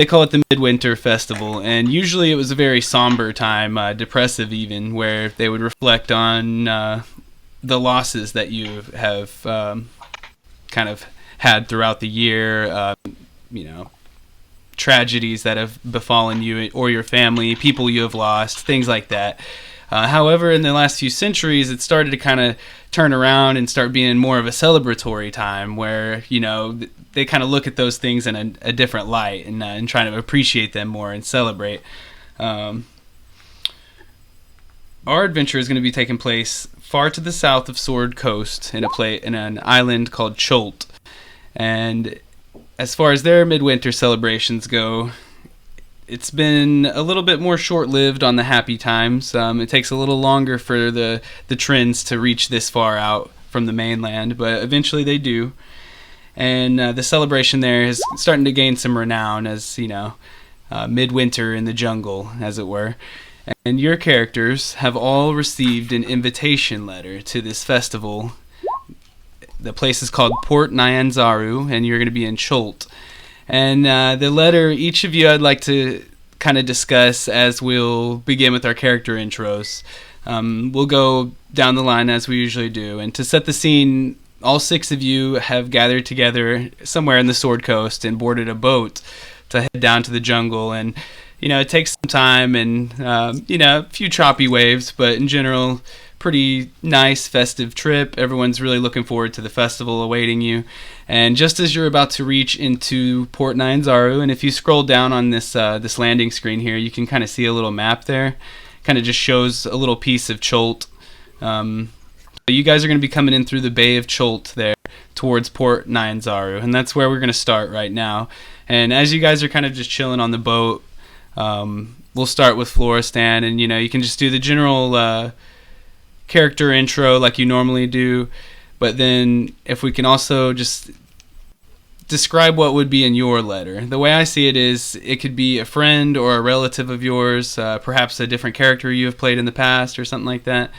they call it the Midwinter Festival, and usually it was a very somber time, depressive even, where they would reflect on the losses that you have kind of had throughout the year. You know, tragedies that have befallen you or your family, people you have lost, things like that. However, in the last few centuries, it started to kind of turn around and start being more of a celebratory time where, you know, they kind of look at those things in a different light and trying to appreciate them more and celebrate. Our adventure is going to be taking place far to the south of Sword Coast in an island called Cholt. And as far as their midwinter celebrations go, it's been a little bit more short-lived on the happy times. It takes a little longer for the trends to reach this far out from the mainland, but eventually they do. And the celebration there is starting to gain some renown as, you know, midwinter in the jungle, as it were. And your characters have all received an invitation letter to this festival. The place is called Port Nyanzaru, and you're going to be in Cholt. And the letter, each of you I'd like to kind of discuss as we'll begin with our character intros. We'll go down the line as we usually do. And to set the scene, all 6 of you have gathered together somewhere in the Sword Coast and boarded a boat to head down to the jungle. And, you know, it takes some time and, you know, a few choppy waves, but in general, pretty nice festive trip. Everyone's really looking forward to the festival awaiting you. And just as you're about to reach into Port Nyanzaru, and if you scroll down on this this landing screen here, you can kind of see a little map there. Kind of just shows a little piece of Cholt. So you guys are going to be coming in through the Bay of Cholt there towards Port Nyanzaru, and that's where we're going to start right now. And as you guys are kind of just chilling on the boat, we'll start with Floristan, and you know, you can just do the general character intro like you normally do, but then if we can also just describe what would be in your letter. The way I see it is it could be a friend or a relative of yours, perhaps a different character you have played in the past or something like that,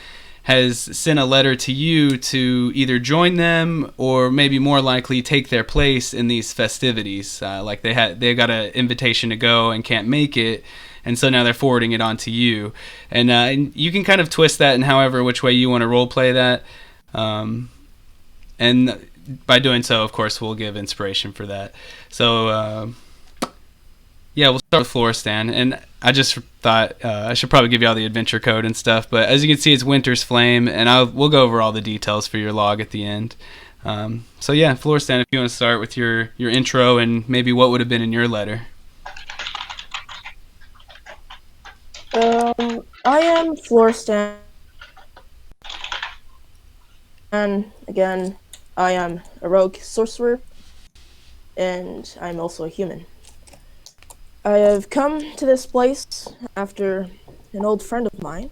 has sent a letter to you to either join them or maybe more likely take their place in these festivities. Like they got an invitation to go and can't make it, and so now they're forwarding it on to you. And you can kind of twist that in however which way you want to role play that. And by doing so, of course, we'll give inspiration for that. So, yeah, we'll start with Floristan. And I just thought I should probably give you all the adventure code and stuff. But as you can see, it's Winter's Flame, and we'll go over all the details for your log at the end. So, yeah, Floristan, if you want to start with your intro and maybe what would have been in your letter. I am Floristan, and again, I am a rogue sorcerer, and I'm also a human. I have come to this place after an old friend of mine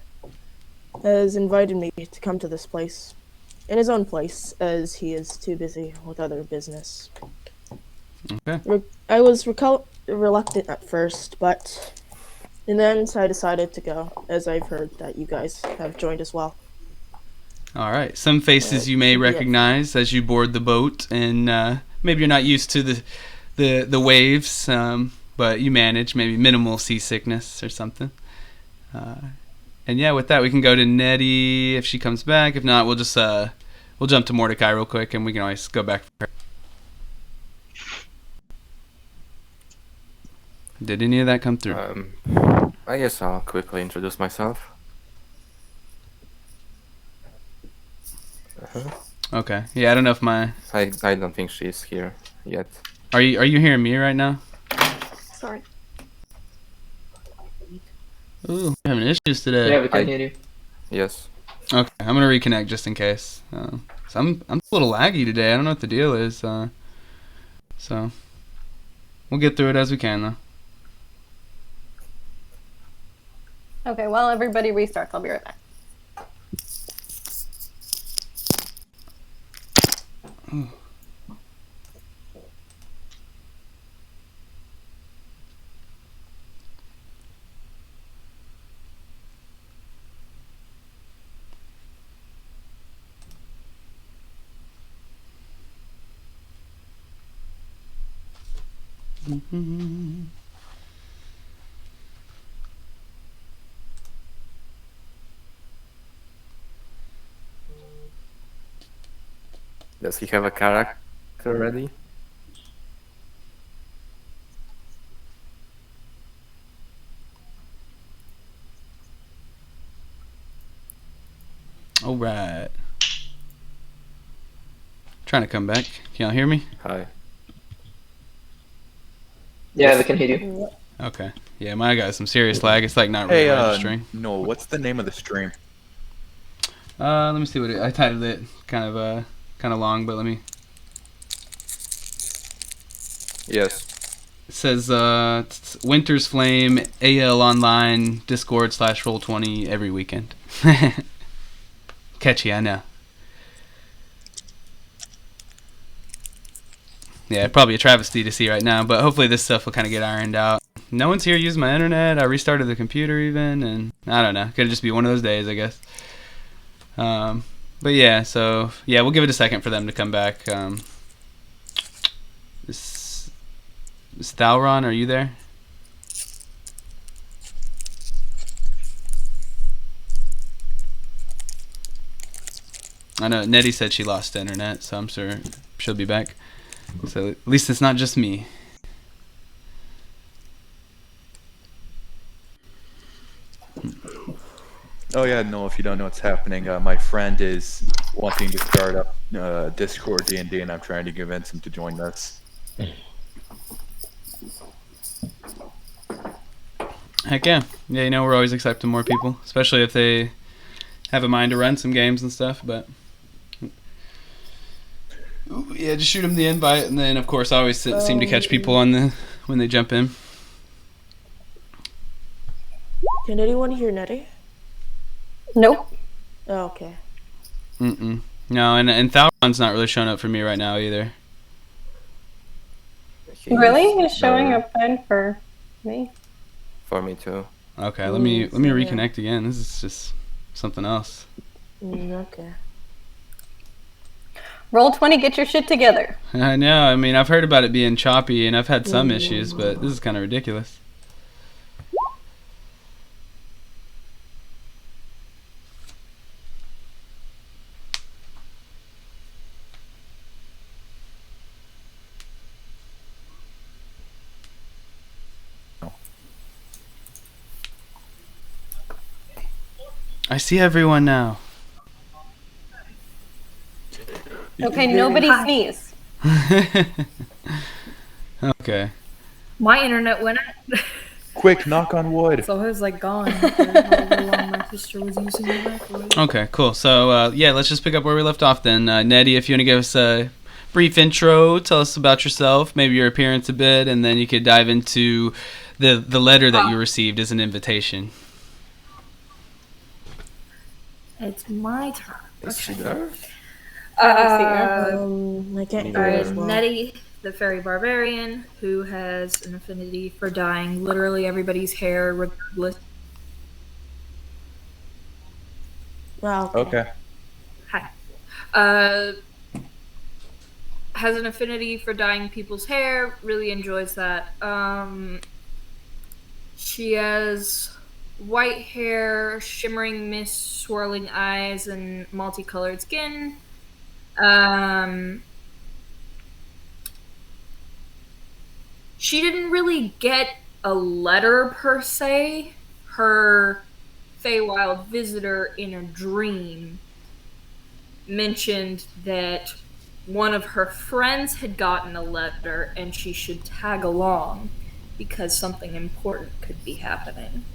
has invited me to come to this place, in his own place, as he is too busy with other business. Okay. I was reluctant at first, but in the end, I decided to go, as I've heard that you guys have joined as well. All right. Some faces you may recognize as you board the boat, and maybe you're not used to the waves, but you manage maybe minimal seasickness or something. And yeah, with that, we can go to Nettie if she comes back. If not, we'll just we'll jump to Mordecai real quick, and we can always go back for her. Did any of that come through? I guess I'll quickly introduce myself. Okay. Yeah, I don't know if I don't think she's here yet. Are you hearing me right now? Sorry. Ooh, we're having issues today. Yeah, we can hear you. Yes. Okay, I'm gonna reconnect just in case. So I'm a little laggy today. I don't know what the deal is. So we'll get through it as we can, though. Okay, well, everybody restarts. I'll be right back. Ooh. Does he have a character ready? All right. Trying to come back. Can y'all hear me? Hi. Yeah, they can hear you. Okay. Yeah, mine got some serious lag. It's like not really Hey, registering. Noel, what's the name of the stream? Let me see what I titled it. Kind of long, but let me. Yes. It says Winter's Flame AL Online Discord /Roll20 every weekend. Catchy, I know. Yeah, probably a travesty to see right now, but hopefully this stuff will kind of get ironed out. No one's here using my internet. I restarted the computer even, and I don't know. Could just be one of those days, I guess. But yeah, so yeah, we'll give it a second for them to come back. Is Thalron, are you there? I know Nettie said she lost internet, so I'm sure she'll be back. So at least it's not just me. Oh yeah, Noel, if you don't know what's happening, my friend is wanting to start up Discord D&D, and I'm trying to convince him to join us. Heck yeah. Yeah, you know, we're always accepting more people, especially if they have a mind to run some games and stuff, but yeah, just shoot them the invite, and then of course I always seem to catch people on when they jump in. Can anyone hear Nettie? Nope. Oh, okay. No, and Thalron's not really showing up for me right now either. Really? He's showing up fine for me. For me too. Okay, let me reconnect again. This is just something else. Okay. Roll20, get your shit together. I know. I mean, I've heard about it being choppy, and I've had some issues, but this is kind of ridiculous. I see everyone now. Okay, nobody sneeze. Okay. My internet went out. Quick, knock on wood. So I was like gone for however long my sister was using the microwave. Okay, cool. So, yeah, let's just pick up where we left off then. Nettie, if you want to give us a brief intro, tell us about yourself, maybe your appearance a bit, and then you could dive into the letter that you received as an invitation. It's my turn. Is she there? I can't hear it as well. Nettie, the fairy barbarian, who has an affinity for dyeing literally everybody's hair, regardless. Wow. Okay. Hi. Has an affinity for dyeing people's hair. Really enjoys that. She has white hair, shimmering mist, swirling eyes, and multicolored skin. She didn't really get a letter per se. Her Feywild visitor in a dream mentioned that one of her friends had gotten a letter and she should tag along because something important could be happening.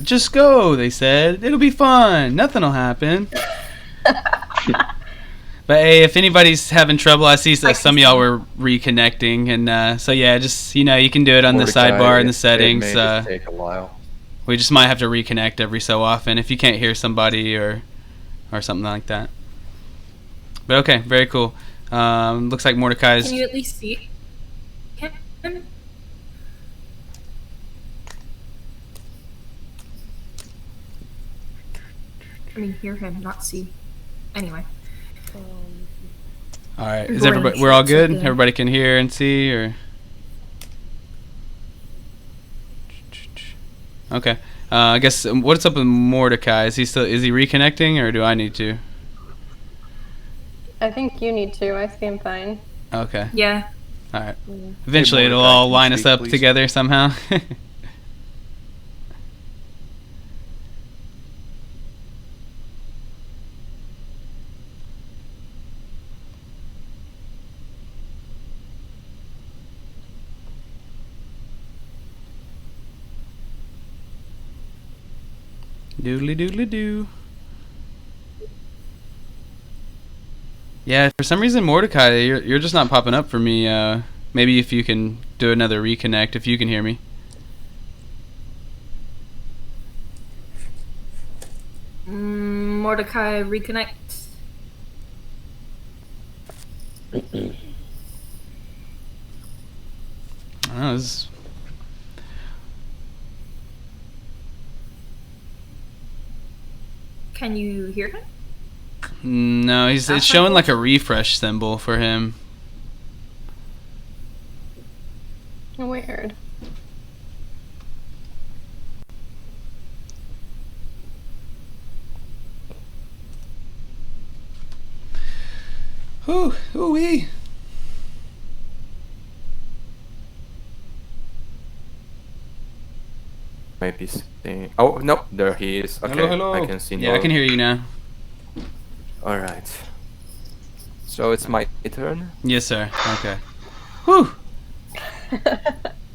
Just go, they said. It'll be fun. Nothing'll happen. But hey, if anybody's having trouble, I see some of y'all were reconnecting, and so yeah, just you can do it on the sidebar in the settings. It may just take a while. We just might have to reconnect every so often if you can't hear somebody or something like that. But okay, very cool. Looks like Mordecai's. Can you at least see him? I mean, hear him, not see. Anyway. All right, is everybody? We're all good. Everybody can hear and see, or okay. I guess what's up with Mordecai? Is he reconnecting, or do I need to? I think you need to. I seem fine. Okay. Yeah. All right. Eventually, it'll Mordecai, all can you line us speak, up please? together somehow. Doodly doodly doo. Yeah, for some reason, Mordecai, you're just not popping up for me. Maybe if you can do another reconnect, if you can hear me. Mordecai, reconnect. Oh, Can you hear him? no, it's That's showing like a unfortunate. refresh symbol for him. Weird. Ooh, ooh-wee. Maybe see. Oh no, there he is. Okay, Hello, hello. I can see. Yeah, I can hear you now. All right. So it's my turn. Yes, sir. Okay. Whew.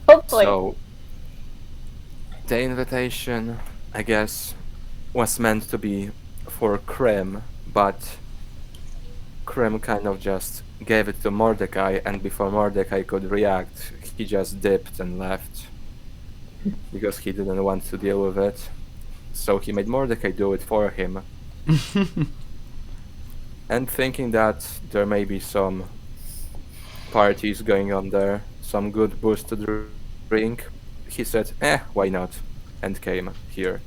Hopefully. So the invitation, I guess, was meant to be for Krem, but Krem kind of just gave it to Mordecai, and before Mordecai could react, he just dipped and left because he didn't want to deal with it. So he made Mordecai do it for him. And thinking that there may be some parties going on there, some good booze to drink, he said, why not? And came here.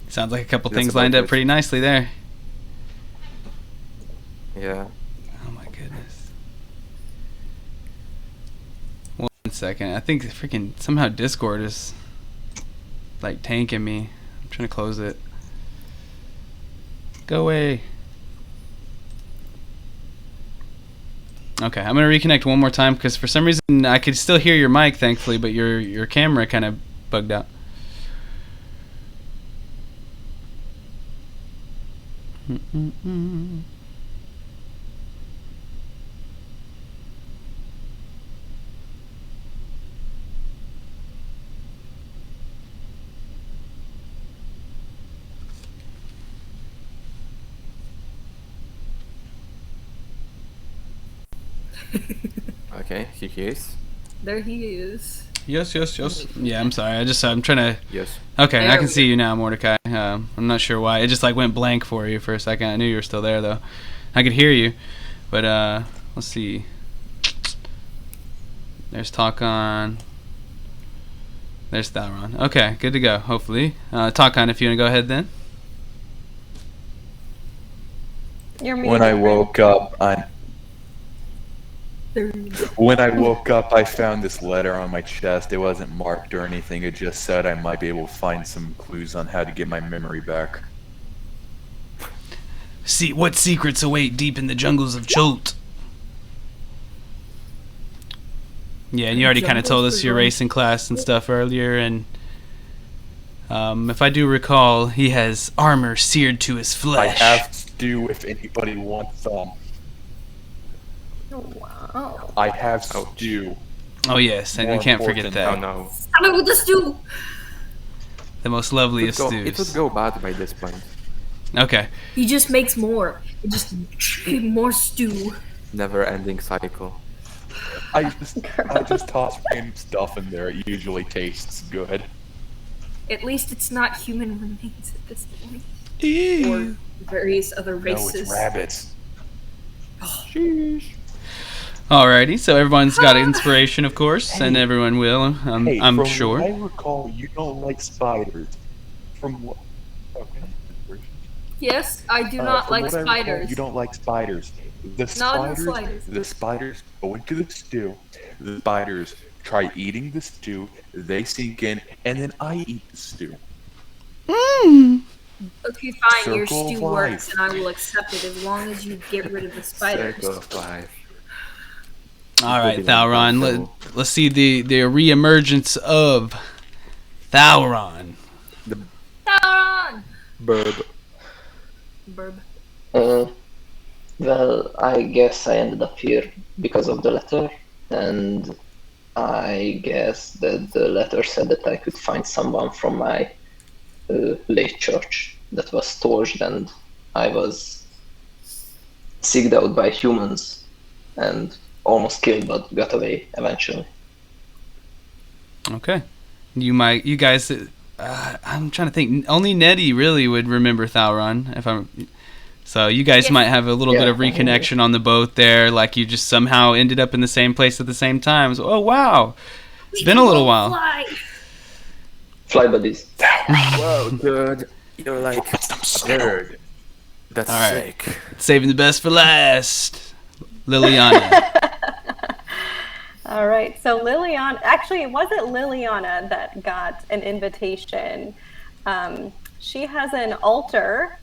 Sounds like a couple That's things about lined up it. pretty nicely there. Yeah. Oh my goodness. 1 second. I think freaking somehow Discord is like tanking me. I'm trying to close it. Go away. Okay, I'm gonna reconnect one more time because for some reason I could still hear your mic, thankfully, but your camera kind of bugged out. Okay, he is. There he is. Yes. Yeah, I'm sorry. I'm trying to. Yes. Okay, I There can we see you now, Mordecai. I'm not sure why. It just like went blank for you for a second. I knew you were still there though. I could hear you, but let's see. There's Talk On. There's Thalron. Okay, good to go. Hopefully, Talk On. If you want to go ahead then. You're muted. When I Ren. woke up, There. when I woke up, I found this letter on my chest. It wasn't marked or anything. It just said I might be able to find some clues on how to get my memory back. See what secrets await deep in the jungles of Cholt. Yeah, and you already kind of told us your racing class and stuff earlier, and if I do recall, he has armor seared to his I flesh. have stew if anybody wants some. Wow. I have stew. Oh yes, and we More can't forget important. Oh that. no. Stop it with this dude! The most It loveliest would stews. go bad by this point. Okay. He just makes more. It just more stew. Never ending cycle. I just toss random stuff in there. It usually tastes good. At least it's not human remains at this point. Ew. Or various other No, races. it's rabbits. Alrighty, so everyone's got inspiration, of course, and Hey. everyone will. Hey, I'm from sure. what I recall, you don't like spiders. From what? Okay. Yes, I do Uh, not from like what I recall, spiders. you don't like spiders. The Not in the spiders, slightest. the spiders go into the stew. The spiders try eating the stew. They sink in, and then I eat the stew. Okay, fine. Your Circle of stew life. works, and I will accept it as long as you get rid of the spiders. Circle of life. All right, Including one Thalron. buffalo. Let's see the reemergence of Thalron. Sauron! Burb. Burb. Well, I guess I ended up here because of the letter, and I guess that the letter said that I could find someone from my late church that was torched, and I was seeked out by humans and almost killed, but got away eventually. Okay. You guys. I'm trying to think. Only Nettie really would remember Thalron. So you guys Yes. might have a little bit of Yeah. reconnection on the boat there, like you just somehow ended up in the same place at the same time. So, oh wow, it's been a little while. Fly. Fly buddies. Whoa, dude. You're like a bird. That's All right. sick. Saving the best for last, Liliana. All right. So Liliana, actually, it wasn't Liliana that got an invitation. She has an altar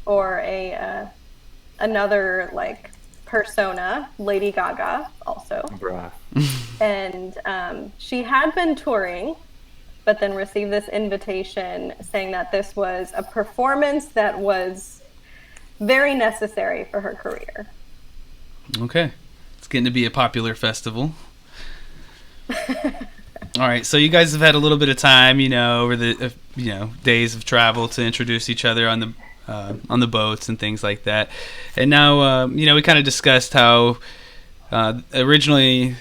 or another like persona, Lady Gaga, also, Bruh. and she had been touring, but then received this invitation saying that this was a performance that was very necessary for her career. Okay, it's getting to be a popular festival. All right, so you guys have had a little bit of time, over the days of travel to introduce each other on the boats and things like that. And now, we kind of discussed how originally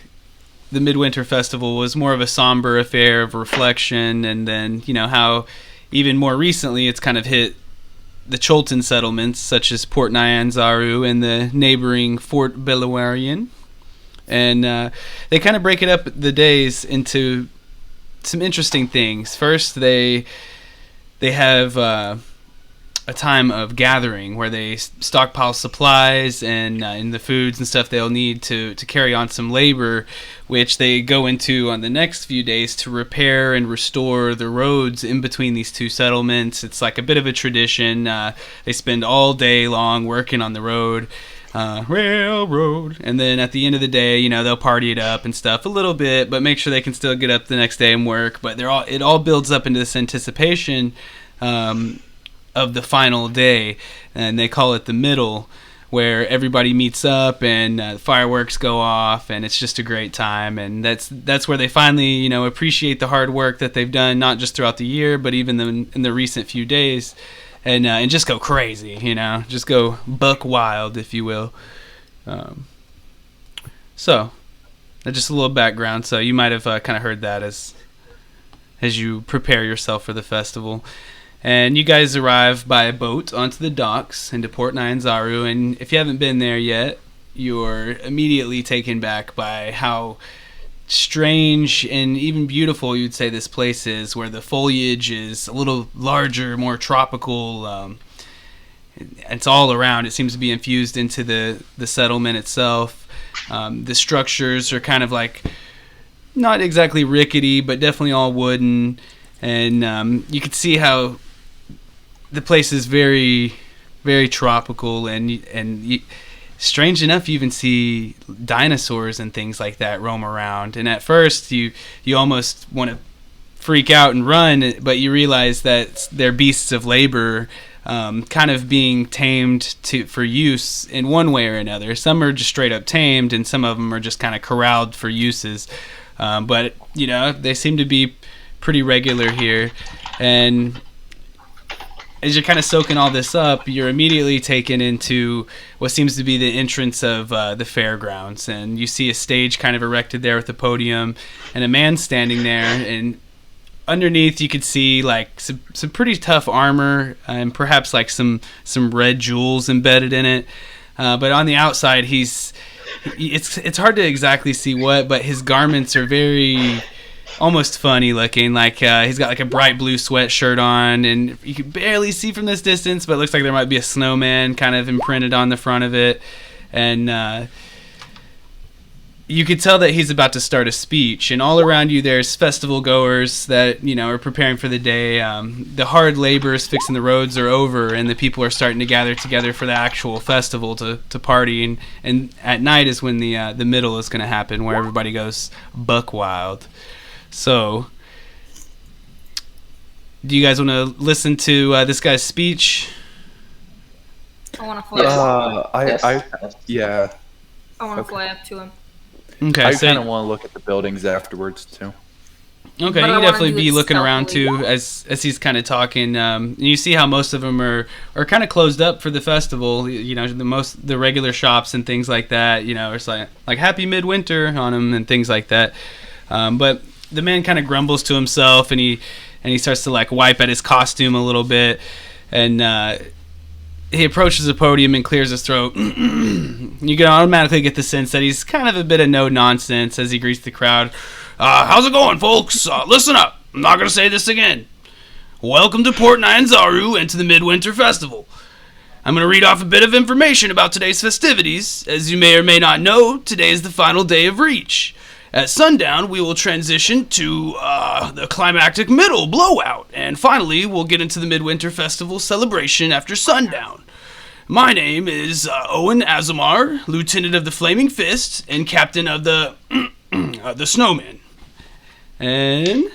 the Midwinter Festival was more of a somber affair of reflection, and then, how even more recently it's kind of hit the Cholton settlements, such as Port Nyanzaru and the neighboring Fort Belawarian. And they kind of break it up the days into some interesting things. First, they have a time of gathering where they stockpile supplies and the foods and stuff they'll need to carry on some labor, which they go into on the next few days to repair and restore the roads in between these two settlements. It's like a bit of a tradition. They spend all day long working on the road. Railroad, and then at the end of the day, they'll party it up and stuff a little bit, but make sure they can still get up the next day and work. But it all builds up into this anticipation of the final day, and they call it the middle, where everybody meets up and fireworks go off, and it's just a great time. And that's where they finally appreciate the hard work that they've done, not just throughout the year, but even in the recent few days. And just go crazy, just go buck wild, if you will. So, just a little background. So you might have kind of heard that as you prepare yourself for the festival. And you guys arrive by boat onto the docks into Port Nyanzaru. And if you haven't been there yet, you're immediately taken back by how strange and even beautiful you'd say this place is, where the foliage is a little larger, more tropical. It's all around. It seems to be infused into the settlement itself. The structures are kind of like not exactly rickety, but definitely all wooden, and you could see how the place is very, very tropical, and strange enough, you even see dinosaurs and things like that roam around. And at first, you almost want to freak out and run, but you realize that they're beasts of labor, kind of being tamed for use in one way or another. Some are just straight up tamed, and some of them are just kind of corralled for uses. But they seem to be pretty regular here, and as you're kind of soaking all this up, you're immediately taken into what seems to be the entrance of the fairgrounds. And you see a stage kind of erected there with a podium and a man standing there. And underneath you could see like some pretty tough armor and perhaps like some red jewels embedded in it. But on the outside, it's hard to exactly see what, but his garments are very almost funny looking. Like he's got like a bright blue sweatshirt on, and you can barely see from this distance, but it looks like there might be a snowman kind of imprinted on the front of it. And you could tell that he's about to start a speech, and all around you there's festival goers that are preparing for the day. The hard labors fixing the roads are over, and the people are starting to gather together for the actual festival to party. And at night is when the middle is going to happen, where everybody goes buck wild. So, do you guys want to listen to this guy's speech? I want to fly up. Yeah. I want to fly up to him. Okay, I so kind of want to look at the buildings afterwards too. okay, But I you wanna definitely do be it looking around stealthily. too as he's kind of talking. You see how most of them are kind of closed up for the festival. The regular shops and things like that. It's like Happy Midwinter on them and things like that. But the man kind of grumbles to himself, and he starts to like wipe at his costume a little bit, and he approaches the podium and clears his throat. You can automatically get the sense that he's kind of a bit of no nonsense as he greets the crowd. How's it going, folks? Listen up. I'm not going to say this again. Welcome to Port Nyanzaru and to the Midwinter Festival. I'm going to read off a bit of information about today's festivities. As you may or may not know, today is the final day of Reach. At sundown, we will transition to the climactic middle blowout, and finally, we'll get into the Midwinter Festival celebration after sundown. My name is Owen Azamar, Lieutenant of the Flaming Fist and Captain of the the Snowmen. And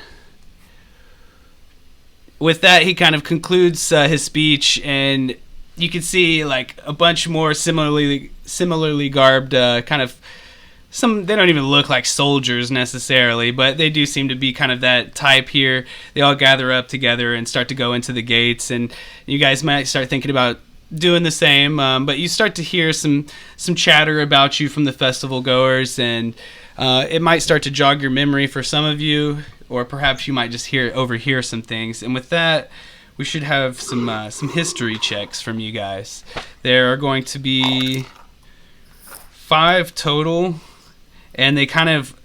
with that, he kind of concludes his speech, and you can see like a bunch more similarly garbed kind of. They don't even look like soldiers necessarily, but they do seem to be kind of that type here. They all gather up together and start to go into the gates, and you guys might start thinking about doing the same, but you start to hear some chatter about you from the festival goers, and it might start to jog your memory for some of you, or perhaps you might just overhear some things. And with that, we should have some history checks from you guys. There are going to be 5 total, and they kind of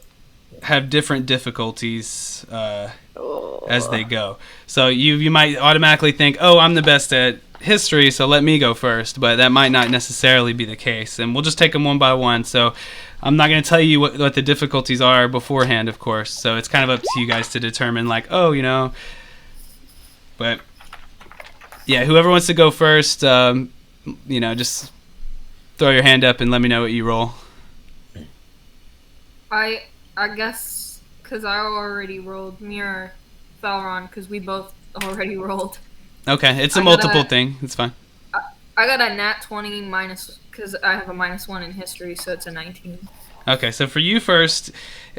have different difficulties as they go. So you might automatically think, oh, I'm the best at history, so let me go first, but that might not necessarily be the case, and we'll just take them one by one. So I'm not going to tell you what the difficulties are beforehand, of course, so it's kind of up to you guys to determine, like, but yeah, whoever wants to go first, just throw your hand up and let me know what you roll. I guess because I already rolled. Me or Falron, because we both already rolled. Okay, it's a multiple thing. It's fine. I got a nat 20 minus, because I have a -1 in history, so it's a 19. Okay, so for you first,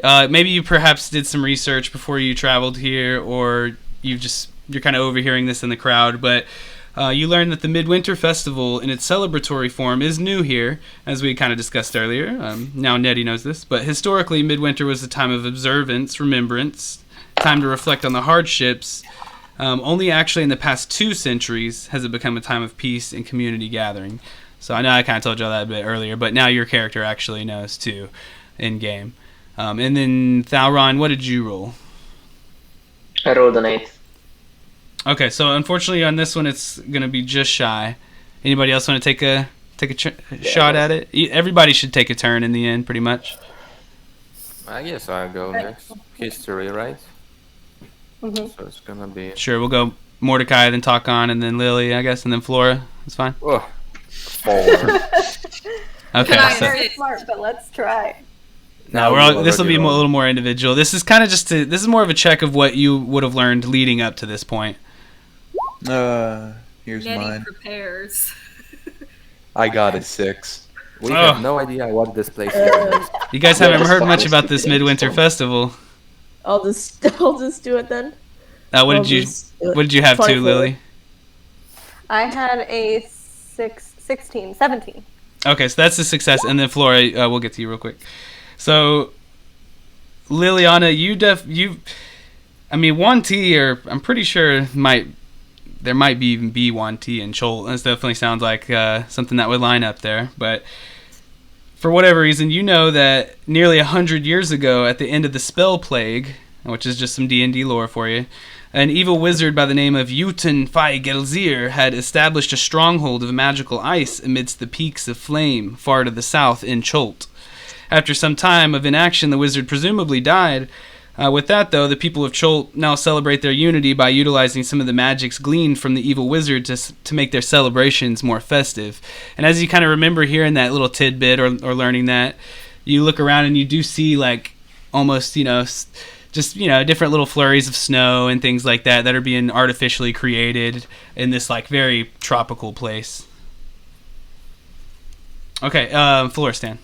maybe you perhaps did some research before you traveled here, or you're kind of overhearing this in the crowd, but you learned that the Midwinter Festival in its celebratory form is new here, as we kind of discussed earlier. Now Nettie knows this, but historically Midwinter was a time of observance, remembrance, time to reflect on the hardships. Only actually in the past 2 centuries has it become a time of peace and community gathering. So I know I kind of told y'all that a bit earlier, but now your character actually knows too, in game. And then Thalron, what did you roll? I rolled an 8. Okay, so unfortunately on this one it's gonna be just shy. Anybody else want to take a shot at it? Everybody should take a turn in the end, pretty much. I guess I'll go next. History, right? Mhm. So it's gonna be. Sure, we'll go Mordecai, then Takon, and then Lily, I guess, and then Flora. That's fine. Oh, 4. Okay, Can I so Very smart, but let's try. no, this will be a little more individual. This is kind of this is more of a check of what you would have learned leading up to this point. Here's Nettie mine. prepares. I got a 6. We Oh. have no idea what this place is. You guys Yeah, haven't just heard fine. much about this Midwinter Festival. I'll just do it then. What I'll did you just do it. What did you have too, 24. Lily? I had a 17. Okay, so that's a success, and then Flora, we'll get to you real quick. So, Liliana, Wanti, or I'm pretty sure there might even be Wanti in Chol. This definitely sounds like something that would line up there. But for whatever reason, you know that nearly 100 years ago, at the end of the Spell Plague, which is just some D&D lore for you, an evil wizard by the name of Uten Fai Gelzir had established a stronghold of magical ice amidst the peaks of flame far to the south in Cholt. After some time of inaction, the wizard presumably died. With that, though, the people of Cholt now celebrate their unity by utilizing some of the magics gleaned from the evil wizard to make their celebrations more festive. And as you kind of remember hearing that little tidbit or learning that, you look around and you do see like almost, just, different little flurries of snow and things like that are being artificially created in this like very tropical place. Okay, Floristan.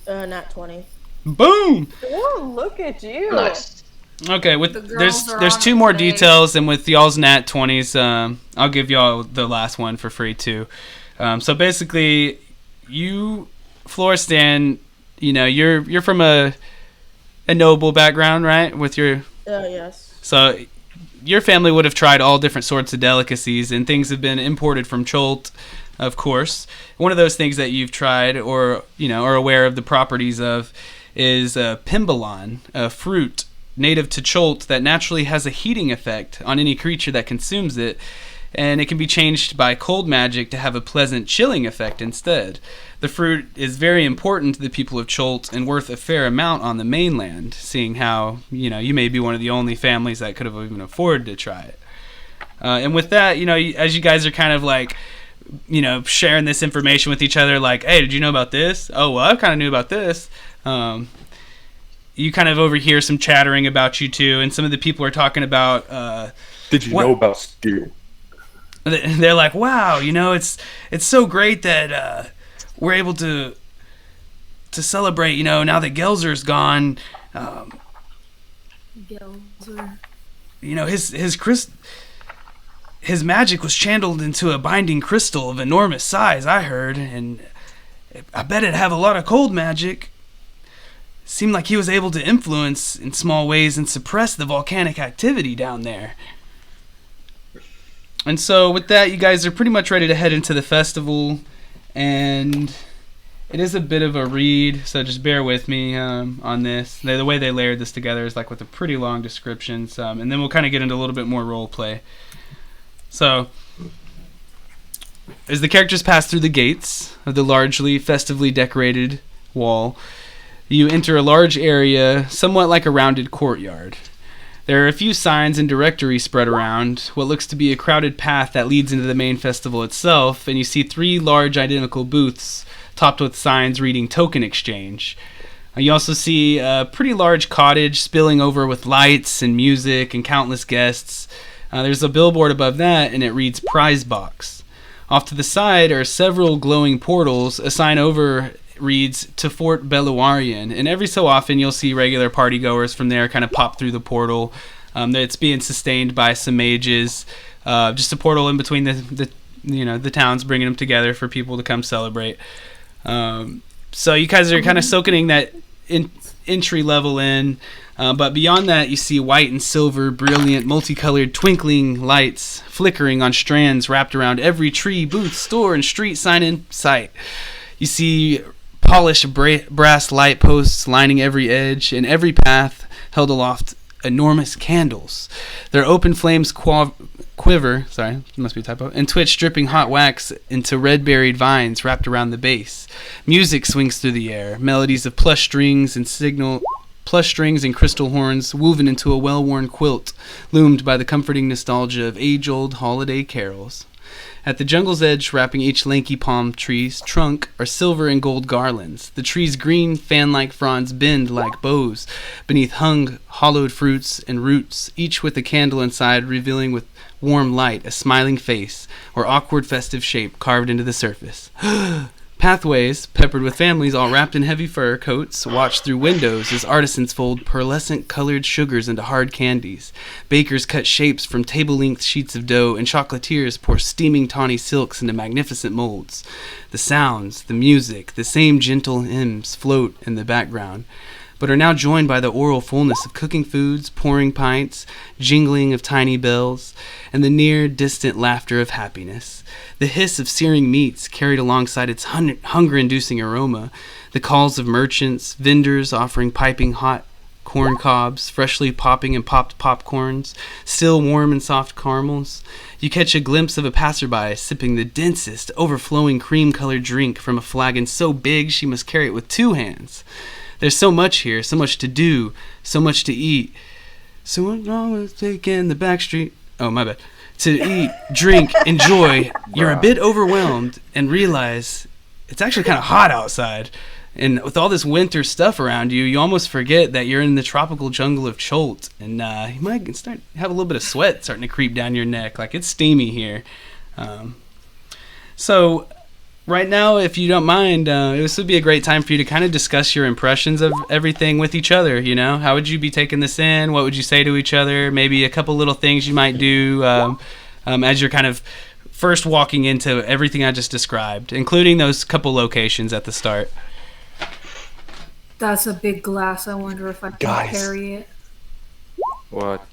Nat 20. Boom! Oh, look at you. Nice. Okay, The girls are there's on two it more today. details, and with y'all's nat 20s, I'll give y'all the last one for free too. So basically, you, Floristan, you're from a noble background, right? With your Yes. so your family would have tried all different sorts of delicacies, and things have been imported from Cholt, of course. One of those things that you've tried or are aware of the properties of is pimbalon, a fruit native to Cholt that naturally has a heating effect on any creature that consumes it, and it can be changed by cold magic to have a pleasant chilling effect instead. The fruit is very important to the people of Cholt and worth a fair amount on the mainland, seeing how, you may be one of the only families that could have even afforded to try it. And with that, as you guys are kind of like, sharing this information with each other, like, hey, did you know about this? Oh, well, I kind of knew about this. You kind of overhear some chattering about you two, and some of the people are talking about. Did you what- know about steel? They're like, wow, it's so great that we're able to celebrate. Now that Gelzer's gone, Gelzer. his magic was channeled into a binding crystal of enormous size, I heard, and I bet it'd have a lot of cold magic. Seemed like he was able to influence in small ways and suppress the volcanic activity down there. And so with that, you guys are pretty much ready to head into the festival, and it is a bit of a read, so just bear with me on this. The way they layered this together is like with a pretty long description, and then we'll kind of get into a little bit more role play. So, as the characters pass through the gates of the largely festively decorated wall, you enter a large area, somewhat like a rounded courtyard. There are a few signs and directories spread around, what looks to be a crowded path that leads into the main festival itself, and you see 3 large identical booths topped with signs reading Token Exchange. You also see a pretty large cottage spilling over with lights and music and countless guests. There's a billboard above that, and it reads Prize Box. Off to the side are several glowing portals. A sign over reads to Fort Beluarian, and every so often you'll see regular partygoers from there kind of pop through the portal. It's being sustained by some mages. Just a portal in between the towns, bringing them together for people to come celebrate. So you guys are kind of soaking that entry level in. But beyond that, you see white and silver, brilliant, multicolored, twinkling lights flickering on strands wrapped around every tree, booth, store, and street sign in sight. You see polished brass light posts lining every edge, and every path held aloft enormous candles. Their open flames quiver, must be a typo, and twitch, dripping hot wax into red-berried vines wrapped around the base. Music swings through the air, melodies of plush strings and crystal horns woven into a well-worn quilt, loomed by the comforting nostalgia of age-old holiday carols. At the jungle's edge, wrapping each lanky palm tree's trunk, are silver and gold garlands. The tree's green, fan-like fronds bend like bows beneath hollowed fruits and roots, each with a candle inside, revealing with warm light a smiling face or awkward festive shape carved into the surface. Pathways, peppered with families all wrapped in heavy fur coats, watch through windows as artisans fold pearlescent-colored sugars into hard candies. Bakers cut shapes from table-length sheets of dough, and chocolatiers pour steaming tawny silks into magnificent molds. The sounds, the music, the same gentle hymns float in the background, but are now joined by the oral fullness of cooking foods, pouring pints, jingling of tiny bells, and the near, distant laughter of happiness. The hiss of searing meats carried alongside its hunger-inducing aroma, the calls of merchants, vendors offering piping hot corn cobs, freshly popping and popped popcorns, still warm and soft caramels. You catch a glimpse of a passerby sipping the densest, overflowing cream-colored drink from a flagon so big she must carry it with 2 hands. There's so much here, so much to do, so much to eat. So what's wrong with taking the back street? Oh, my bad. To eat, drink, enjoy. You're a bit overwhelmed and realize it's actually kind of hot outside. And with all this winter stuff around you, you almost forget that you're in the tropical jungle of Cholt. And you might have a little bit of sweat starting to creep down your neck. Like, it's steamy here. So right now, if you don't mind, this would be a great time for you to kind of discuss your impressions of everything with each other, you know? How would you be taking this in? What would you say to each other? Maybe a couple little things you might do as you're kind of first walking into everything I just described, including those couple locations at the start. That's a big glass. I wonder if I can carry it. What?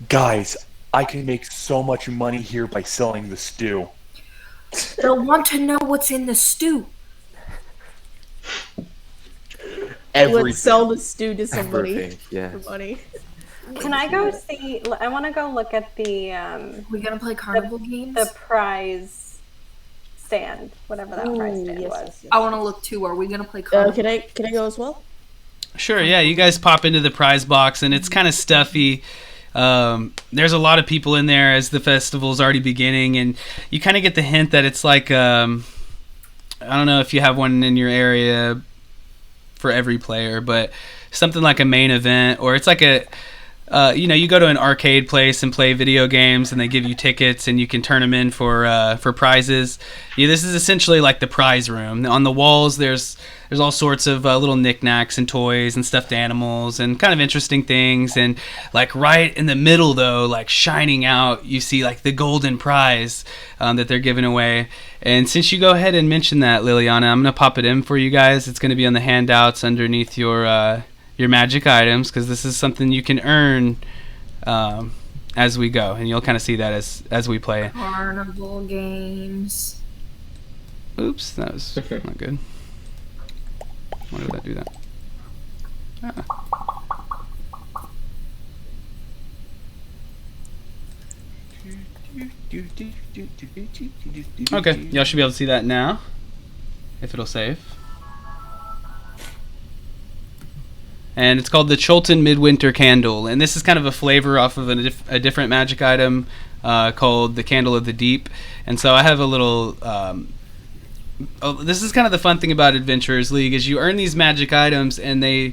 Guys, I can make so much money here by selling the stew. They'll want to know what's in the stew. I would sell the stew to somebody Everything, yes. for money. Can I go see? I want to go look at the We gonna play carnival games? the prize stand, whatever that prize stand was. I want to look too. Are we gonna play carnival? Can I go as well? Sure, yeah. You guys pop into the prize box, and it's kind of stuffy. There's a lot of people in there as the festival's already beginning, and you kind of get the hint that it's like, I don't know if you have one in your area for every player, but something like a main event, or it's like a, you go to an arcade place and play video games, and they give you tickets, and you can turn them in for prizes. Yeah, this is essentially like the prize room. On the walls, there's all sorts of little knickknacks and toys and stuffed animals and kind of interesting things. And like right in the middle, though, like shining out, you see like the golden prize that they're giving away. And since you go ahead and mention that, Liliana, I'm gonna pop it in for you guys. It's gonna be on the handouts underneath your magic items, because this is something you can earn as we go, and you'll kind of see that as we play. Carnival games. Oops, that was not good. Why did that do that? Okay, y'all should be able to see that now, if it'll save. And it's called the Cholton Midwinter Candle, and this is kind of a flavor off of a different magic item called the Candle of the Deep. And so I have a little this is kind of the fun thing about Adventurers League, is you earn these magic items, and they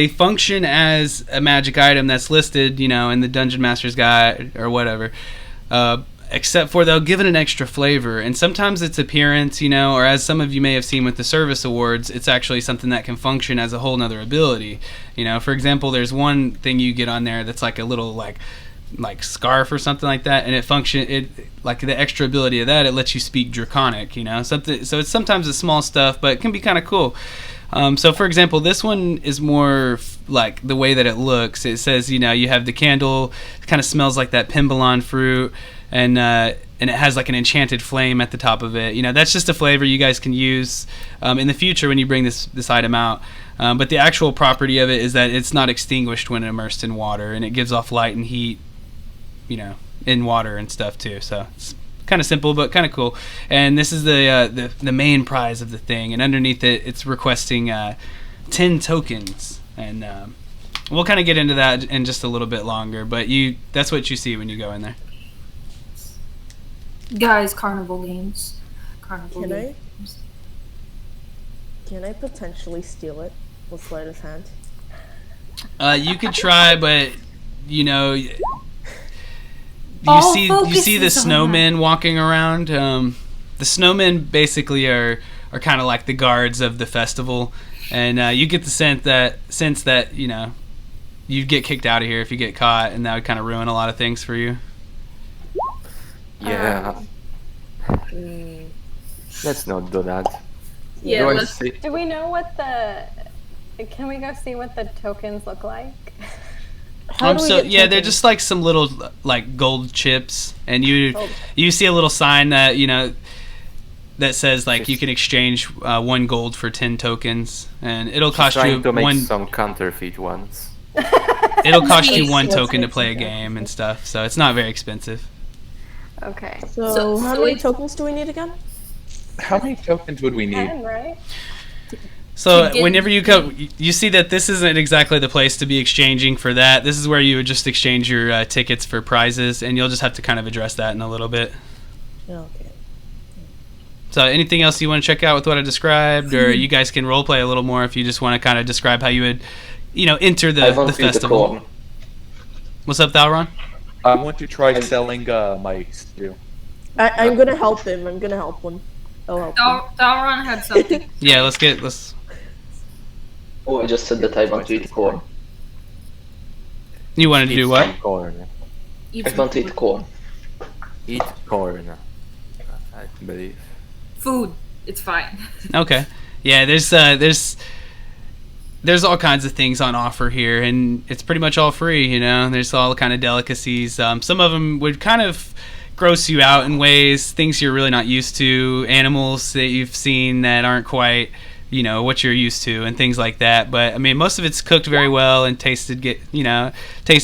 function as a magic item that's listed, in the Dungeon Master's Guide or whatever, except for they'll give it an extra flavor. And sometimes its appearance, or as some of you may have seen with the service awards, it's actually something that can function as a whole nother ability. For example, there's one thing you get on there that's like a little like scarf or something like that, and it like the extra ability of that, it lets you speak Draconic, something. So it's sometimes the small stuff, but it can be kind of cool. So for example, this one is more like the way that it looks. It says, you have the candle, it kind of smells like that Pimbalon fruit, and it has like an enchanted flame at the top of it. That's just a flavor you guys can use in the future when you bring this item out. But the actual property of it is that it's not extinguished when immersed in water, and it gives off light and heat, in water and stuff too. So it's kind of simple, but kind of cool. And this is the main prize of the thing. And underneath it, it's requesting 10 tokens. And we'll kind of get into that in just a little bit longer. But that's what you see when you go in there. Guys, carnival games. Carnival Can games. Can I potentially steal it with sleight of hand? You could try, but you see the snowmen walking around. The snowmen basically are kind of like the guards of the festival, and you get the sense that you'd get kicked out of here if you get caught, and that would kind of ruin a lot of things for you. Yeah. Let's not do that. Yeah, Do we know what can we go see what the tokens look like? They're just like some little like gold chips, and you see a little sign that that says like you can exchange 1 gold for 10 tokens, and it'll She's cost you trying to make one. some counterfeit ones. It'll cost you 1 Let's token to make play a some game and stuff, so it's not very expensive. Okay. So how many it's- tokens do we need again? How many tokens would we need? 10, right? So To get- whenever you go, you see that this isn't exactly the place to be exchanging for that. This is where you would just exchange your tickets for prizes, and you'll just have to kind of address that in a little bit. Okay. So anything else you want to check out with what I described, or you guys can roleplay a little more if you just want to kind of describe how you would, enter I the want to eat the festival. corn. What's up, Thalron? I want to try selling my stew. I'm gonna help him. I'm gonna help him. I'll help him. Dalron had something. Yeah, let's. Oh, I just said that I want to eat corn. You wanted to Eat do what? some corn. Eat I want to eat corn. Eat corn. I believe. food. It's fine. Okay. Yeah, there's all kinds of things on offer here, and it's pretty much all free. There's all kind of delicacies. Some of them would kind of gross you out in ways, things you're really not used to, animals that you've seen that aren't quite, what you're used to, and things like that. But I mean, most of it's cooked very well and tastes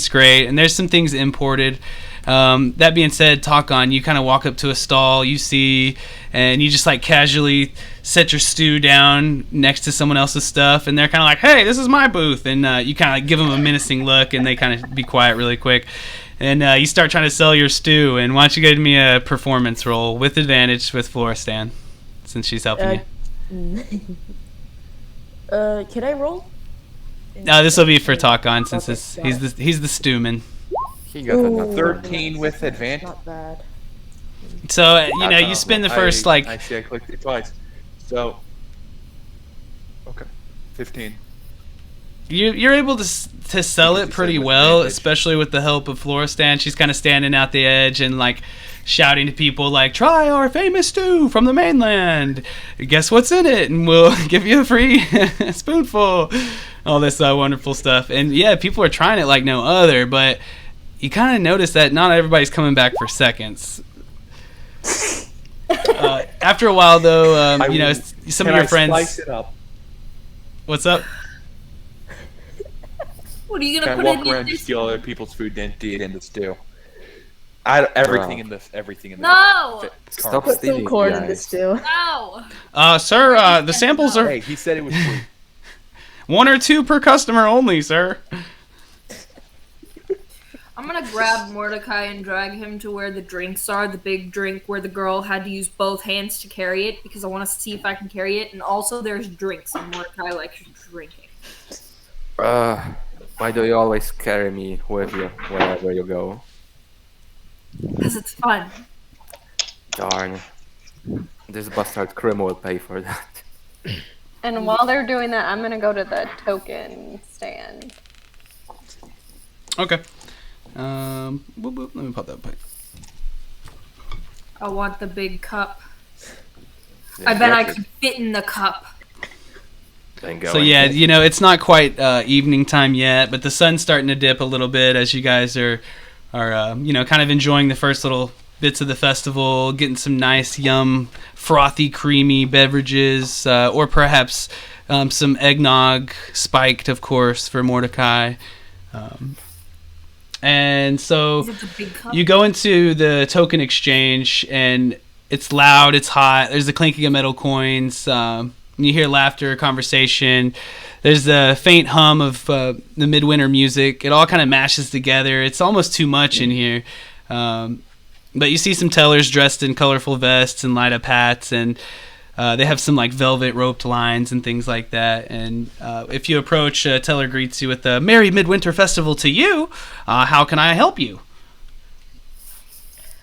great. And there's some things imported. That being said, Talk-On, you kind of walk up to a stall you see, and you just like casually set your stew down next to someone else's stuff, and they're kind of like, "Hey, this is my booth," and you kind of give them a menacing look, and they kind of be quiet really quick, and you start trying to sell your stew. And why don't you give me a performance roll with advantage with Floristan, since she's helping you. Can I roll? No, this will be for Talk-On since he's the stewman. He got another 13 with advantage. Not bad. So you spend the first I see. I clicked it twice. So. Okay. 15. You're able to sell it pretty well, advantage. especially with the help of Floristan. She's kind of standing out the edge and like shouting to people like, "Try our famous stew from the mainland. Guess what's in it, and we'll give you a free spoonful." All this wonderful stuff, and yeah, people are trying it like no other. But you kind of notice that not everybody's coming back for seconds. After a while, though, some of your friends. Slice it up? What's up? What are you Can gonna I put walk in around your and steal other people's food and eat it in the stew? Everything in the No! Stop Put stealing, some corn in guys. the stew. No! Sir, the samples are Hey, he said it was free. 1 or 2 per customer only, sir. I'm gonna grab Mordecai and drag him to where the drinks are, the big drink where the girl had to use both hands to carry it, because I want to see if I can carry it, and also there's drinks, and Mordecai likes drinking. Why do you always carry me with you wherever you go? Because it's fun. Darn. This bastard Krim will pay for that. And while they're doing that, I'm gonna go to the token stand. Okay. Let me pop that pipe. I want the big cup. Yeah, I bet I get it. could fit in the cup. Then go So and yeah, get it. it's not quite evening time yet, but the sun's starting to dip a little bit as you guys are kind of enjoying the first little bits of the festival, getting some nice, frothy, creamy beverages, or perhaps some eggnog, spiked, of course, for Mordecai. And so Is it the big cup? you go into the token exchange, and it's loud, it's hot. There's the clinking of metal coins. You hear laughter, conversation. There's the faint hum of the midwinter music. It all kind of mashes together. It's almost too much in here. But you see some tellers dressed in colorful vests and light up hats, and they have some like velvet roped lines and things like that. And if you approach, a teller greets you with a "Merry Midwinter Festival to you. How can I help you?"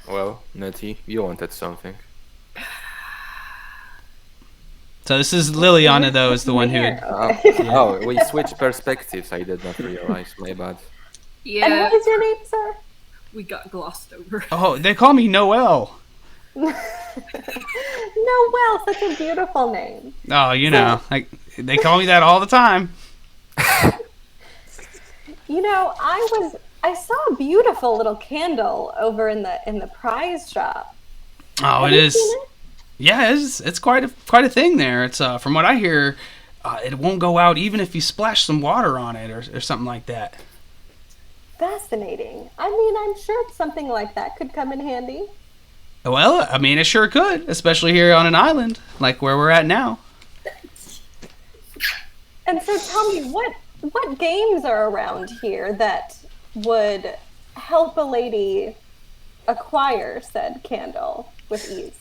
Well, Nettie, you wanted something. So this is Liliana, though, is the one who had... Oh, we switched perspectives. I did not realize. My bad. And Yeah, what is your name, sir? we got glossed over. Oh, they call me Noel. Noel, such a beautiful name. Oh, they call me that all the time. I saw a beautiful little candle over in the prize shop. Oh, Have it you is. seen it? Yeah, it's quite a thing there. It's from what I hear, it won't go out even if you splash some water on it or something like that. Fascinating. I mean, I'm sure something like that could come in handy. Well, I mean, it sure could, especially here on an island like where we're at now. And so tell me, what games are around here that would help a lady acquire said candle with ease?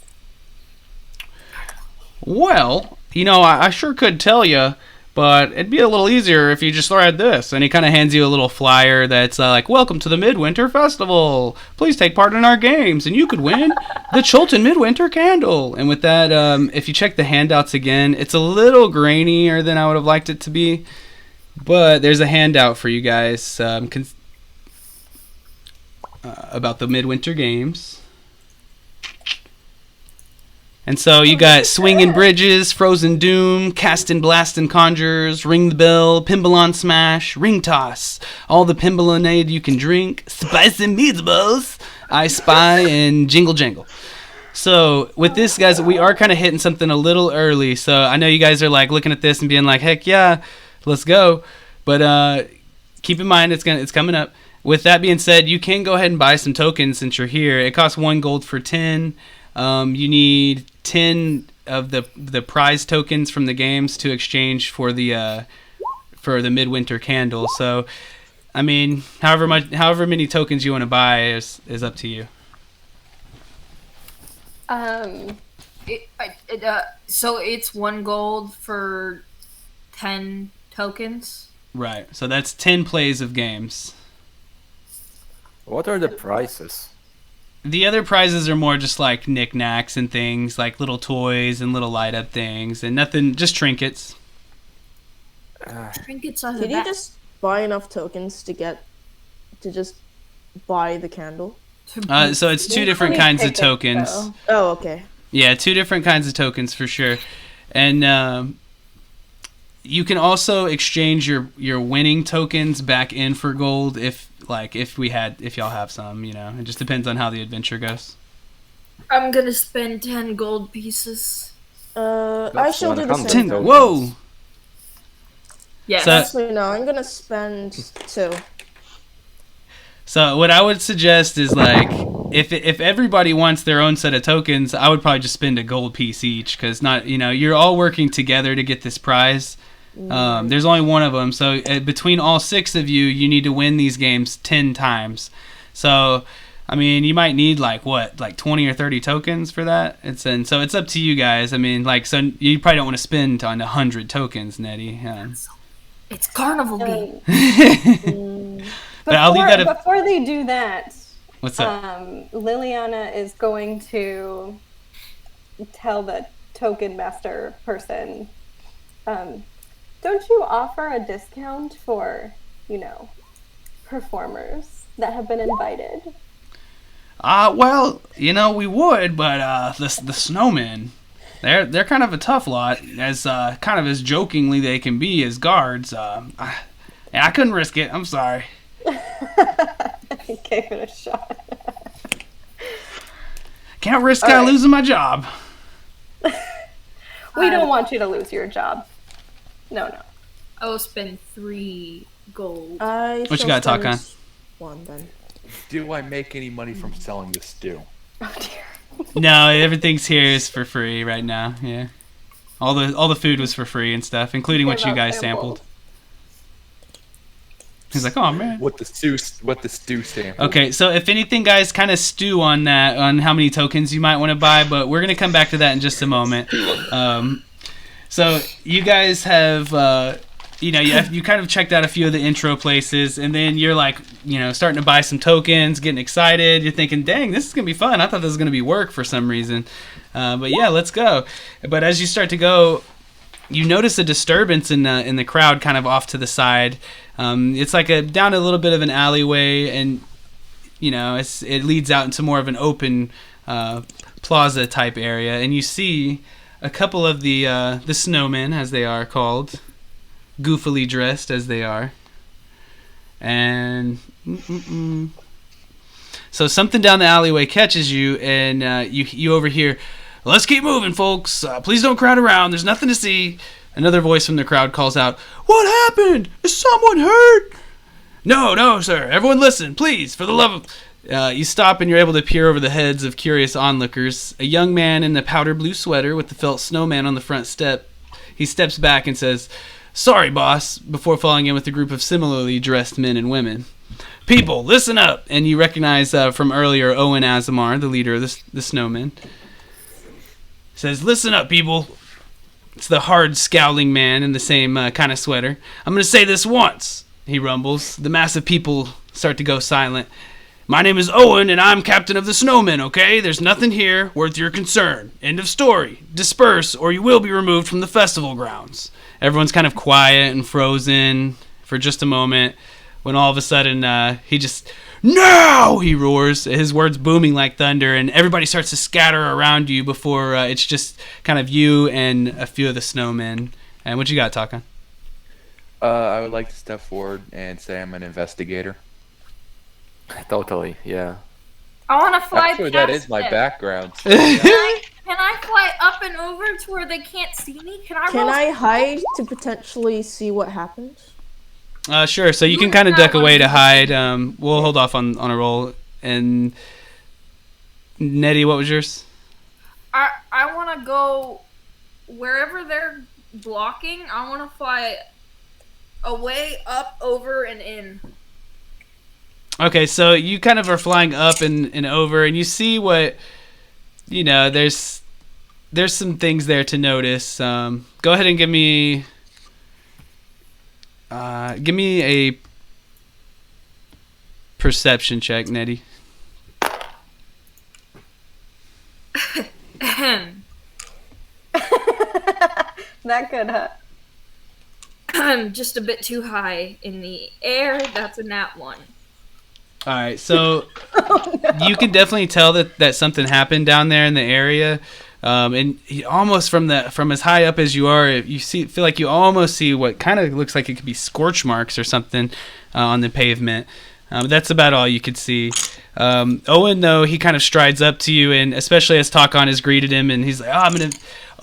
Well, I sure could tell you, but it'd be a little easier if you just read this. And he kind of hands you a little flyer that's like, "Welcome to the Midwinter Festival. Please take part in our games, and you could win the Chilton Midwinter Candle." And with that, if you check the handouts again, it's a little grainier than I would have liked it to be. But there's a handout for you guys about the Midwinter Games. And so you got Swingin' Bridges, Frozen Doom, Castin' Blastin' Conjures, Ring the Bell, Pimbalon Smash, Ring Toss, all the Pimbalonade you can drink, Spicy Meatballs, I Spy, and Jingle Jangle. So with this, guys, we are kind of hitting something a little early. So I know you guys are like looking at this and being like, heck yeah, let's go. But keep in mind it's coming up. With that being said, you can go ahead and buy some tokens since you're here. It costs 1 gold for 10. You need 10 of the prize tokens from the games to exchange for the Midwinter Candle. So, I mean, however many tokens you want to buy is up to you. So it's 1 gold for 10 tokens. Right. So that's 10 plays of games. What are the prices? The other prizes are more just like knickknacks and things, like little toys and little light up things, and nothing, just trinkets. Trinkets are the Did you best. just buy enough tokens to just buy the candle? So it's 2 different kinds of tokens. Oh, okay. Yeah, 2 different kinds of tokens for sure. And you can also exchange your winning tokens back in for gold if y'all have some, It just depends on how the adventure goes. I'm gonna spend 10 gold pieces. I shall do the 100 same. tokens. Whoa! Yes. So- Actually, no, I'm gonna spend 2. So what I would suggest is like if everybody wants their own set of tokens, I would probably just spend a gold piece each because you're all working together to get this prize. There's only one of them, so between all 6 of you, you need to win these games 10 times. So, I mean, you might need like 20 or 30 tokens for that. So it's up to you guys. I mean, so you probably don't want to spend on 100 tokens, Nettie. It's carnival game. But I'll leave that. Before they do that, What's up? Liliana is going to tell the token master person, don't you offer a discount for, performers that have been invited? Well, we would, but the snowmen, they're kind of a tough lot, as kind of as jokingly they can be as guards. I couldn't risk it. I'm sorry. I gave it a shot. Can't risk All right. losing my job. We don't want you to lose your job. No. I will spend 3 gold. What you got, Takan? 1 then. Do I make any money from selling this stew? Oh dear. No, everything's here is for free right now. Yeah, all the food was for free and stuff, including what you guys sampled. He's like, oh man. What the stew stand for? Okay, so if anything, guys, kind of stew on that, on how many tokens you might want to buy, but we're gonna come back to that in just a moment. So you guys have, you kind of checked out a few of the intro places, and then you're like, starting to buy some tokens, getting excited. You're thinking, dang, this is gonna be fun. I thought this was gonna be work for some reason, but yeah, let's go. But as you start to go, you notice a disturbance in the crowd, kind of off to the side. It's like down a little bit of an alleyway, and it leads out into more of an open plaza type area, and you see a couple of the snowmen, as they are called, goofily dressed as they are, and so something down the alleyway catches you, and you overhear, Let's keep moving, folks. Please don't crowd around. There's nothing to see. Another voice from the crowd calls out, "What happened? Is someone hurt?" No, sir. Everyone listen, please, for the love of... You stop and you're able to peer over the heads of curious onlookers. A young man in a powder blue sweater with the felt snowman on the front step. He steps back and says, "Sorry, boss," before falling in with a group of similarly dressed men and women. "People, listen up!" And you recognize from earlier Owen Azamar, the leader of the snowmen. Says, "Listen up, people." It's the hard, scowling man in the same kind of sweater. "I'm going to say this once," he rumbles. The mass of people start to go silent. "My name is Owen, and I'm captain of the snowmen, okay? There's nothing here worth your concern. End of story. Disperse, or you will be removed from the festival grounds." Everyone's kind of quiet and frozen for just a moment, when all of a sudden, he just... "Now!" he roars, his words booming like thunder, and everybody starts to scatter around you before it's just kind of you and a few of the snowmen. And what you got, Takan? I would like to step forward and say I'm an investigator. Totally, yeah. I want to fly Actually, past that is my them. background. Can I fly up and over to where they can't see me? Can I hide to potentially see what happens? Sure, so you can kind of duck away to hide. We'll hold off on a roll. And Nettie, what was yours? I want to go wherever they're blocking. I want to fly away, up, over, and in. Okay, so you kind of are flying up and over, and you see what, there's some things there to notice. Go ahead and give me a perception check, Nettie. That good, huh? I'm just a bit too high in the air. That's a nat 1. All right, so you can definitely tell that something happened down there in the area, and almost from as high up as you are, feel like you almost see what kind of looks like it could be scorch marks or something on the pavement. That's about all you could see. Owen, though, he kind of strides up to you, and especially as Takon has greeted him, and he's like,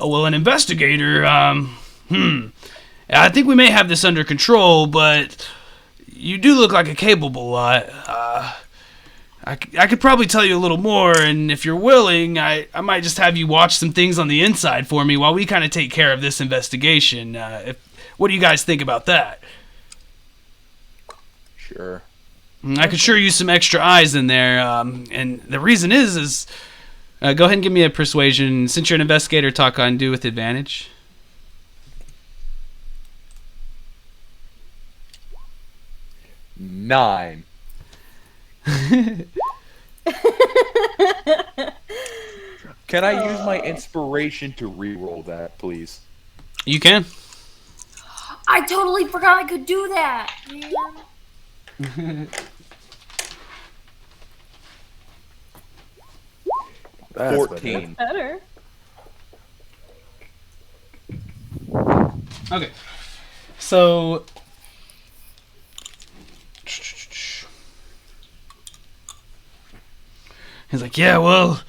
an investigator. I think we may have this under control, but you do look like a capable lot. I could probably tell you a little more, and if you're willing, I might just have you watch some things on the inside for me while we kind of take care of this investigation. What do you guys think about that? Sure. I could sure use some extra eyes in there, and the reason is go ahead and give me a persuasion. Since you're an investigator, talk on do with advantage. 9. Can I use my inspiration to re-roll that, please? You can. I totally forgot I could do that. Man. That's 14. Better. Okay. So he's like, "Yeah, well,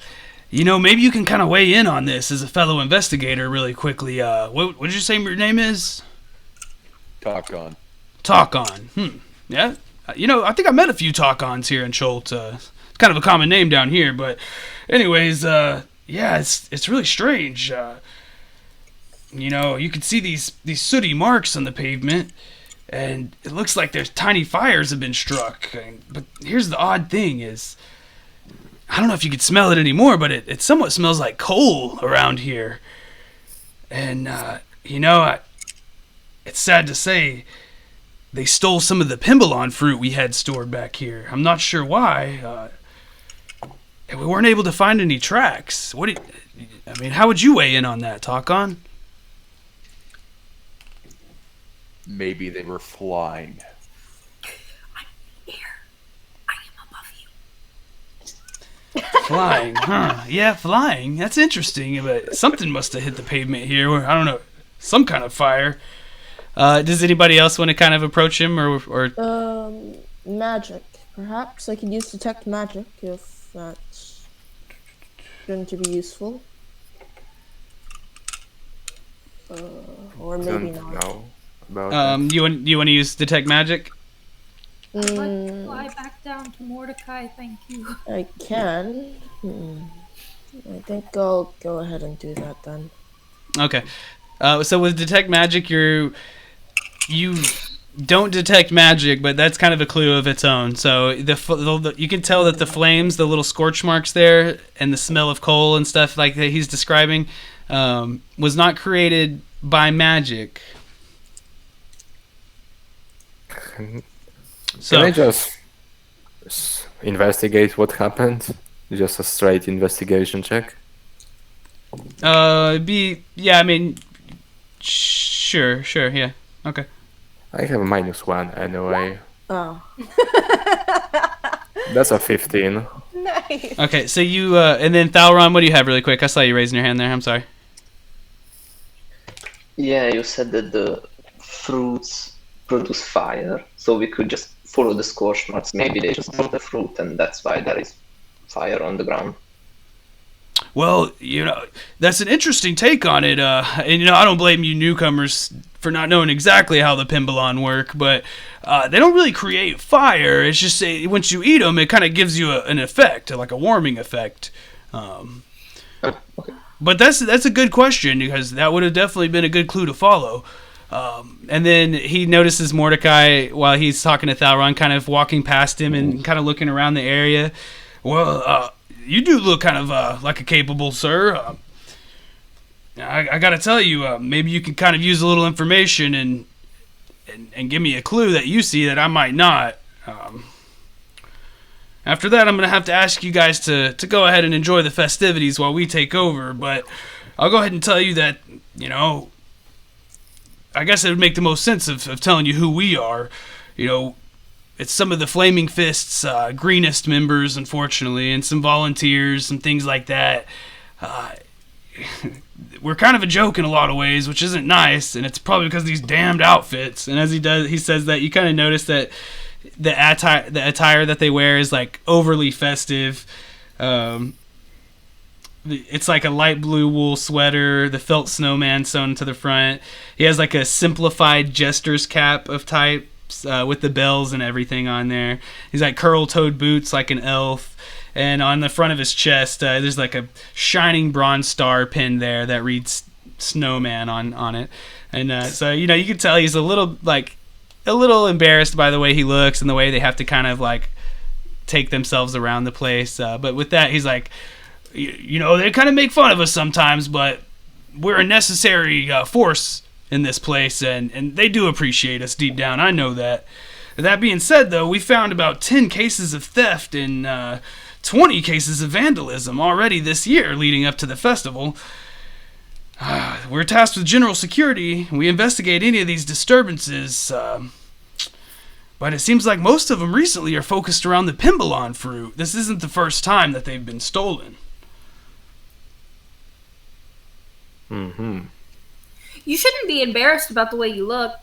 maybe you can kind of weigh in on this as a fellow investigator really quickly. What did you say your name is?" Takon. Takon. Yeah. I think I met a few Takons here in Cholt. It's kind of a common name down here, but anyways, yeah, it's really strange. You can see these sooty marks on the pavement, and it looks like there's tiny fires have been struck. But here's the odd thing is, I don't know if you could smell it anymore, but it somewhat smells like coal around here. And, it's sad to say, they stole some of the Pimbalon fruit we had stored back here. I'm not sure why. And we weren't able to find any tracks. How would you weigh in on that, Takon? Maybe they were flying. I'm in the air. I am above you. Flying, huh? Yeah, flying. That's interesting, but something must have hit the pavement here. I don't know, some kind of fire. Does anybody else want to kind of approach him, or? Magic. Perhaps I could use detect magic if that's going to be useful. Or maybe Don't not. know about that. You want to use detect magic? I'd like to Mm, fly back down to Mordecai, thank you. I can. I think I'll go ahead and do that then. Okay. So with detect magic, you don't detect magic, but that's kind of a clue of its own. So you can tell that the flames, the little scorch marks there, and the smell of coal and stuff like that he's describing, was not created by magic. So Can I just investigate what happened? Just a straight investigation check. I mean, sure, yeah, okay. I have a -1 anyway. Oh, That's a 15. Nice. Okay, so you and then Thalron, what do you have really quick? I saw you raising your hand there. I'm sorry. Yeah, you said that the fruits produce fire, so we could just follow the scorch marks. Maybe they just brought the fruit, and that's why there is fire on the ground. Well, that's an interesting take on it. And I don't blame you newcomers for not knowing exactly how the Pimbalon work, but they don't really create fire. It's just once you eat them, it kind of gives you an effect, like a warming effect. Okay. But that's a good question, because that would have definitely been a good clue to follow. And then he notices Mordecai while he's talking to Thalron, kind of walking past him and kind of looking around the area. Well, you do look kind of like a capable sir. I gotta tell you, maybe you can kind of use a little information and give me a clue that you see that I might not. After that, I'm gonna have to ask you guys to go ahead and enjoy the festivities while we take over. But I'll go ahead and tell you that, I guess it would make the most sense of telling you who we are. It's some of the Flaming Fist's greenest members, unfortunately, and some volunteers and things like that. We're kind of a joke in a lot of ways, which isn't nice, and it's probably because of these damned outfits. And as he says that, you kind of notice that the attire that they wear is like overly festive. It's like a light blue wool sweater, the felt snowman sewn to the front. He has like a simplified jester's cap of type, with the bells and everything on there. He's like curl-toed boots like an elf, and on the front of his chest there's like a shining bronze star pinned there that reads snowman on it. And so you can tell he's a little embarrassed by the way he looks and the way they have to kind of like take themselves around the place, but with that he's like, they kind of make fun of us sometimes, but we're a necessary force in this place, and they do appreciate us deep down. I know that. That being said, though, we found about 10 cases of theft and 20 cases of vandalism already this year leading up to the festival. We're tasked with general security. We investigate any of these disturbances, but it seems like most of them recently are focused around the Pimbalon fruit. This isn't the first time that they've been stolen. Mm-hmm. You shouldn't be embarrassed about the way you look.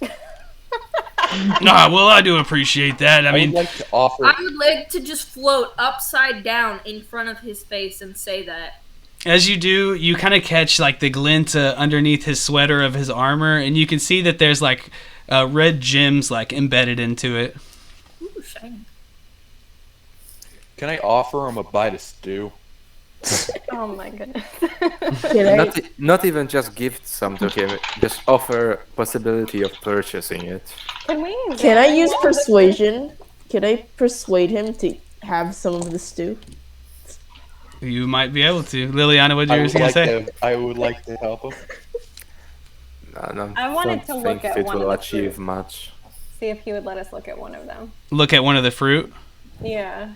Well, I do appreciate that. I mean, would like to offer. I would like to just float upside down in front of his face and say that. as you do, you kind of catch like the glint underneath his sweater of his armor, and you can see that there's like red gems like embedded into it. Ooh, shiny. Can I offer him a bite of stew? Oh my goodness. Can I, Not even just gift some to him, just offer possibility of purchasing it. Can we? can I use examine- persuasion? Can I persuade him to have some of the stew? You might be able to. Liliana, what you were going to say? I would like to help him. No, I wanted don't to look think at it one of will the achieve fruit. much. See if he would let us look at one of them. Look at one of the fruit. Yeah.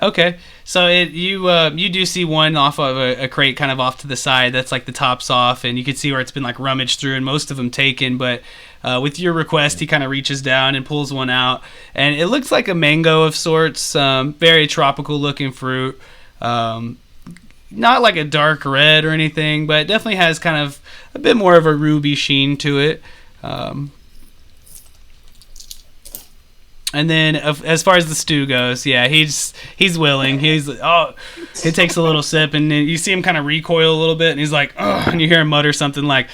Okay, so you do see one off of a crate, kind of off to the side. That's like the top's off, and you can see where it's been like rummaged through, and most of them taken. But with your request, he kind of reaches down and pulls one out, and it looks like a mango of sorts. Very tropical looking fruit. Not like a dark red or anything, but it definitely has kind of a bit more of a ruby sheen to it. And then, as far as the stew goes, yeah, he's willing. He takes a little sip, and then you see him kind of recoil a little bit, and he's like, oh, and you hear him mutter something like,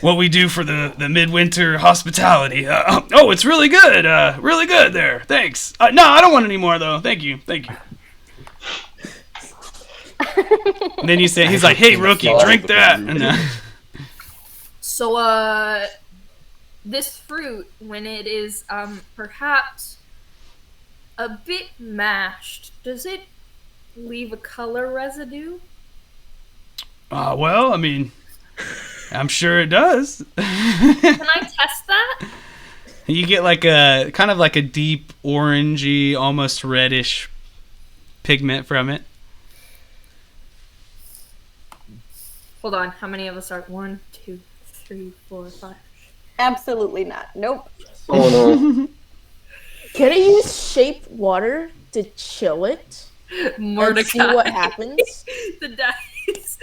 what we do for the midwinter hospitality. Oh, it's really good there. Thanks. No, I don't want any more though. Thank you. And then you say, he's like, hey, rookie, drink that. And, So, this fruit, when it is perhaps a bit mashed, does it leave a color residue? well, I mean, I'm sure it does. Can I test that? You get like a kind of like a deep orangey, almost reddish pigment from it. Hold on, how many of us are? 1, 2, 3, 4, 5. Absolutely not. Nope. Oh no. Can I use shape water to chill it Mordecai. and see what happens? The dice.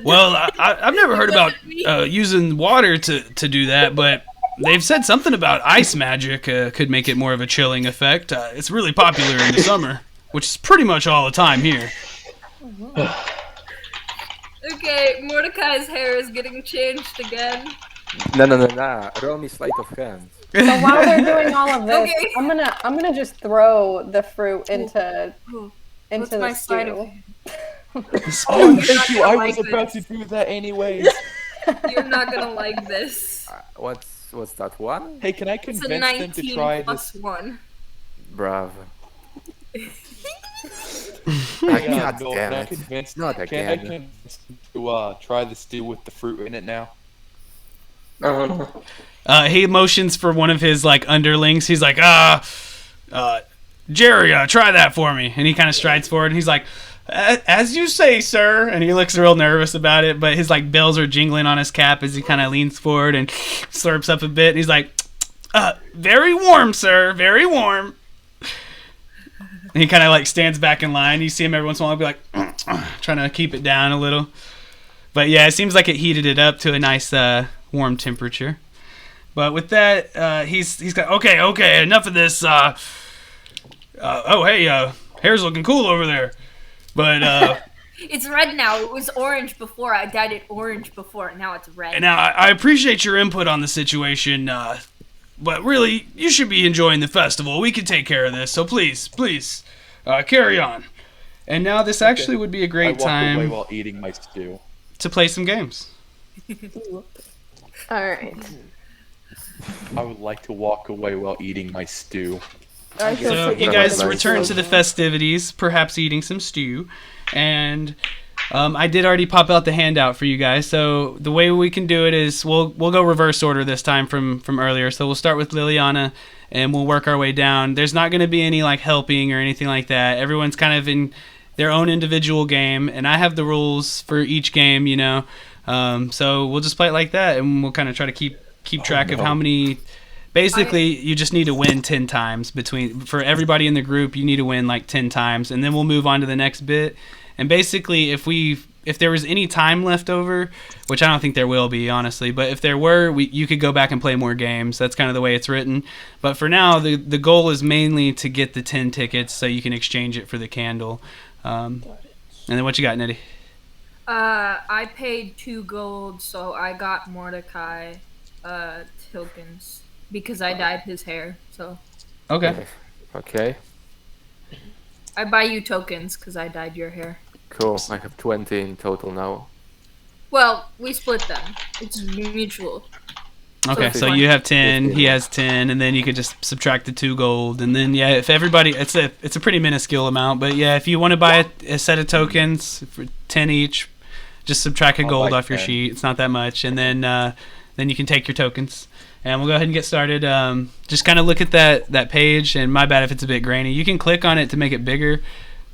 Well, I've never heard about using water to do that, but they've said something about ice magic could make it more of a chilling effect. It's really popular in the summer, which is pretty much all the time here. Okay, Mordecai's hair is getting changed again. No. Roll me sleight of hand. So while they're doing all of this, Okay. I'm gonna just throw the fruit into What's the my sleight of stew. hand? Oh, You're thank not you. gonna I like was about to this. do that anyways. You're not gonna like this. What's that one? Hey, can I It's a convince them to 19 try plus this? 1. Bravo. Yeah, God no, damn can I it. convince Not Can I again. convince them to try the stew with the fruit in it now? Oh no. He motions for one of his like underlings. He's like, Jerry, try that for me. And he kind of strides forward, and he's like, as you say, sir. And he looks real nervous about it, but his like bells are jingling on his cap as he kind of leans forward and slurps up a bit. And he's like, very warm, sir, very warm. And he kind of like stands back in line. You see him every once in a while be like, trying to keep it down a little. But yeah, it seems like it heated it up to a nice warm temperature. But with that, he's got, okay, enough of this. Hair's looking cool over there. But It's red now. It was orange before. I dyed it orange before. Now it's red. and now I appreciate your input on the situation. But really, you should be enjoying the festival. We can take care of this. So please, carry on. And now this actually would be a I great walk away time while eating my stew. to play some games. All right. I would like to walk away while eating my stew. I shall So take you it guys out of return my to the festivities, perhaps eating some stew, and I did already pop out the handout for you guys. So the way we can do it is we'll go reverse order this time from earlier. So we'll start with Liliana, and we'll work our way down. There's not going to be any like helping or anything like that. Everyone's kind of in their own individual game, and I have the rules for each game, you know. So we'll just play it like that, and we'll kind of try to keep track of how many. Basically, you just need to win 10 times for everybody in the group. You need to win like 10 times, and then we'll move on to the next bit. And basically, if there was any time left over, which I don't think there will be, honestly, but if there were, you could go back and play more games. That's kind of the way it's written. But for now, the goal is mainly to get the 10 tickets so you can exchange it for the candle. And then what you got, Nettie? I paid 2 gold, so I got Mordecai tokens because I dyed his hair. So Okay. Okay, I buy you tokens because I dyed your hair. cool. I have 20 in total now. Well, we split them. It's mutual. Okay, So so you have 10, he has 10, and then you could just subtract the 2 gold, and then yeah, if everybody, it's a pretty minuscule amount, but yeah, if you want to buy a set of tokens for 10 each, just subtract a I'll gold buy off your 10. sheet. It's not that much, and then you can take your tokens, and we'll go ahead and get started. Just kind of look at that page, and my bad if it's a bit grainy. You can click on it to make it bigger.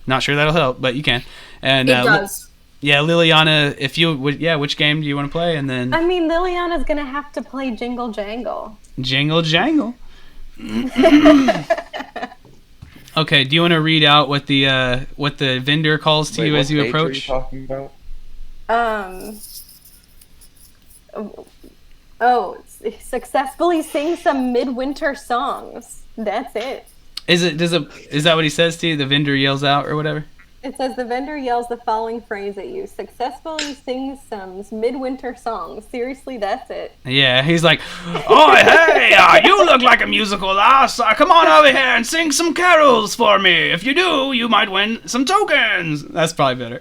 Not sure that'll help, but you can. And It does. yeah, Liliana, if you would, yeah, which game do you want to play? And then I mean, Liliana's gonna have to play Jingle Jangle. Jingle Jangle. Okay, do you want to read out what the vendor calls to Wait, you what as you page are approach? talking about? Successfully sing some midwinter songs. That's it. Is that what he says to you? The vendor yells out or whatever? It says the vendor yells the following phrase at you: successfully sings some midwinter songs. Seriously, that's it. Yeah, he's like, "Oh, hey, you look like a musical ass. Come on over here and sing some carols for me. If you do, you might win some tokens." That's probably better.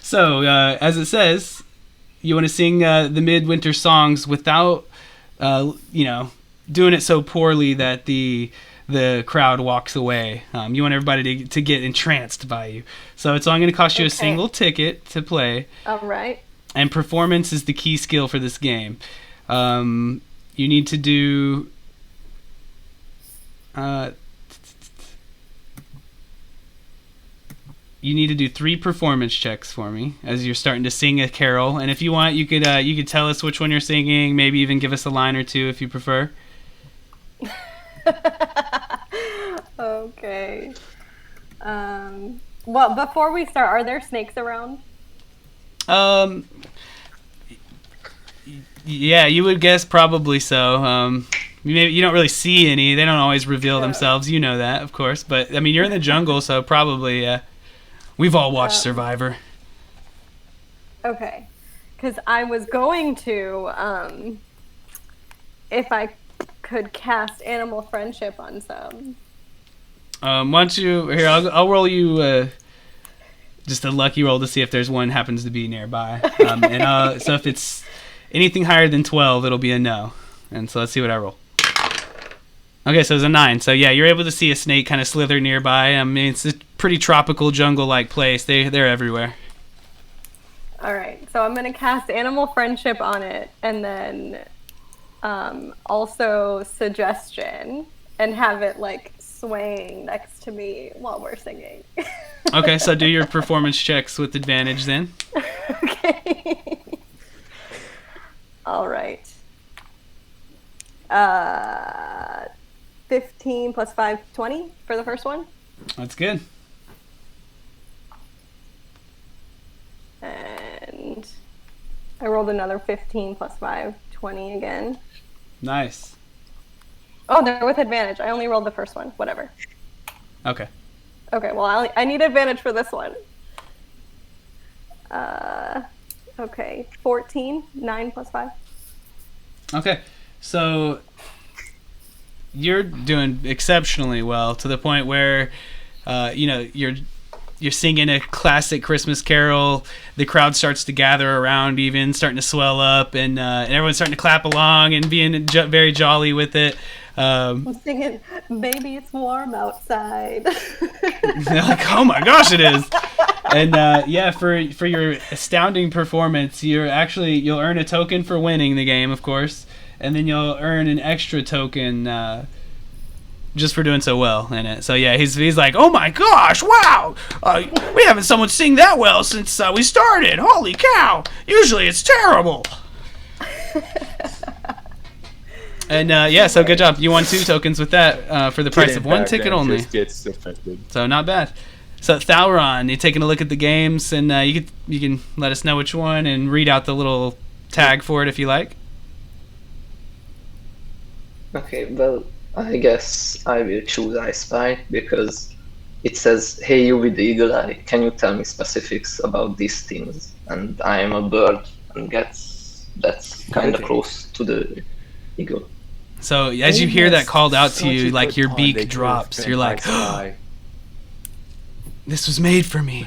So, as it says, you want to sing the midwinter songs without, doing it so poorly that the crowd walks away. You want everybody to get entranced by you. So it's only going to cost you a single ticket to play. All right. And performance is the key skill for this game. You need to do... you need to do 3 performance checks for me as you're starting to sing a carol. And if you want, you could tell us which one you're singing. Maybe even give us a line or two if you prefer. Okay. Well, before we start, are there snakes around? Yeah, you would guess probably so. Maybe you don't really see any. They don't always reveal themselves. You know that, of course. But I mean, you're in the jungle, so probably. Yeah. We've all watched Survivor. Okay, because I was going to, if I could cast animal friendship on some. Why don't you? Here, I'll roll you just a lucky roll to see if there's one happens to be nearby. So if it's anything higher than 12, it'll be a no. And so let's see what I roll. Okay, so it's a 9. So yeah, you're able to see a snake kind of slither nearby. I mean, it's a pretty tropical jungle-like place. They're everywhere. All right, so I'm gonna cast animal friendship on it, and then also suggestion, and have it like swaying next to me while we're singing. Okay, so do your performance checks with advantage then. Okay. All right. 15 plus 5, 20 for the first one. That's good. And I rolled another 15 plus 5, 20 again. Nice. Oh, they're with advantage. I only rolled the first one. Whatever. Okay. Okay, well, I need advantage for this one. Okay, 14, 9 plus 5. Okay, so you're doing exceptionally well to the point where, you're singing a classic Christmas carol. The crowd starts to gather around, even starting to swell up, and everyone's starting to clap along and being very jolly with it. I'm singing, "Baby, it's warm outside." They're like, "Oh my gosh, it is!" And for your astounding performance, you'll earn a token for winning the game, of course, and then you'll earn an extra token just for doing so well in it. So yeah, he's like, "Oh my gosh, wow! We haven't someone sing that well since we started. Holy cow! Usually it's terrible." And so good job. You won 2 tokens with that for the price of 1 ticket only. Just gets affected. So not bad. So Thalron, you're taking a look at the games, and you can let us know which one and read out the little tag for it if you like. Okay, well, I guess I will choose I Spy because it says, "Hey, you with the eagle eye, can you tell me specifics about these things?" And I am a bird, and that's kind of close to the eagle. So as you hear that called out to you, like your beak drops, you're like, "This was made for me."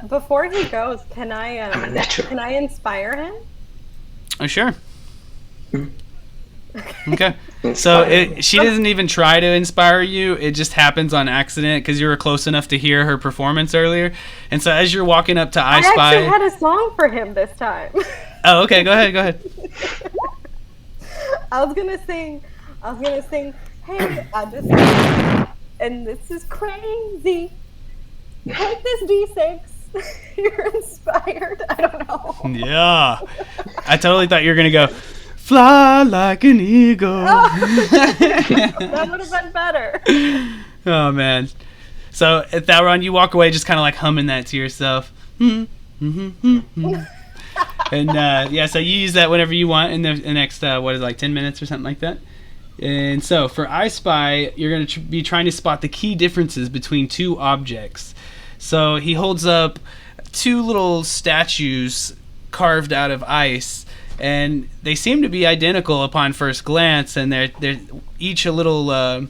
Before he goes, can I I'm a natural. can I inspire him? Oh, sure. Okay. So she doesn't even try to inspire you. It just happens on accident because you were close enough to hear her performance earlier. And so as you're walking up to I Spy... I actually had a song for him this time. Oh, okay. Go ahead. I was gonna sing, "Hey, I just..." And this is crazy. Take this D6. You're inspired. I don't know. Yeah. I totally thought you were going to go, "Fly like an eagle." That would have been better. Oh, man. So at that run, you walk away just kind of like humming that to yourself. And so you use that whenever you want in the next, 10 minutes or something like that? And so for I Spy, you're going to be trying to spot the key differences between two objects. So he holds up two little statues carved out of ice, and they seem to be identical upon first glance, and they're each a little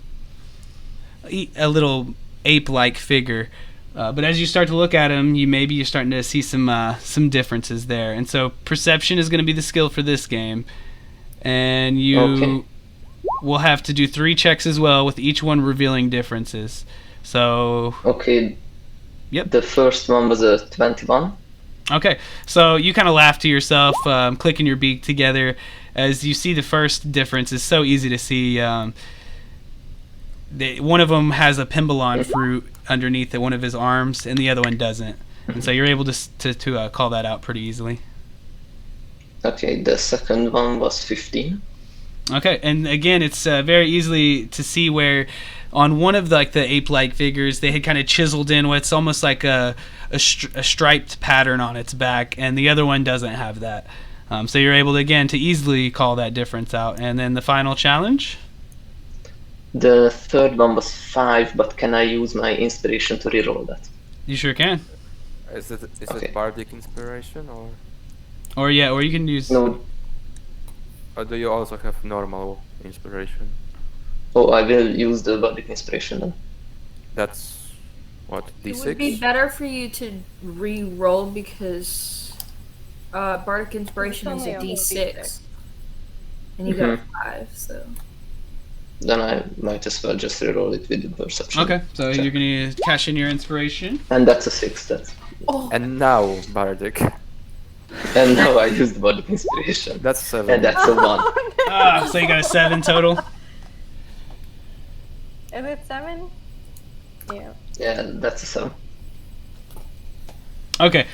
ape-like figure. But as you start to look at them, you're starting to see some differences there. And so perception is going to be the skill for this game, and you will have to do 3 checks as well, with each one revealing differences. So Okay. Yep. The first one was a 21. Okay, so you kind of laugh to yourself, clicking your beak together as you see the first difference. Is so easy to see. One of them has a pimbalon fruit underneath one of his arms, and the other one doesn't. And so you're able to call that out pretty easily. Okay, the second one was 15. Okay, and again, it's very easily to see where on one of the ape-like figures, they had kind of chiseled in what's almost like a striped pattern on its back, and the other one doesn't have that. So you're able to, again, to easily call that difference out. And then the final challenge? The third one was 5, but can I use my inspiration to reroll that? You sure can. Is it Okay. bardic inspiration or Or you can use... No. or do you also have normal inspiration? Oh, I will use the bardic inspiration then. That's what, It would be D6? better for you to re-roll because bardic inspiration is only a a whole D6, and you got a 5. So Then I might as well just reroll it with the perception. Okay, so check. you're going to cash in your inspiration. And that's a 6. That's. And now bardic. And now I use the bardic inspiration. That's 7. And that's a 1. So you got a 7 total? Is it 7? Yeah. Yeah, that's a 7. Okay.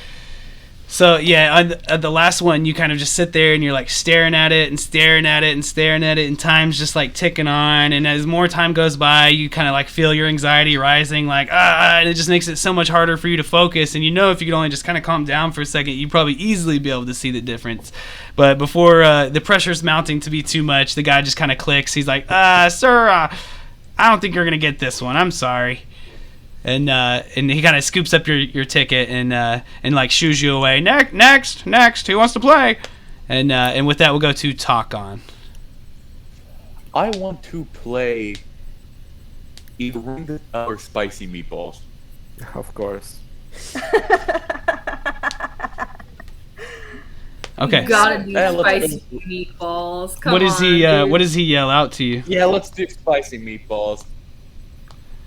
So, yeah, on the last one, you kind of just sit there and you're like staring at it and staring at it and staring at it, and time's just like ticking on. And as more time goes by, you kind of like feel your anxiety rising, like, and it just makes it so much harder for you to focus. And you know, if you could only just kind of calm down for a second, you'd probably easily be able to see the difference. But before the pressure's mounting to be too much, the guy just kind of clicks. He's like, sir, I don't think you're going to get this one. I'm sorry. And he kind of scoops up your ticket and like shoos you away. Next, who wants to play? And with that, we'll go to Talk On. I want to play either Ring the Bell or Spicy Meatballs. Of course. Okay. you gotta do let's spicy go. meatballs. Come What does he on, dude. What does he yell out to you? Yeah, let's do Spicy Meatballs.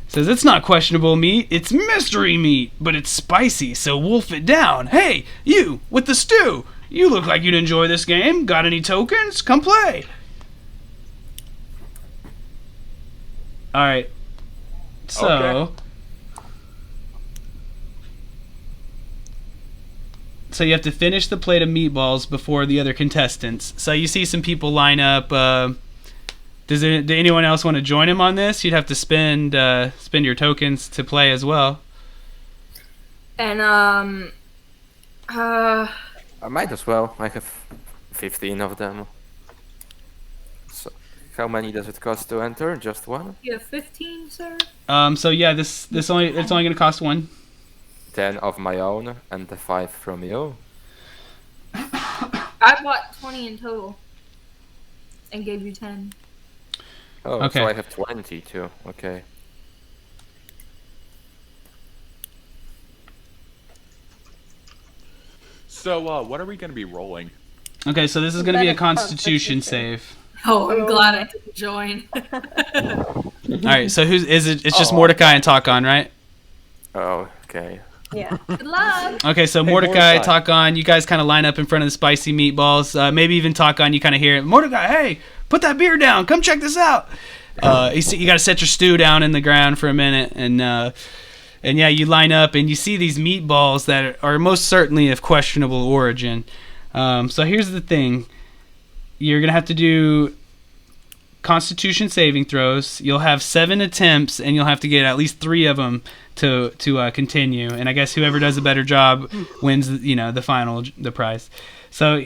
Says it's not questionable meat, it's mystery meat, but it's spicy, so wolf it down. Hey, you with the stew. You look like you'd enjoy this game. Got any tokens? Come play. All right. So. Okay. So you have to finish the plate of meatballs before the other contestants. So you see some people line up. Does anyone else want to join him on this? You'd have to spend your tokens to play as well. And I might as well. I have 15 of them. So, how many does it cost to enter? Just one? you have 15, sir. So yeah, it's only going to cost 1. 10 of my own and the 5 from you. I bought 20 in total and gave you 10. Oh, Okay. so I have 20 too. Okay. So, what are we going to be rolling? Okay, so this is going to be a Better Constitution Constitution. save. Oh, I'm glad I didn't join. All right, so is it? It's just Oh. Mordecai and Talk On, right? Oh, okay. Yeah. Good luck. Okay, so Hey, Mordecai, Mordecai. Talk On, you guys kind of line up in front of the spicy meatballs. Maybe even Talk On, you kind of hear it. Mordecai, hey, put that beer down. Come check this out. You got to set your stew down in the ground for a minute, and yeah, you line up and you see these meatballs that are most certainly of questionable origin. So here's the thing: you're gonna have to do Constitution saving throws. You'll have 7 attempts, and you'll have to get at least 3 of them to continue. And I guess whoever does a better job wins, the prize. So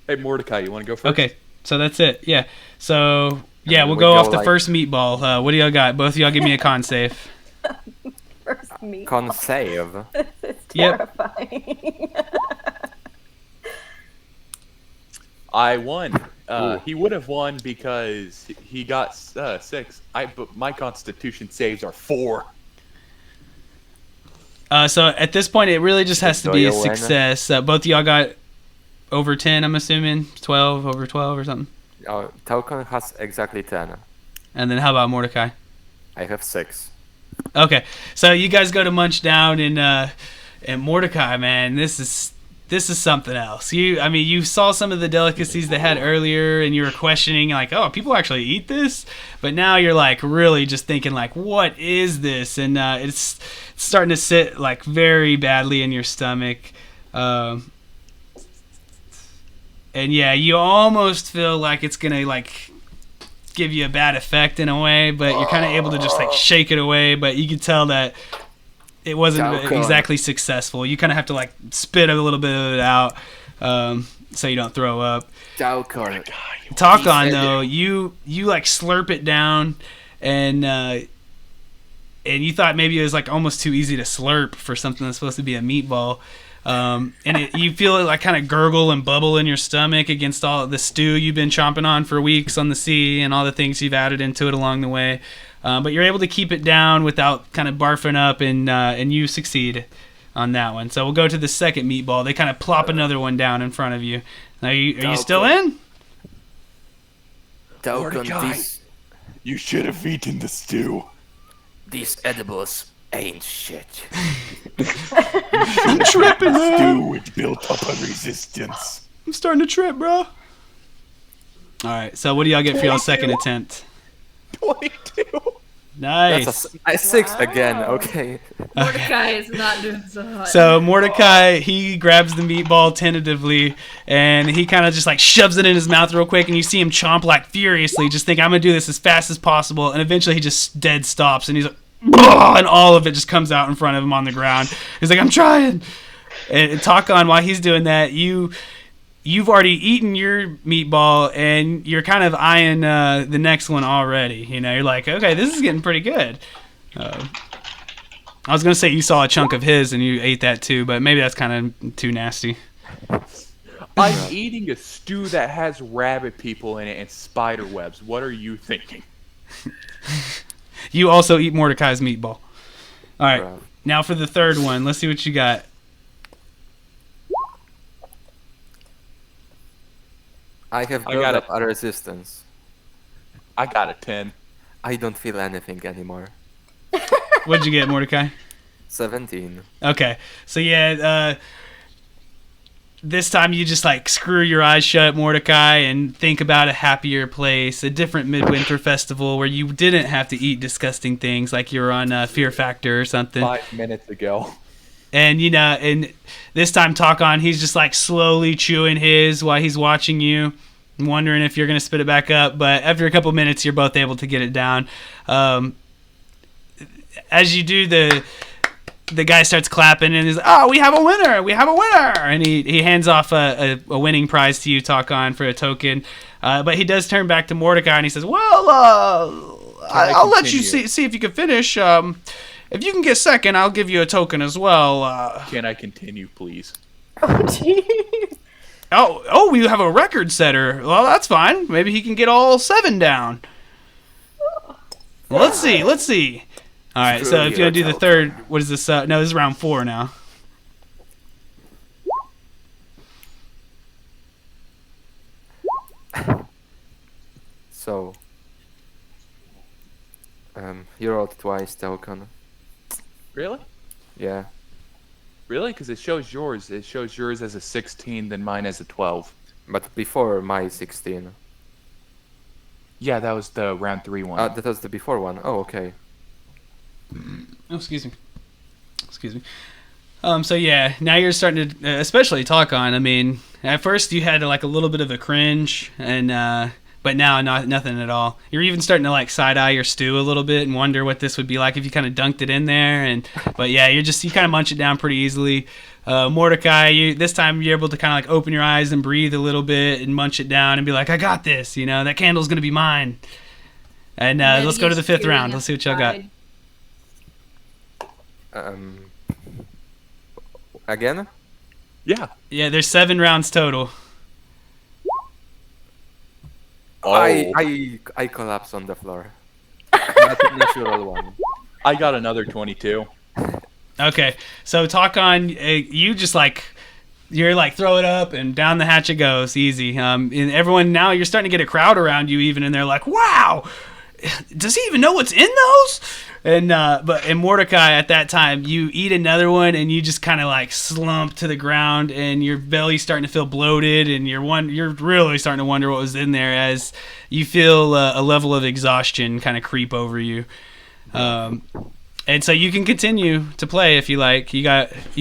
Hey, Mordecai, you want to go first? okay, So that's it. Yeah. So yeah, And we'll we go go off the like- first meatball. What do y'all got? Both of y'all give me a con save. First meat. Con save. It's Yep. terrifying. I won. Ooh. He would have won because he got 6. But my Constitution saves are 4. So at this point, it really just has to Do be a you win? success. Both of y'all got over 10, I'm assuming. 12, over 12 or something. Taukan has exactly 10. And then how about Mordecai? I have 6. Okay, so you guys go to munch down, and Mordecai, man, this is something else. You saw some of the delicacies they had earlier, and you were questioning, like, oh, people actually eat this? But now you're like really just thinking, like, what is this? And it's starting to sit like very badly in your stomach. And yeah, you almost feel like it's gonna like give you a bad effect in a way, but you're kind of able to just like shake it away. But you can tell that it wasn't Dalcon. exactly successful. You kind of have to like spit a little bit of it out, so you don't throw up. Taukan. Talk on though, you like slurp it down, and you thought maybe it was like almost too easy to slurp for something that's supposed to be a meatball. You feel it like kind of gurgle and bubble in your stomach against all the stew you've been chomping on for weeks on the sea and all the things you've added into it along the way. But you're able to keep it down without kind of barfing up, and you succeed on that one. So we'll go to the second meatball. They kind of plop another one down in front of you. Now, are you still in? Taukan, Mordecai. You should have eaten the stew. these edibles ain't shit. I'm tripping, man. Stew, it built up a resistance. I'm starting to trip, bro. All right, so what do y'all get for y'all's second attempt? 22. Nice. That's a 6 again, okay. Mordecai is not doing so hot. So Mordecai, he grabs the meatball tentatively, and he kind of just like shoves it in his mouth real quick, and you see him chomp like furiously, just think, I'm gonna do this as fast as possible, and eventually he just dead stops, and he's like, "Ugh," and all of it just comes out in front of him on the ground. He's like, I'm trying. And Takon, while he's doing that, you've already eaten your meatball, and you're kind of eyeing the next one already. You know, you're like, okay, this is getting pretty good. I was going to say you saw a chunk of his and you ate that too, but maybe that's kind of too nasty. I'm eating a stew that has rabbit people in it and spider webs. What are you thinking? You also eat Mordecai's meatball. All right, Bruh. now for the third one. Let's see what you got. I have I built got up it. a resistance. I got a 10. I don't feel anything anymore. What'd you get, Mordecai? 17. Okay, so yeah, this time you just like screw your eyes shut, Mordecai, and think about a happier place, a different midwinter festival where you didn't have to eat disgusting things like you were on Fear Factor or something. 5 minutes ago. And you know, and this time Takon, he's just like slowly chewing his while he's watching you, wondering if you're gonna spit it back up. But after a couple minutes, you're both able to get it down. As you do, the guy starts clapping and he's like, "Oh, we have a winner! We have a winner!" And he hands off a winning prize to you, Takon, for a token. But he does turn back to Mordecai and he says, "Well, I'll let you continue? see if you can finish. If you can get second, I'll give you a token as well." Can I continue, please? Oh, jeez. Oh, you have a record setter. Well, that's fine. Maybe he can get all 7 down. Well, let's see. All right, so if you want to do the third, what is this? No, this is round 4 now. So, you rolled twice, Taukan. Really? Yeah. Really? Because it shows yours. It shows yours as a 16, then mine as a 12. But before my 16. Yeah, that was the round 3 one. That was the before one. Oh, okay. Oh, excuse me. So yeah, now you're starting to, especially Takon. I mean, at first you had like a little bit of a cringe, and But now, nothing at all. You're even starting to like side eye your stew a little bit and wonder what this would be like if you kind of dunked it in there. But yeah, you kind of munch it down pretty easily. Mordecai, this time you're able to kind of like open your eyes and breathe a little bit and munch it down and be like, I got this. That candle's gonna be mine. And let's go to the 5th round. Let's see what y'all got. Again? Yeah. Yeah, there's 7 rounds total. Oh. I collapse on the floor. Not a natural one. I got another 22. Okay, so talk on. You just like you're like throw it up and down the hatch it goes, easy. And everyone now you're starting to get a crowd around you even, and they're like, "Wow, does he even know what's in those?" And Mordecai at that time, you eat another one and you just kind of like slump to the ground, and your belly's starting to feel bloated, and you're really starting to wonder what was in there as you feel a level of exhaustion kind of creep over you. And so you can continue to play if you like. You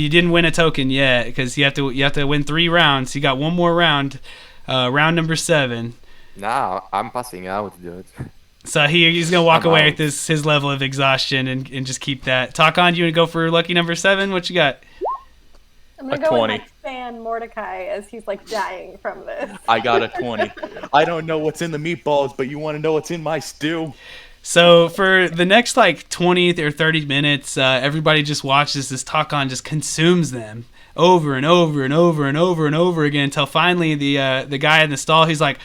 didn't win a token yet because you have to win 3 rounds. You got one more round, round number 7. Nah, I'm passing out, dude. So he's gonna walk away with his level of exhaustion and just keep that. Talk on. You want to go for lucky number 7? What you got? I'm gonna A go 20. and fan Mordecai as he's like dying from this. I got a 20. I don't know what's in the meatballs, but you want to know what's in my stew? So for the next like 20 or 30 minutes, everybody just watches this Talk-On just consumes them over and over and over and over and over again until finally the guy in the stall, he's like,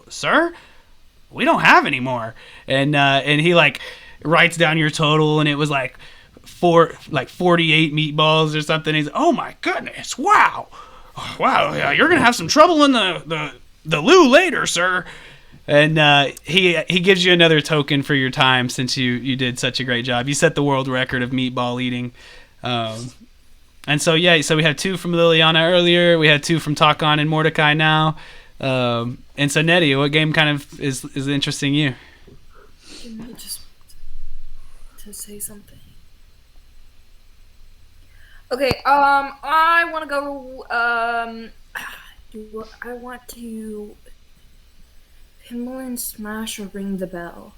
"Sir, we don't have any more." And he like writes down your total, and it was like 48 meatballs or something. He's like, "Oh my goodness, wow, yeah, you're gonna have some trouble in the loo later, sir." And he gives you another token for your time since you did such a great job. You set the world record of meatball eating. And so we had 2 from Liliana earlier. We had 2 from Talk-On and Mordecai now. And so Nettie, what game kind of is interesting you? Give me just to say something. Okay, I want to go, do I want to pinball and smash or ring the bell?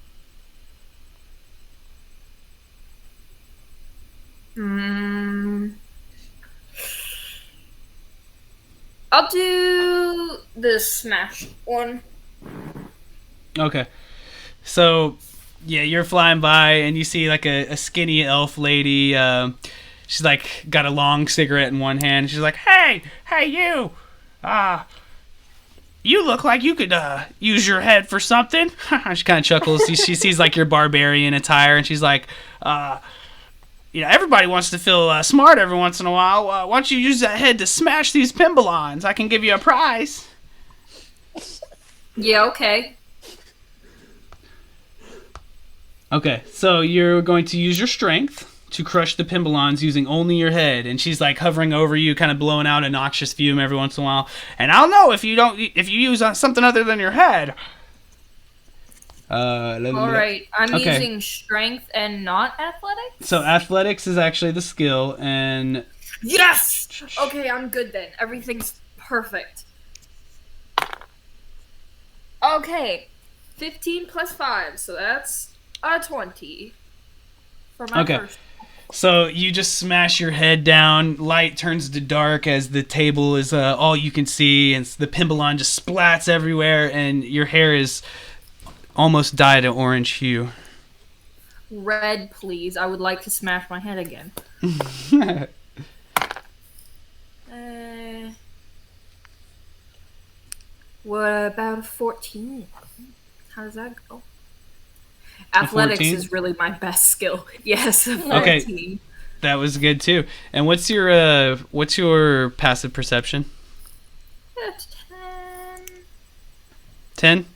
I'll do the smash one. Okay. So, yeah, you're flying by and you see like a skinny elf lady. She's like got a long cigarette in one hand. She's like, hey, you. You look like you could use your head for something. She kind of chuckles. She sees like your barbarian attire, and she's like, everybody wants to feel smart every once in a while. Why don't you use that head to smash these pimbalons? I can give you a prize. Yeah, okay. Okay, so you're going to use your strength to crush the pimbalons using only your head, and she's like hovering over you, kind of blowing out a noxious fume every once in a while. And I'll know if you use something other than your head. All right, I'm using strength and not athletics. So athletics is actually the skill, and yes. Okay, I'm good then. Everything's perfect. Okay, 15 plus 5, so that's a 20 for my first. So you just smash your head down, light turns to dark as the table is all you can see, and the pimbalon just splats everywhere, and your hair is almost dyed an orange hue. Red, please. I would like to smash my head again. What about a 14? How does that go? Athletics is really my best skill. Yes, 14. Okay, that was good too. And what's your passive perception? 10. 10?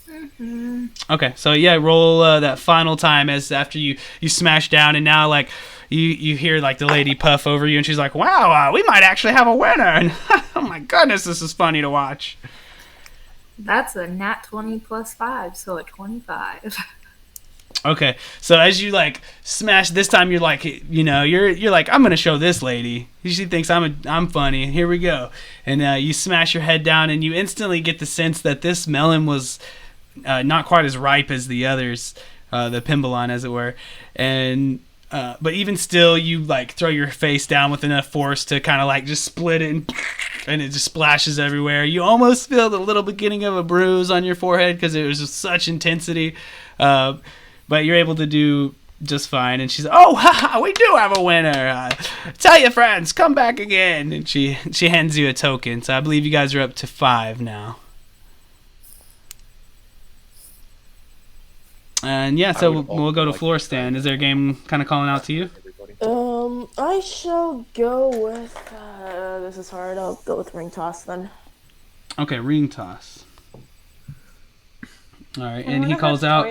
Mm-hmm. Okay, so yeah, roll that final time as after you smash down, and now like you hear like the lady puff over you, and she's like, "Wow, we might actually have a winner!" And oh my goodness, this is funny to watch. That's a nat 20 plus 5, so a 25. Okay, so as you like smash this time, you're like, you're like, I'm gonna show this lady. She thinks I'm funny. Here we go, and you smash your head down, and you instantly get the sense that this melon was not quite as ripe as the others, the Pimbalon, as it were, and but even still, you like throw your face down with enough force to kind of like just split it, and it just splashes everywhere. You almost feel the little beginning of a bruise on your forehead because it was just such intensity. But you're able to do just fine. And she's, oh, haha, we do have a winner. Tell your friends, come back again. And she hands you a token. So I believe you guys are up to 5 now. And yeah, so we'll go to floor stand. Is there a game kind of calling out to you? I shall go with, this is hard, I'll go with ring toss then. Okay, ring toss. All right, and he calls out,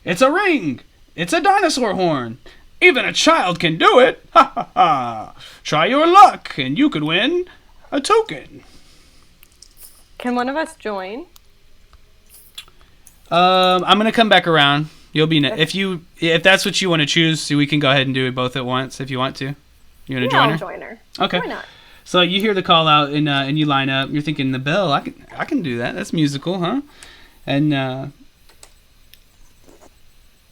it's a ring! It's a dinosaur horn! Even a child can do it! Ha ha ha! Try your luck, and you could win a token. Can one of us join? I'm gonna come back around. You'll be if that's what you want to choose, so we can go ahead and do it both at once if you want to. You want to join her? I'll join her. Okay. Why not? So you hear the call out and you line up. You're thinking the bell. I can do that. That's musical, huh? And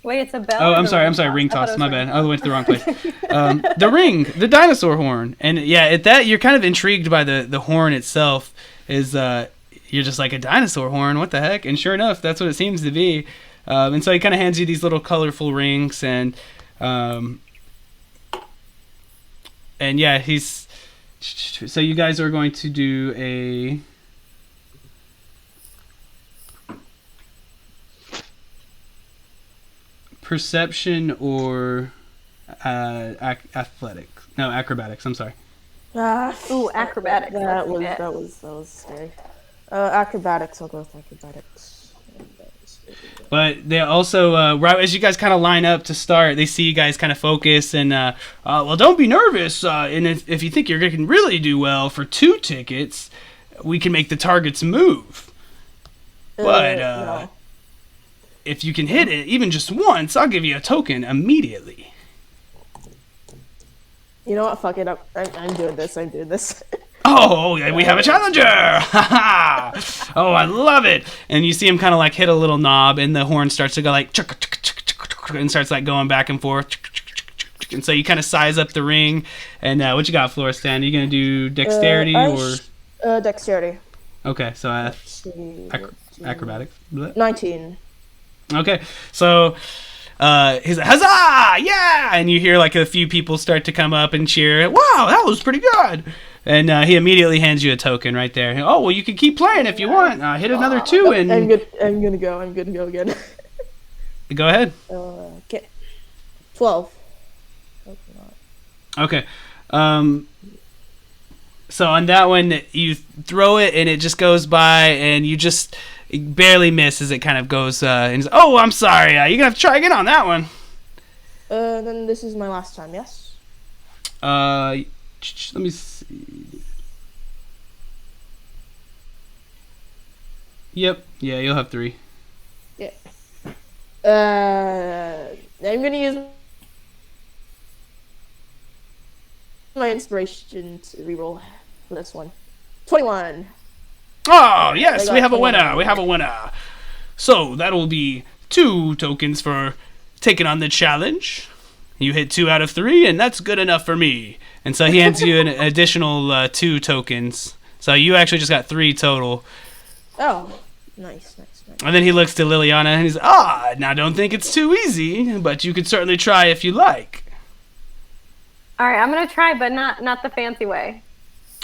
wait, it's a bell. oh, I'm sorry. Ring toss. My bad. I went to the wrong place. The ring, the dinosaur horn, and yeah, at that you're kind of intrigued by the horn itself. You're just like, a dinosaur horn? What the heck? And sure enough, that's what it seems to be. And so he kind of hands you these little colorful rings, and yeah, so you guys are going to do a perception or athletics. No, acrobatics. I'm sorry. Ooh, acrobatics. That was scary. Acrobatics. I'll go with acrobatics. But they also, right as you guys kind of line up to start, they see you guys kind of focus and, well, don't be nervous. And if you think you're going to really do well for 2 tickets, we can make the targets move. But No. if you can hit it even just once, I'll give you a token immediately. You know what? Fuck it up. I'm doing this. Oh, yeah, we have a challenger! Oh, I love it! And you see him kind of like hit a little knob, and the horn starts to go like, and starts like going back and forth. And so you kind of size up the ring. And what you got, Floristan? Are you going to do dexterity or? Dexterity. Okay, so acrobatics. 19. Okay, so he's like, huzzah! Yeah! And you hear like a few people start to come up and cheer. Wow, that was pretty good! And he immediately hands you a token right there. Oh, well, you can keep playing if you want. Hit another 2 and... I'm gonna go again. Go ahead. Okay. 12. Okay. So on that one, you throw it and it just goes by, and you just barely miss as it kind of goes. And oh, I'm sorry. You're gonna have to try again on that one. Then this is my last time. Yes. Let me see. Yep. Yeah, you'll have 3. Yeah. I'm gonna use my inspiration to reroll for this one. 21. Oh, yes, we have a winner. So that'll be 2 tokens for taking on the challenge. You hit 2 out of 3, and that's good enough for me. And so he hands you an additional 2 tokens. So you actually just got 3 total. Oh, nice. And then he looks to Liliana, and he's, now don't think it's too easy, but you could certainly try if you like. All right, I'm gonna try, but not the fancy way.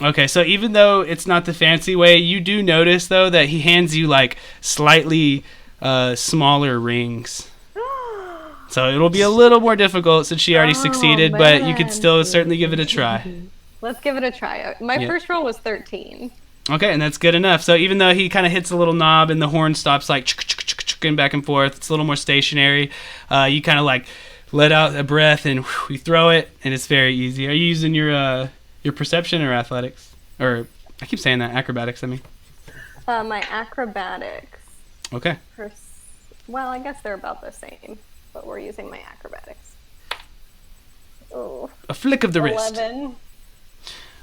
Okay, so even though it's not the fancy way, you do notice, though, that he hands you, like, slightly smaller rings. So it'll be a little more difficult since she already succeeded, but you could still certainly give it a try. Let's give it a try. My first roll was 13. Okay, and that's good enough. So even though he kind of hits a little knob and the horn stops like and back and forth, it's a little more stationary. You kind of like let out a breath and you throw it, and it's very easy. Are you using your perception or athletics? Or I keep saying that, acrobatics, I mean. My acrobatics. Okay. Well, I guess they're about the same. but we're using my acrobatics. Oh, A flick of the wrist. 11.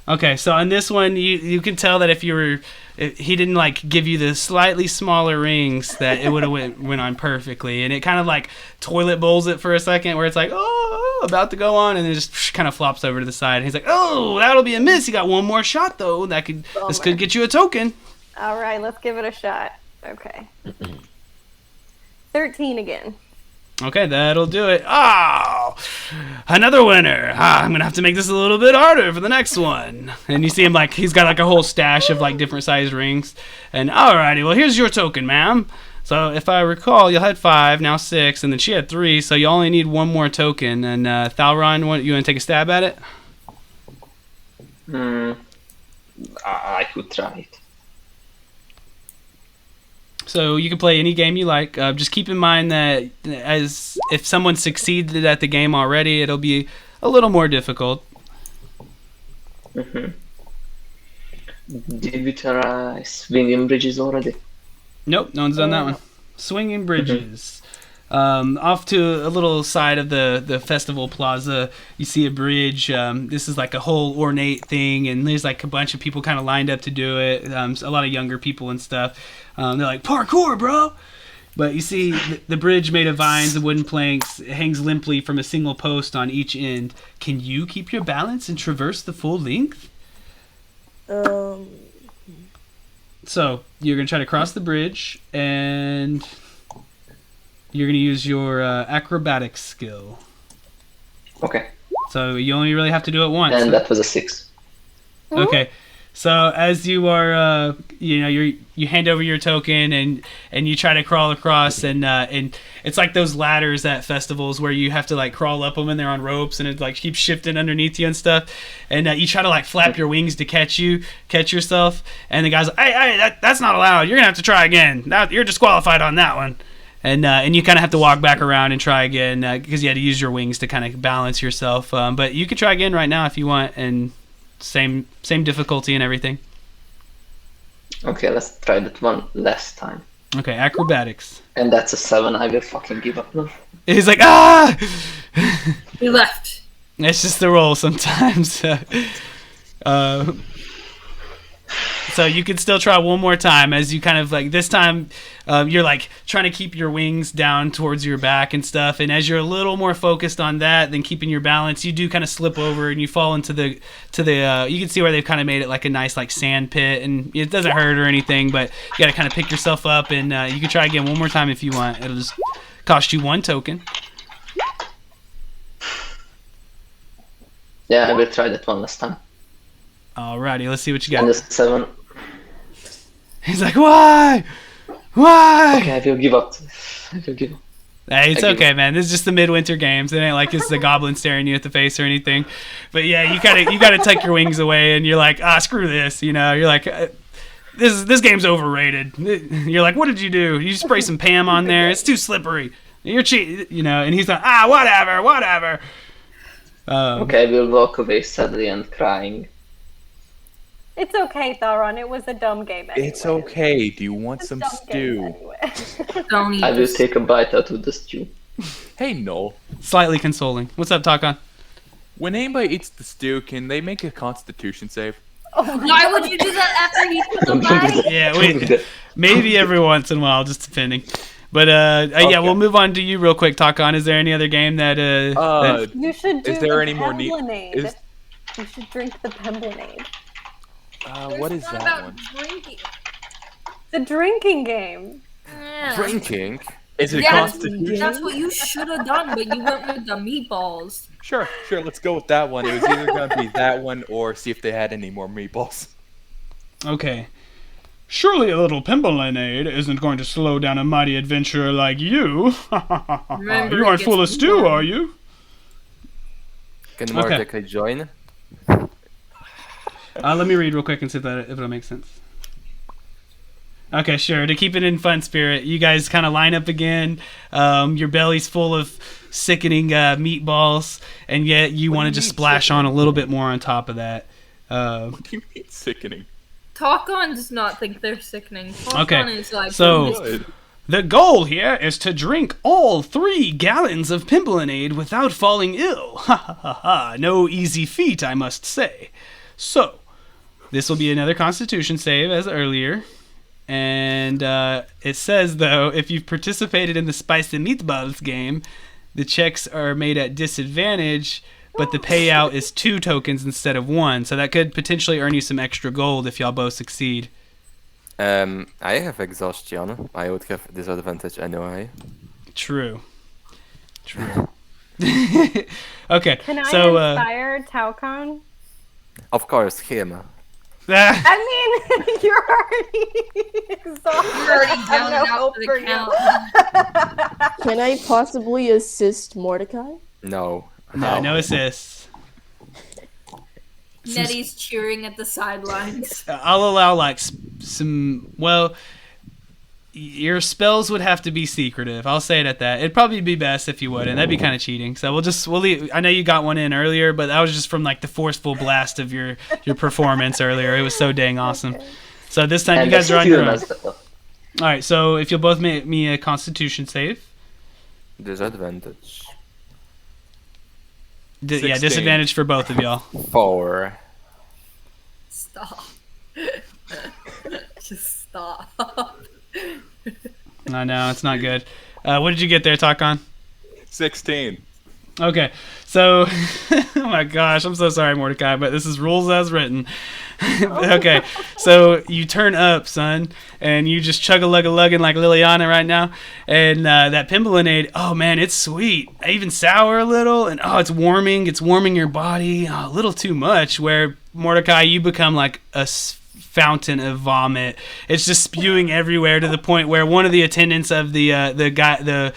Okay, so on this one, you can tell that if he didn't like give you the slightly smaller rings, that it would have went on perfectly, and it kind of like toilet bowls it for a second, where it's like, oh, about to go on, and then it just kind of flops over to the side. And he's like, oh, that'll be a miss. You got one more shot though. This could get you a token. All right, let's give it a shot. Okay. 13 again. Okay, that'll do it. Oh, another winner. I'm going to have to make this a little bit harder for the next one. And you see him like, he's got like a whole stash of like different size rings. And alrighty, well, here's your token, ma'am. So if I recall, you had 5, now 6, and then she had 3, so you only need one more token. And Thalron, you want to take a stab at it? I could try it. So you can play any game you like. Just keep in mind that as if someone succeeded at the game already, it'll be a little more difficult. Did we try swinging bridges already? Nope, no one's done that one. Swinging bridges. Off to a little side of the festival plaza, you see a bridge. This is like a whole ornate thing, and there's like a bunch of people kind of lined up to do it. A lot of younger people and stuff. They're like, parkour, bro! But you see the bridge made of vines and wooden planks hangs limply from a single post on each end. Can you keep your balance and traverse the full length? So you're going to try to cross the bridge, and you're going to use your acrobatics skill. Okay. So you only really have to do it once. And that was a 6. Okay. So as you are, you hand over your token and you try to crawl across, and it's like those ladders at festivals where you have to like crawl up them and they're on ropes and it like keeps shifting underneath you and stuff, and you try to like flap your wings to catch yourself, and the guy's like, hey, that's not allowed. You're gonna have to try again. You're disqualified on that one. And you kind of have to walk back around and try again because you had to use your wings to kind of balance yourself. But you could try again right now if you want, and same difficulty and everything. Okay, let's try that one last time. Okay, acrobatics. And that's a 7. I will fucking give up now. He's like, ah! We left. It's just the roll sometimes. So you can still try one more time as you kind of like this time you're like trying to keep your wings down towards your back and stuff, and as you're a little more focused on that than keeping your balance, you do kind of slip over and you fall into the you can see where they've kind of made it like a nice like sand pit, and it doesn't hurt or anything, but you got to kind of pick yourself up, and you can try again one more time if you want. It'll just cost you 1 token. Yeah, I will try that one last time. Alrighty, let's see what you And got. the 7. He's like, why? Okay, I will give up. Hey, it's okay, man. This is just the midwinter games. It ain't like it's a goblin staring you at the face or anything. But yeah, you gotta tuck your wings away, and you're like, screw this. You're like, this game's overrated. You're like, what did you do? You spray some Pam on there? It's too slippery. You're cheating, And he's like, whatever. Okay, I will walk away sadly and crying. It's okay, Thalron. It was a dumb game anyway. It's okay. Do you want some Dumb stew? game anyway. Don't eat I will this. take a bite out of the stew. Hey, Noel. Slightly consoling. What's up, Takon? When anybody eats the stew, can they make a Constitution save? Why would you do that after you took a bite? Yeah, maybe every once in a while, just depending. But yeah, we'll move on to you real quick, Takon. Is there any other game that You should do Is there the any more neat? Pemblinade. You should drink the Pemblinade. What is There's that one one? about drinking. The drinking game. Yeah. Drinking? Is it Yes, Constitution? that's what you should have done, but you went with the meatballs. Sure. Let's go with that one. It was either going to be that one or see if they had any more meatballs. Okay. Surely a little Pimplelinade isn't going to slow down a mighty adventurer like you. Remember, You it aren't full of gets stew, warm. are you? Can Mordecai join? Let me read real quick and see if it'll make sense. Okay, sure. To keep it in fun spirit, you guys kind of line up again. Your belly's full of sickening meatballs, and yet you want to just splash on a little bit more on top of that. What do you mean sickening? Takon does not think they're sickening. Takon Okay, is like, so- Good. The goal here is to drink all 3 gallons of pimplinade without falling ill. Ha ha ha ha. No easy feat, I must say. So, this will be another Constitution save as earlier. And it says, though, if you've participated in the Spicy Meatballs game, the checks are made at disadvantage, but the payout is 2 tokens instead of 1. So that could potentially earn you some extra gold if y'all both succeed. I have exhaustion. I would have disadvantage anyway. True. Okay, Can I so inspire Taucon? Of course, him. I mean, you're already exhausted. You're already I have down no and out hope for for the you. count. Can I possibly assist Mordecai? No. no assists. Nettie's cheering at the sidelines. I'll allow like some. Well, your spells would have to be secretive. I'll say it at that. It'd probably be best if you would, and that'd be kind of cheating. So we'll leave. I know you got one in earlier, but that was just from like the forceful blast of your performance earlier. It was so dang awesome. So this time you guys are on your own. All right. So if you'll both make me a Constitution save. Disadvantage. Yeah, 16. disadvantage for both of y'all. 4. Stop. Just stop. I know it's not good. What did you get there, Takon? 16. Okay, so oh my gosh, I'm so sorry, Mordecai, but this is rules as written. Okay, so you turn up, son, and you just chug-a-lug-a-lugging like Liliana right now, and that pimplinade, oh man, it's sweet, even sour a little, and oh, it's warming your body a little too much. Where Mordecai, you become like a fountain of vomit. It's just spewing everywhere to the point where one of the attendants of the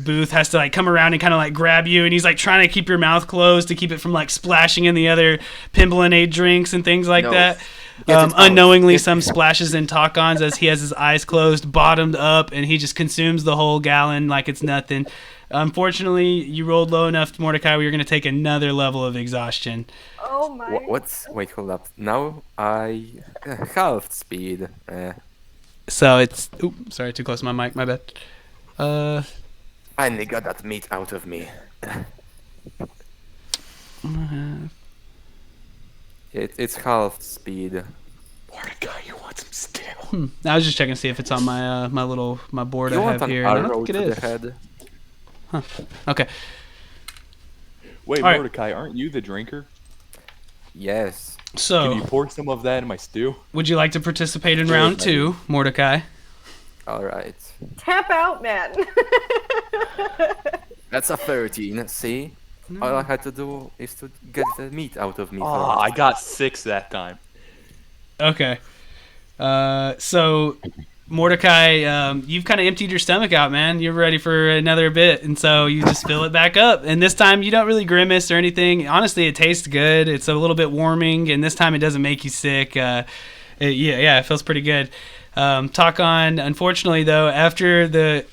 booth has to like come around and kind of like grab you, and he's like trying to keep your mouth closed to keep it from like splashing in the other pimplinade drinks and things like that. Unknowingly, some splashes in Takon's as he has his eyes closed, bottomed up, and he just consumes the whole gallon like it's nothing. Unfortunately, you rolled low enough, Mordecai, where you're going to take another level of exhaustion. Oh my. Wait, hold up. Now I halved speed. So it's... Oops, sorry, too close to my mic, my bad. Finally got that meat out of me. It's half speed. Mordecai, you want some steel? I was just checking to see if it's on my my board You I want have an here. I arrow don't think to it the is. head? Okay. Wait, All right. Mordecai, aren't you the drinker? Yes. So, Can you pour some of that in my stew? would you like to participate in round 2, Mordecai? Alright. Tap out, man. That's a 13, see? All I had to do is to get the meat out of me Oh, first. I got 6 that time. Okay. So, Mordecai, you've kind of emptied your stomach out, man. You're ready for another bit, and so you just fill it back up. And this time, you don't really grimace or anything. Honestly, it tastes good. It's a little bit warming, and this time it doesn't make you sick. It feels pretty good. Talk on. Unfortunately, though, after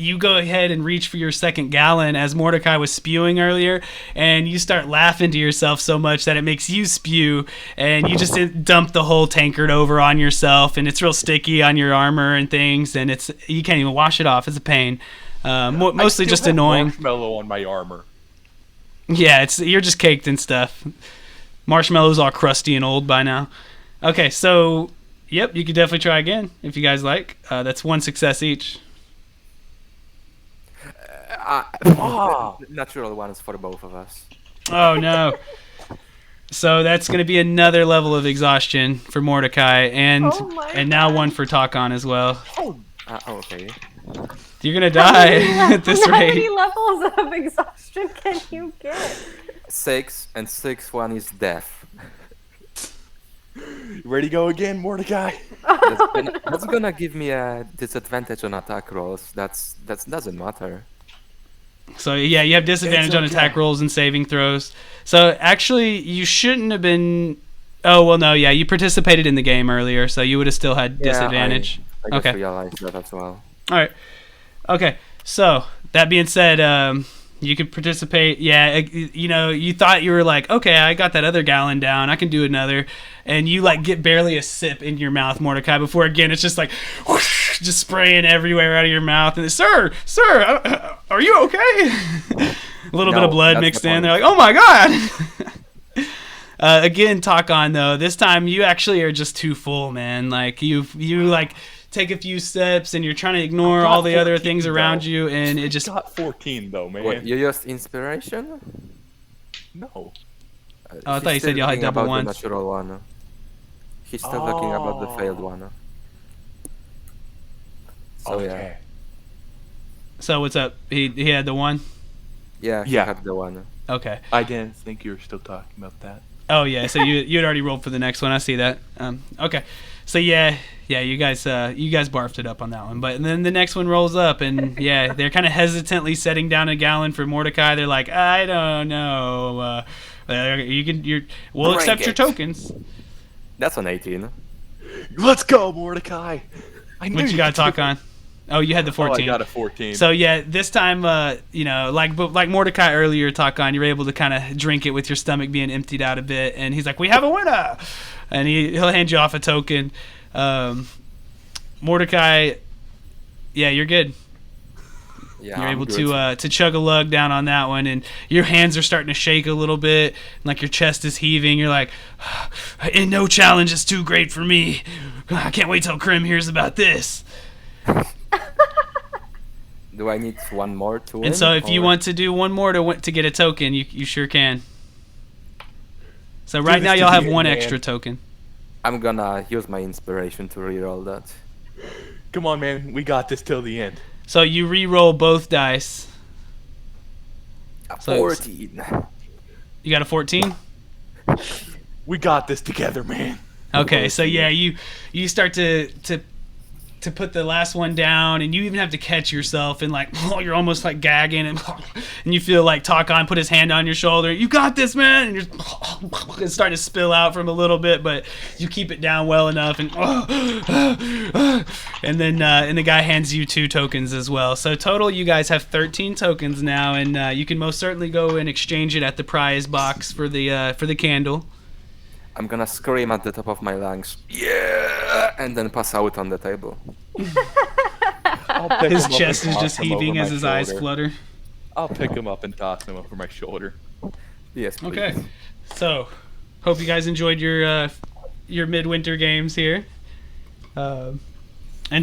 you go ahead and reach for your second gallon as Mordecai was spewing earlier, and you start laughing to yourself so much that it makes you spew, and you just dump the whole tankard over on yourself, and it's real sticky on your armor and things, and you can't even wash it off. It's a pain. Mostly just annoying. Marshmallow on my armor. Yeah, you're just caked in stuff. Marshmallow's all crusty and old by now. Okay, so yep, you could definitely try again if you guys like. That's 1 success each. Natural ones for both of us. Oh no. So that's going to be another level of exhaustion for Mordecai, and now 1 for Takon as well. Okay. You're going to die at this How many rate. levels of exhaustion can you get? 6, and 6th one is death. You ready to go again, Mordecai? That's gonna give me a disadvantage on attack rolls. That doesn't matter. So yeah, you have disadvantage on attack rolls and saving throws. So actually, you shouldn't have been... Oh, well, no, yeah, you participated in the game earlier, so you would have still had disadvantage. I just Okay. realized that as well. All right. Okay. So that being said, you could participate. Yeah, you thought you were like, okay, I got that other gallon down. I can do another. And you like get barely a sip in your mouth, Mordecai, before again it's just like whoosh, just spraying everywhere out of your mouth. And sir, are you okay? A little bit of blood mixed in. They're like, oh my god. Again, Takon though, this time you actually are just too full, man. Like you like take a few steps and you're trying to ignore all the other things around you, and it just got 14 though, man. What, you used inspiration? No. Oh, I thought you said y'all had double about ones. the natural one. He's still talking about the failed one. So Okay. So what's up? He had the one? yeah, he Yeah. had the one. Okay. I didn't think you were still talking about that. Oh yeah, so you had already rolled for the next one. I see that. Okay. So yeah, you guys barfed it up on that one. But then the next one rolls up, and yeah, they're kind of hesitantly setting down a gallon for Mordecai. They're like, I don't know. We'll Bring accept your it. tokens. That's an 18. Let's go, Mordecai. I knew What you got to talk on? Oh, you had the 14. I got a 14. So yeah, this time, like Mordecai earlier, Takon, you're able to kind of drink it with your stomach being emptied out a bit, and he's like, "We have a winner," and he'll hand you off a token. Mordecai, yeah, you're good. Yeah, You're I'm able good. to chug a lug down on that one, and your hands are starting to shake a little bit, and like your chest is heaving. You're like, "And no challenge is too great for me. I can't wait till Krim hears about this." Do I need one more to win? And so if you or- want to do one more to get a token, you sure can. So right this now to y'all the have end, one man. extra token. I'm gonna use my inspiration to reroll that. Come on, man. We got this till the end. So you re-roll both dice. So 14. You got a 14? We got this together, man. Okay, so yeah, you start to put the last one down, and you even have to catch yourself, and like you're almost like gagging, and you feel like Takon put his hand on your shoulder. You got this, man, and it's starting to spill out from a little bit, but you keep it down well enough, and then the guy hands you 2 tokens as well. So total, you guys have 13 tokens now, and you can most certainly go and exchange it at the prize box for the candle. I'm gonna scream at the top of my lungs, yeah, and then pass out on the table. I'll pick His him up chest and is toss just him over heaving my as his eyes shoulder. flutter. I'll pick him up and toss him over my shoulder. Yes, please. Okay, so hope you guys enjoyed your midwinter games here. And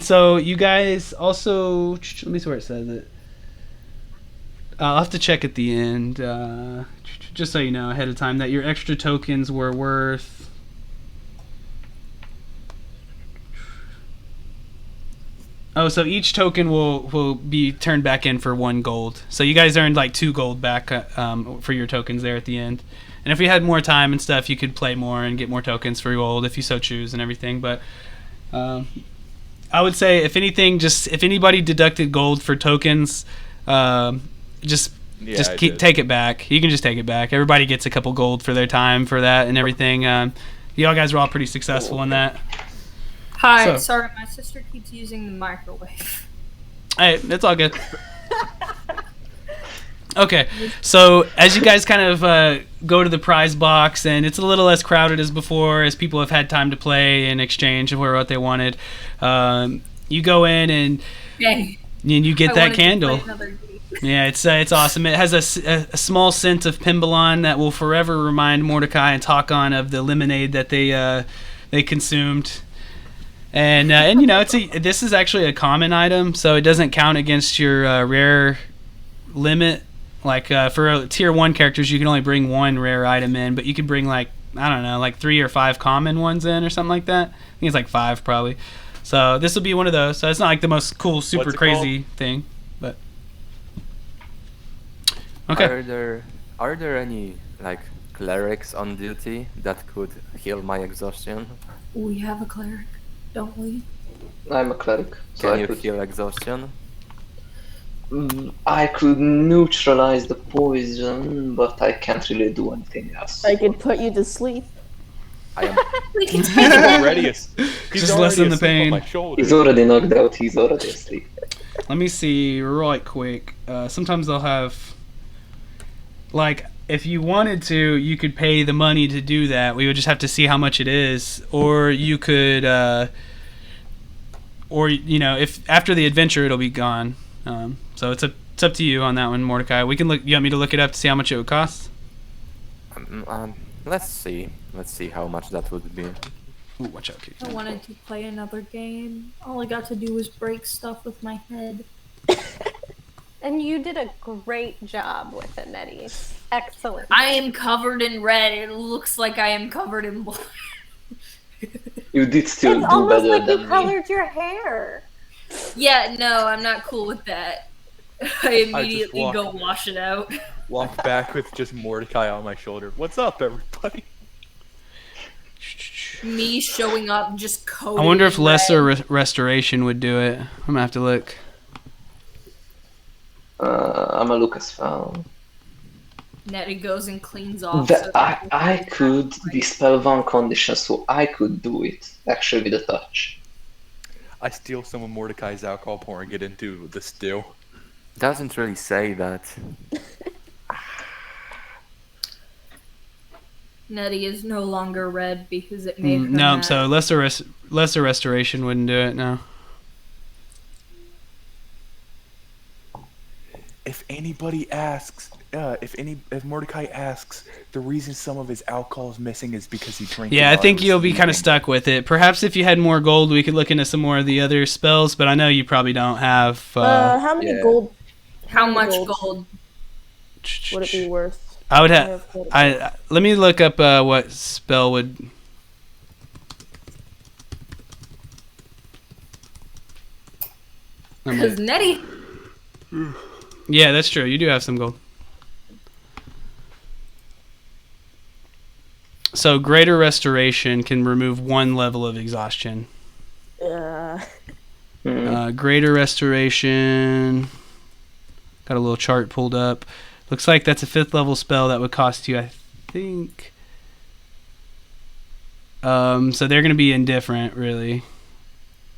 so you guys also, let me see where it says it. I'll have to check at the end, just so you know ahead of time, that your extra tokens were worth. Oh, so each token will be turned back in for 1 gold. So you guys earned like 2 gold back for your tokens there at the end. And if we had more time and stuff, you could play more and get more tokens for gold if you so choose and everything. But I would say, if anything, just if anybody deducted gold for tokens, just I did. take it back. You can just take it back. Everybody gets a couple gold for their time for that and everything. Y'all guys were all pretty successful in that. Hi, So- sorry, my sister keeps using the microwave. Hey, it's all good. Okay, so as you guys kind of go to the prize box, and it's a little less crowded as before, as people have had time to play and exchange for what they wanted, you go in and Dang. you get I that wanted to play candle. another game. Yeah, it's awesome. It has a small scent of Pimbalon that will forever remind Mordecai and Takon of the lemonade that they consumed. And you know, this is actually a common item, so it doesn't count against your rare limit. Like for tier 1 characters, you can only bring 1 rare item in, but you could bring like 3 or 5 common ones in or something like that. I think it's like 5 probably. So this will be one of those. So it's not like the most cool, super What's it crazy thing, but okay. Are there any like clerics on duty that could heal my exhaustion? We have a cleric, don't we? I'm a cleric, so Can I you could, heal exhaustion? I could neutralize the poison, but I can't really do anything else. I could put you to sleep. I am. We can He's take it. already Just lessen the pain. On my shoulder. He's already knocked out, he's already asleep. Let me see right quick. Sometimes they'll have, like, if you wanted to, you could pay the money to do that. We would just have to see how much it is, or you could or if after the adventure it'll be gone. So it's up to you on that one, Mordecai. We can look. You want me to look it up to see how much it would cost? Let's see how much that would be. Ooh, watch out, Kiki. I wanted to play another game. All I got to do was break stuff with my head. And you did a great job with it, Nettie. Excellent. I am covered in red. It looks like I am covered in blood. You did still It's do almost better like you than me. colored your hair. Yeah, no, I'm not cool with that. I immediately walk- go wash it out. Walk back with just Mordecai on my shoulder. What's up, everybody? Me showing up just coated I wonder if in lesser red. restoration would do it. I'm gonna have to look. I'm a Lucas fan. Nettie goes and cleans off. That so I could dispel one condition, so I could do it actually with a touch. I steal some of Mordecai's alcohol, pouring it into the stew. Doesn't really say that. Nettie is no longer red because it made her No, mad. so lesser restoration wouldn't do it. No. If anybody asks, if Mordecai asks, the reason some of his alcohol is missing is because he drank. Yeah, it I while think he you'll was be kind of sleeping. stuck with it. Perhaps if you had more gold, we could look into some more of the other spells. But I know you probably don't have. How many yeah. gold How much gold gold? would it be worth? I would I have. have gold. Let me look up what spell would. Because Nettie. Yeah, that's true. You do have some gold. So greater restoration can remove 1 level of exhaustion. Greater restoration. Got a little chart pulled up. Looks like that's a 5th level spell that would cost you, I think. So they're going to be indifferent, really.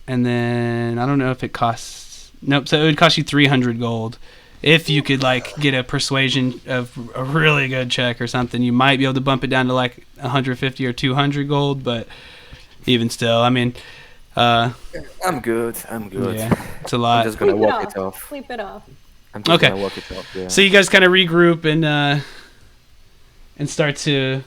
And then I don't know if it costs. Nope. So it would cost you 300 gold. If you could get a persuasion of a really good check or something, you might be able to bump it down to 150 or 200 gold. But even still, I mean, I'm good. yeah, it's a I'm lot. just gonna Sleep it walk off. it off. Sleep it off. I'm just Okay. gonna walk it off. Yeah. So you guys kind of regroup and start to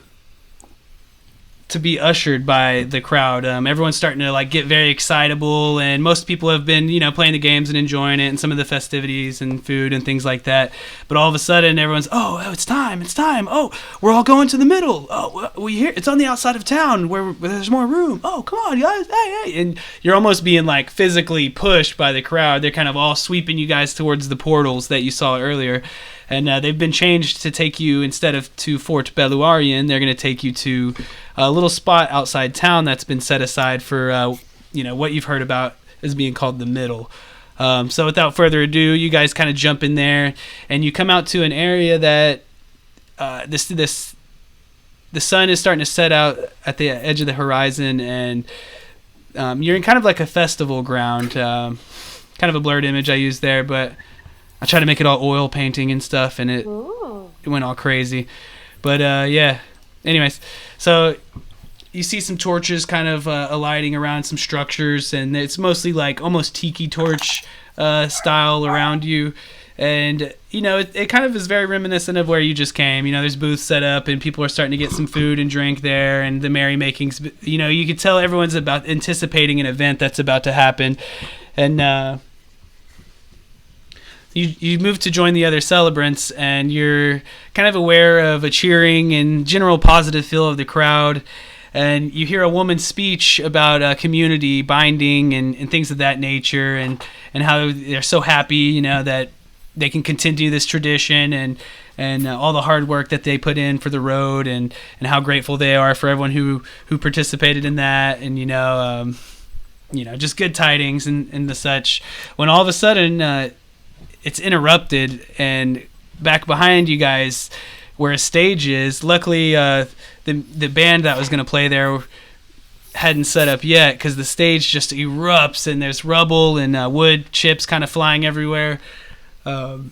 be ushered by the crowd. Everyone's starting to get very excitable, and most people have been playing the games and enjoying it and some of the festivities and food and things like that. But all of a sudden everyone's it's time, oh, we're all going to the middle, we hear it's on the outside of town where there's more room, come on guys, hey, and you're almost being physically pushed by the crowd. They're kind of all sweeping you guys towards the portals that you saw earlier. And they've been changed to take you, instead of to Fort Beluarian, they're going to take you to a little spot outside town that's been set aside for, what you've heard about as being called the Middle. So without further ado, you guys kind of jump in there, and you come out to an area that the sun is starting to set out at the edge of the horizon, and you're in kind of like a festival ground. Kind of a blurred image I used there, but I tried to make it all oil painting and stuff, and it went all crazy. But yeah. Anyways, so you see some torches kind of alighting around some structures, and it's mostly almost tiki torch style around you. And it kind of is very reminiscent of where you just came. There's booths set up, and people are starting to get some food and drink there, and the merrymakings. You could tell everyone's about anticipating an event that's about to happen, and You move to join the other celebrants, and you're kind of aware of a cheering and general positive feel of the crowd. And you hear a woman's speech about community binding and things of that nature, and how they're so happy, that they can continue this tradition, and all the hard work that they put in for the road, and how grateful they are for everyone who participated in that, and just good tidings and the such. When all of a sudden it's interrupted, and back behind you guys, where a stage is, luckily the band that was going to play there hadn't set up yet, because the stage just erupts, and there's rubble and wood chips kind of flying everywhere. And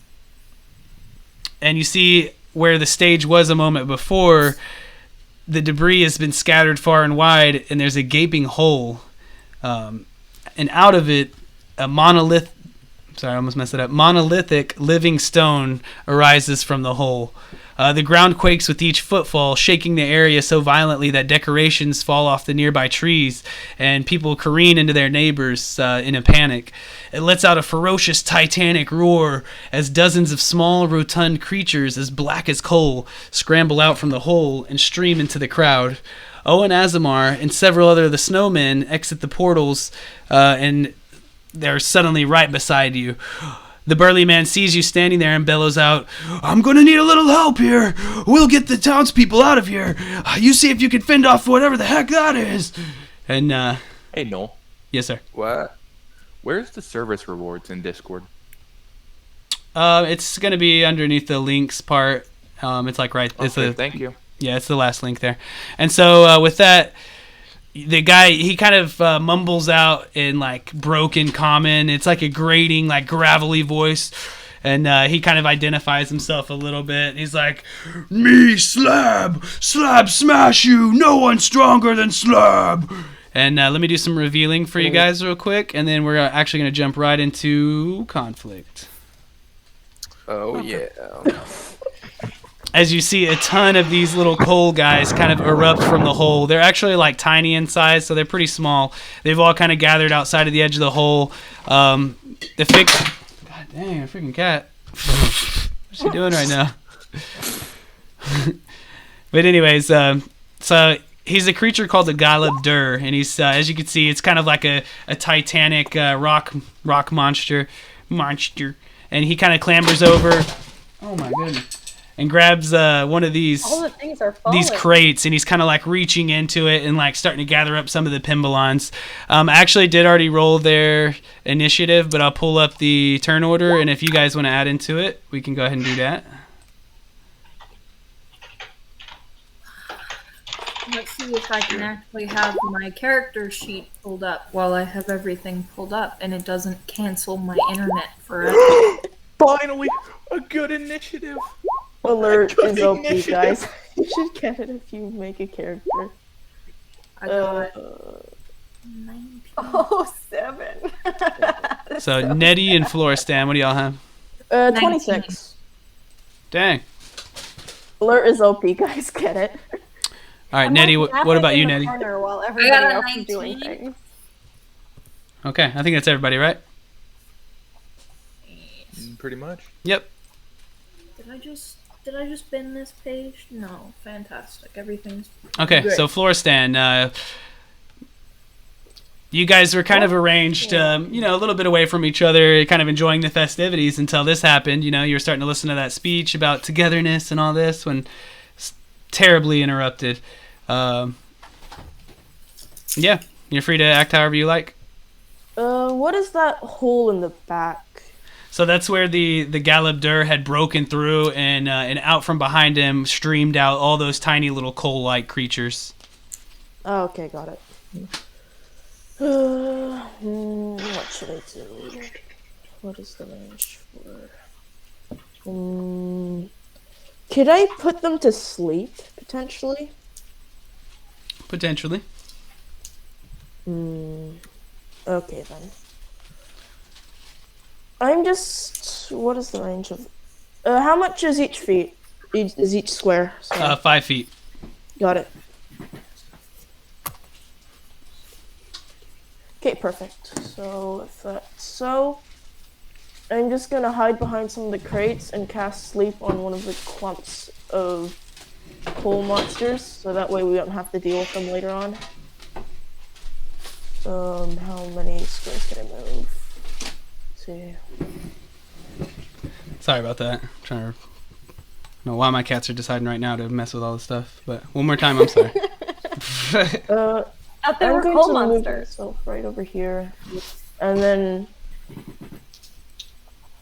you see where the stage was a moment before, the debris has been scattered far and wide, and there's a gaping hole and out of it, a monolithic living stone arises from the hole. The ground quakes with each footfall, shaking the area so violently that decorations fall off the nearby trees, and people careen into their neighbors in a panic. It lets out a ferocious titanic roar as dozens of small, rotund creatures as black as coal scramble out from the hole and stream into the crowd. Owen Azamar and several other of the snowmen exit the portals, and they're suddenly right beside you. The burly man sees you standing there and bellows out, "I'm going to need a little help here. We'll get the townspeople out of here. You see if you can fend off whatever the heck that is." And, Hey, Noel. yes, sir. What? Where's the service rewards in Discord? It's going to be underneath the links part. It's like right. It's Okay, thank you. Yeah, it's the last link there. And so with that, the guy, he kind of mumbles out in like broken common. It's like a grating, like gravelly voice. And he kind of identifies himself a little bit. He's like, "Me, Slab! Slab smash you! No one's stronger than Slab!" And let me do some revealing for you guys real quick. And then we're actually going to jump right into conflict. Oh yeah. As you see, a ton of these little coal guys kind of erupt from the hole. They're actually like tiny in size, so they're pretty small. They've all kind of gathered outside of the edge of the hole. God dang, a freaking cat. What's she doing right now? But anyways, so he's a creature called the Galeb Dur, and he's, as you can see, it's kind of like a titanic rock monster. And he kind of clambers over. Oh my goodness. And grabs one of these All the things are falling. these crates, and he's kind of like reaching into it and like starting to gather up some of the Pimbalons. I actually did already roll their initiative, but I'll pull up the turn order, and if you guys want to add into it, we can go ahead and do that. Let's see if I can actually have my character sheet pulled up while I have everything pulled up and it doesn't cancel my internet forever. Finally, a good initiative. Alert Good is OP, initiative. guys. You should get it if you make a character. I got 7. So Nettie and Floristan, what do y'all have? 26. Dang. Alert is OP, guys. Get it? All right, I'm Nettie, like what about napping you, in the Nettie? corner while got everybody a else is doing 19. things. Okay, I think that's everybody, right? Pretty much. Yep. Did I just bin this page? No. Fantastic. Everything's Okay, Great. so Floristan, you guys were kind of arranged, a little bit away from each other, kind of enjoying the festivities until this happened. You know, you were starting to listen to that speech about togetherness and all this when it's terribly interrupted. Yeah, you're free to act however you like. What is that hole in the back? So that's where the Galeb Dur had broken through, and out from behind him streamed out all those tiny little coal-like creatures. Oh, okay, got it. What should I do? What is the range for? Could I put them to sleep, potentially? Potentially. Okay, then. I'm just... What is the range of... how much is each feet? Is each square? Sorry. 5 feet. Got it. Okay, perfect. So, if that's so... I'm just gonna hide behind some of the crates and cast sleep on one of the clumps of coal monsters, so that way we don't have to deal with them later on. How many squares can I move? Let's see. Sorry about that. I'm trying to... I don't know why my cats are deciding right now to mess with all this stuff, but one more time, I'm sorry. Out there I'm were going coal to move monsters. myself right over here, and then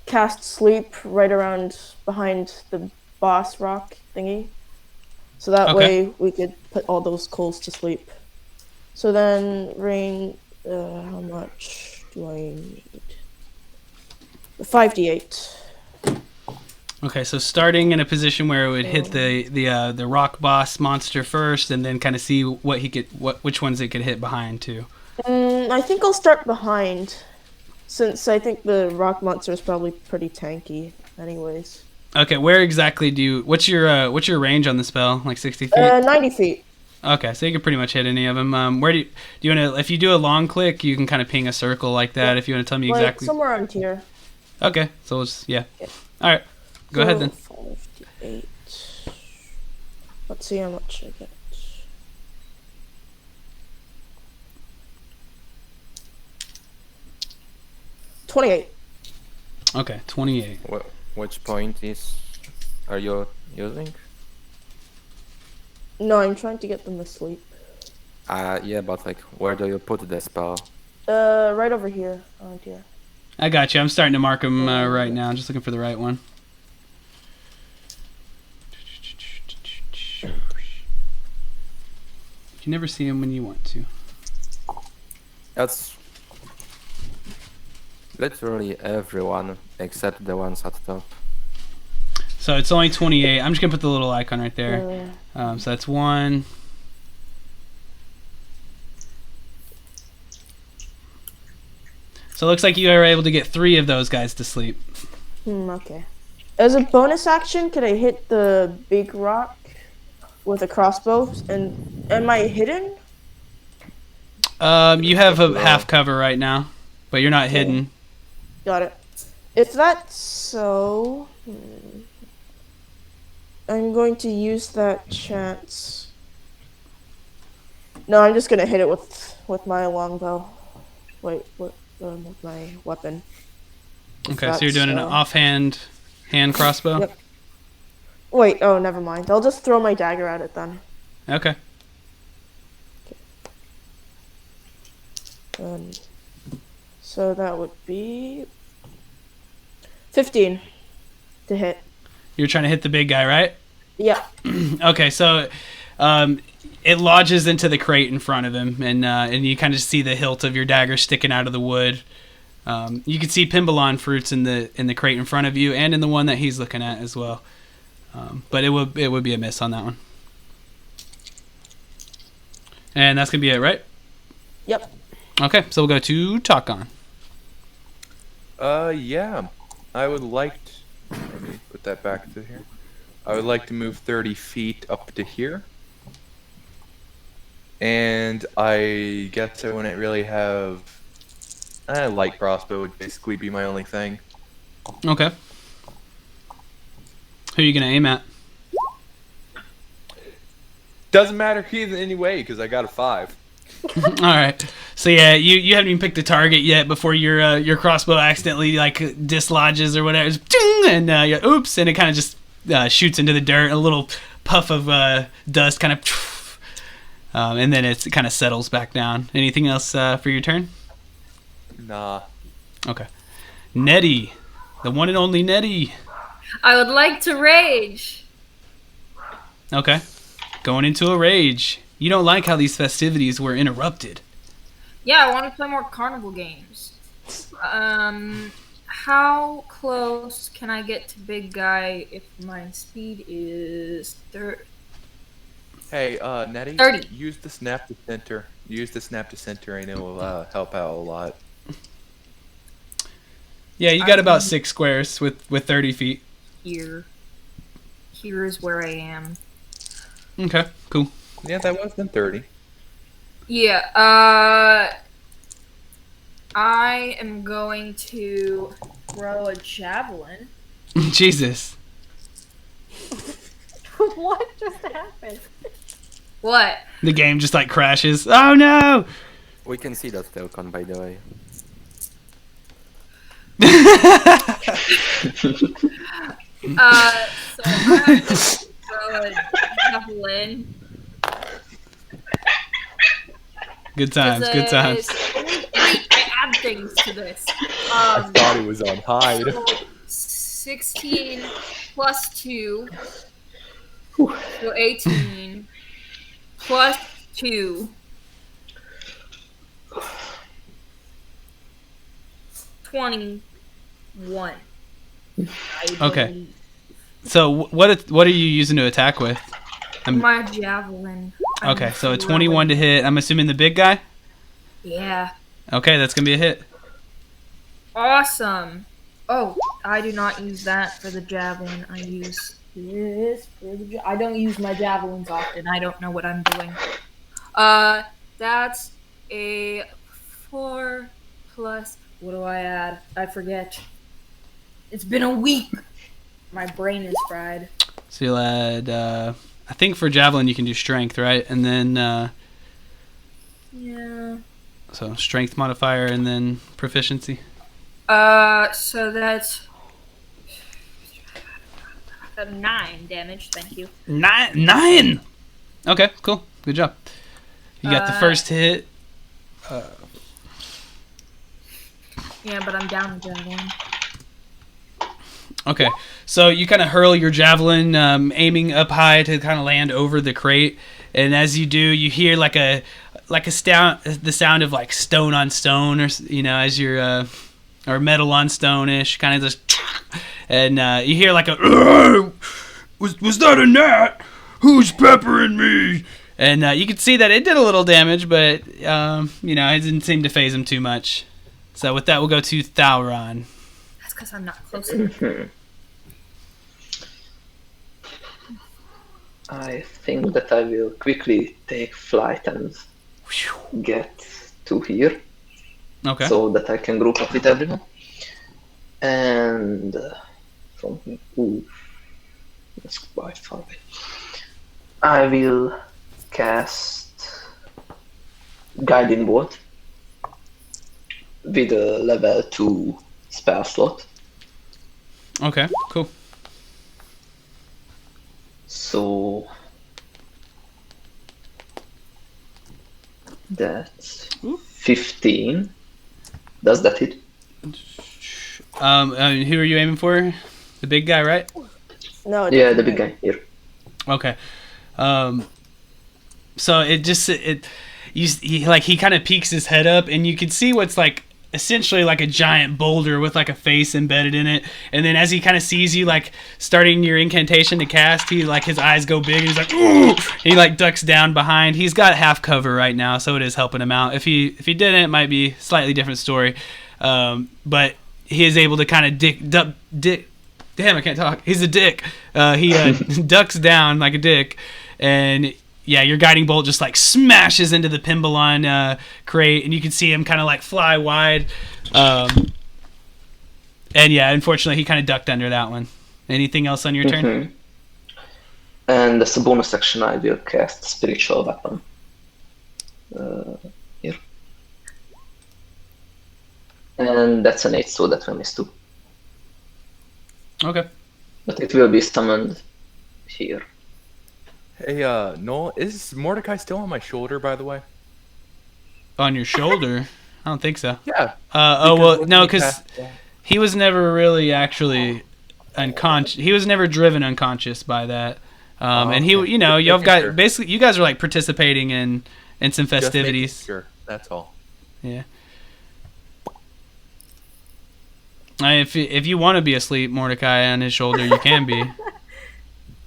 cast sleep right around behind the boss rock thingy, so that Okay. way we could put all those coals to sleep. So then, rain. How much do I need? 5d8. Okay, so starting in a position where it would hit the rock boss monster first, and then kind of see what he could, which ones it could hit behind too. I think I'll start behind, since I think the rock monster is probably pretty tanky, anyways. Okay, where exactly do you? What's your range on the spell? Like 60 feet? 90 feet. Okay, so you can pretty much hit any of them. Where do you want to? If you do a long click, you can kind of ping a circle like that. Yeah. If you want to tell me Like exactly. somewhere around here. Okay, so it's yeah. Yeah. All right, go ahead then. 58. Let's see how much I get. $28. Okay, 28. Which point are you using? No, I'm trying to get them to sleep. Yeah, but like, where do you put the spell? Right over here. Oh dear. I got you. I'm starting to mark them right now. Just looking for the right one. You never see them when you want to. That's literally everyone except the ones at top. So it's only 28. I'm just gonna put the little icon right there. So that's one. So it looks like you are able to get 3 of those guys to sleep. Okay. As a bonus action, could I hit the big rock with a crossbow? And am I hidden? You have a half cover right now, but you're not hidden. Got it. If that's so, I'm going to use that chance. No, I'm just gonna hit it with my longbow. Wait, what? With my weapon. Okay, so you're doing an offhand hand crossbow? Yep. Wait, oh, never mind. I'll just throw my dagger at it then. Okay. So that would be 15 to hit. You're trying to hit the big guy, right? Yeah. Okay, so it lodges into the crate in front of him, and you kind of see the hilt of your dagger sticking out of the wood. You can see Pimbalon fruits in the crate in front of you, and in the one that he's looking at as well. But it would be a miss on that one. And that's gonna be it, right? Yep. Okay, so we'll go to Takon. Yeah. I would like to... Let me put that back to here. I would like to move 30 feet up to here. And I guess I wouldn't really have... light crossbow would basically be my only thing. Okay. Who are you gonna aim at? Doesn't matter either anyway, because I got a 5. All right. So yeah, you haven't even picked a target yet before your crossbow accidentally like dislodges or whatever, and oops, and it kind of just shoots into the dirt. A little puff of dust kind of, and then it kind of settles back down. Anything else for your turn? Nah. Okay. Nettie, the one and only Nettie. I would like to rage. Okay. Going into a rage. You don't like how these festivities were interrupted. Yeah, I want to play more carnival games. How close can I get to big guy if my speed is 30? Hey, Nettie, 30. use the snap to center. Use the snap to center and it will help out a lot. Yeah, you got about 6 squares with 30 feet. Here is where I am. Okay, cool. Yeah, that was then 30. Yeah, I am going to throw a javelin. Jesus. What just happened? What? The game just like crashes. Oh no! We can see that Telcon, by the way. So I'm going to throw a javelin. Good times, good times. Wait, I add things to this. I thought it was on hide. So 16 plus 2, so 18 plus 2, 21. Okay. believe. So what are you using to attack with? My javelin. Okay, so a 21 to hit. I'm assuming the big guy? Yeah. Okay, that's gonna be a hit. Awesome. Oh, I do not use that for the javelin. I use this for the. I don't use my javelins often. I don't know what I'm doing. That's a 4 plus. What do I add? I forget. It's been a week. My brain is fried. So you'll add. I think for javelin you can do strength, right? And then Yeah. so strength modifier and then proficiency. So that's 9 damage. Thank you. Nine. Okay, cool. Good job. You got the first hit. Yeah, but I'm down the javelin. Okay, so you kind of hurl your javelin, aiming up high to kind of land over the crate, and as you do, you hear the sound of like stone on stone, or as you're or metal on stone-ish, kind of just, and you hear like a was that a gnat? Who's peppering me? And you could see that it did a little damage, but it didn't seem to phase him too much. So with that, we'll go to Thalron. That's because I'm not close enough. I think that I will quickly take flight and get to here. Okay. So that I can group up with everyone. And from here, that's quite far away. I will cast Guiding Bolt with a level 2 spell slot. Okay, cool. So that's 15. Does that hit? Who are you aiming for? The big guy, right? No. Yeah, the big guy here. Okay. So he kind of peeks his head up, and you can see what's like essentially like a giant boulder with like a face embedded in it. And then as he kind of sees you like starting your incantation to cast, he like his eyes go big and he's like, ooh! He like ducks down behind. He's got half cover right now, so it is helping him out. If he didn't, it might be a slightly different story. But he is able to kind of damn, I can't talk. He's a dick. He ducks down like a dick, and yeah, your guiding bolt just like smashes into the Pimbalon crate, and you can see him kind of like fly wide. And yeah, unfortunately, he kind of ducked under that one. Anything else on your turn? And as a bonus action, I will cast Spiritual Weapon. Here. And that's an 8, so that will miss 2. Okay. But it will be summoned here. Hey, Noel, is Mordecai still on my shoulder, by the way? On your shoulder? I don't think so. Yeah. Because he was never really actually unconscious. He was never driven unconscious by that. And he, y'all got basically, you guys are like participating in some festivities. Sure, that's all. Yeah. If you want to be asleep, Mordecai, on his shoulder, you can be.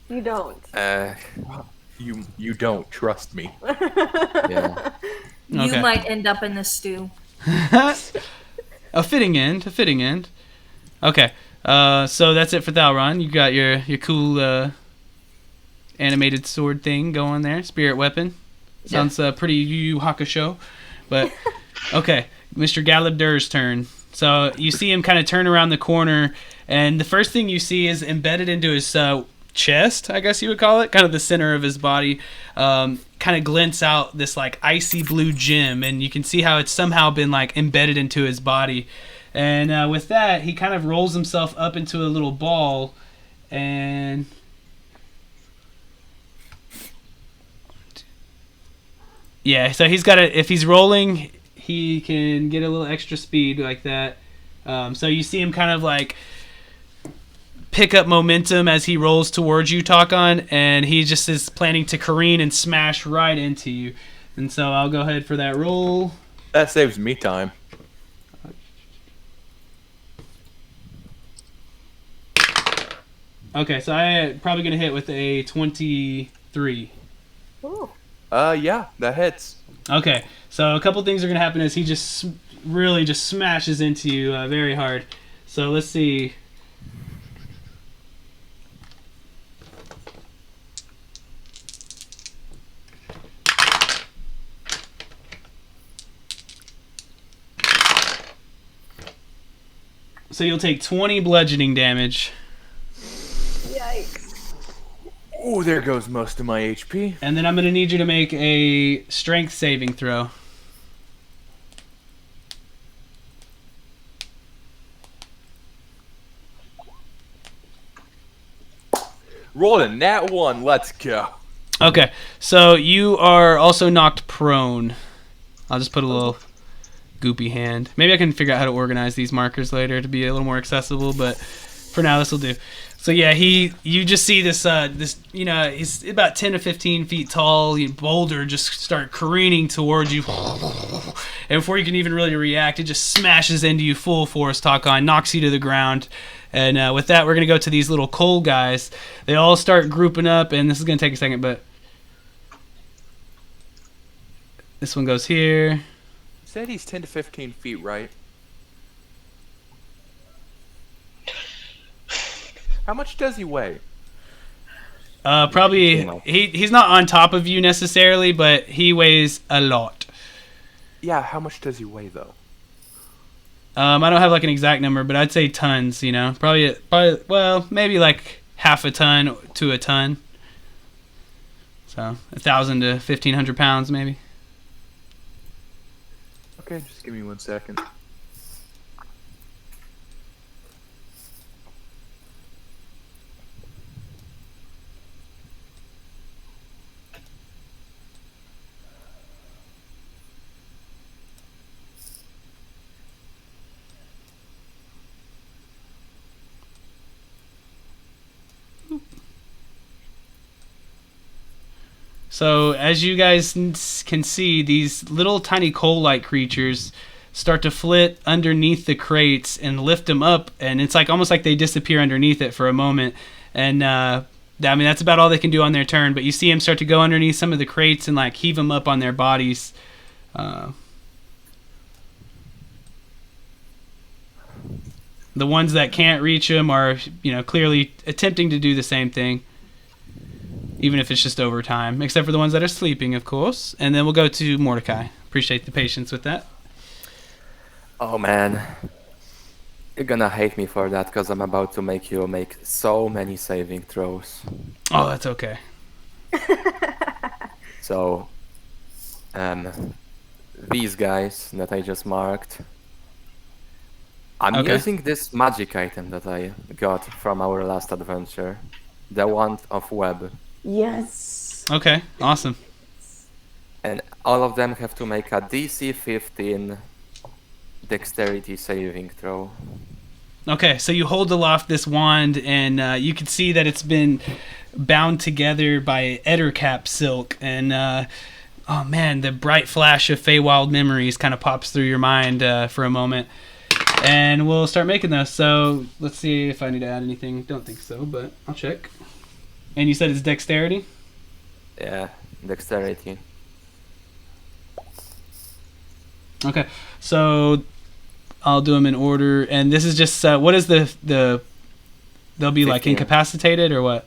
You don't. You don't trust me. Yeah. You Okay. might end up in the stew. A fitting end. Okay. So that's it for Thalron. You got your cool animated sword thing going there. Spirit weapon. Sounds pretty Yu Yu Hakusho. But okay, Mr. Galabdur's turn. So you see him kind of turn around the corner, and the first thing you see is embedded into his chest, I guess you would call it, kind of the center of his body, kind of glints out this like icy blue gem, and you can see how it's somehow been like embedded into his body. And with that, he kind of rolls himself up into a little ball, and yeah, so he's got if he's rolling, he can get a little extra speed like that. So you see him kind of like pick up momentum as he rolls towards you, Takon, and he just is planning to careen and smash right into you. And so I'll go ahead for that roll. That saves me time. Okay, so I'm probably going to hit with a 23. Ooh. Yeah, that hits. Okay, so a couple things are going to happen as he just really just smashes into you very hard. So let's see. So you'll take 20 bludgeoning damage. Yikes. Oh, there goes most of my HP. And then I'm going to need you to make a strength saving throw. Rolling that one. Let's go. Okay, so you are also knocked prone. I'll just put a little goopy hand. Maybe I can figure out how to organize these markers later to be a little more accessible, but for now this will do. So yeah, you just see this he's about 10 to 15 feet tall, boulder just start careening towards you. And before you can even really react, it just smashes into you full force, Takon, knocks you to the ground. And with that, we're going to go to these little coal guys. They all start grouping up, and this is going to take a second, but this one goes here. Said he's 10 to 15 feet, right? How much does he weigh? Probably he's not on top of you necessarily, but he weighs a lot. Yeah, how much does he weigh though? I don't have like an exact number, but I'd say tons. Probably well, maybe like half a ton to a ton. So 1,000 to 1,500 pounds, maybe. Okay, just give me 1 second. So as you guys can see, these little tiny coal-like creatures start to flit underneath the crates and lift them up, and it's like almost like they disappear underneath it for a moment. And that's about all they can do on their turn. But you see them start to go underneath some of the crates and like heave them up on their bodies. The ones that can't reach them are, clearly attempting to do the same thing, even if it's just over time, except for the ones that are sleeping, of course. And then we'll go to Mordecai. Appreciate the patience with that. Oh man, you're gonna hate me for that because I'm about to make you make so many saving throws. Oh, that's okay. So, these guys that I just marked, I'm Okay. using this magic item that I got from our last adventure, the Wand of Web. Yes. Okay, awesome. And all of them have to make a DC 15 dexterity saving throw. Okay, so you hold aloft this wand, and you can see that it's been bound together by Ettercap silk. And, oh man, the bright flash of Feywild memories kind of pops through your mind for a moment. And we'll start making those. So let's see if I need to add anything. Don't think so, but I'll check. And you said it's dexterity? Yeah, dexterity. Okay, so I'll do them in order. And this is just, what is the they'll be like 15. incapacitated or what?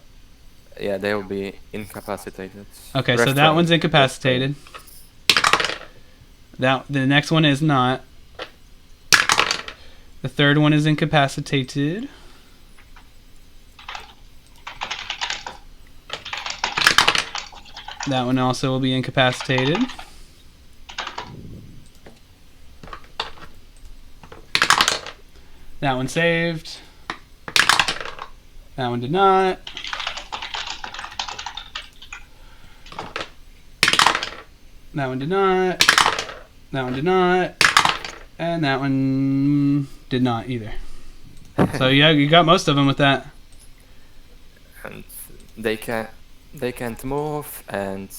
Yeah, they will be incapacitated. Okay, so that Restrained. one's incapacitated. The next one is not. The third one is incapacitated. That one also will be incapacitated. That one saved. That one did not. That one did not. That one did not. And that one did not either. So yeah, you got most of them with that. And they can't move, and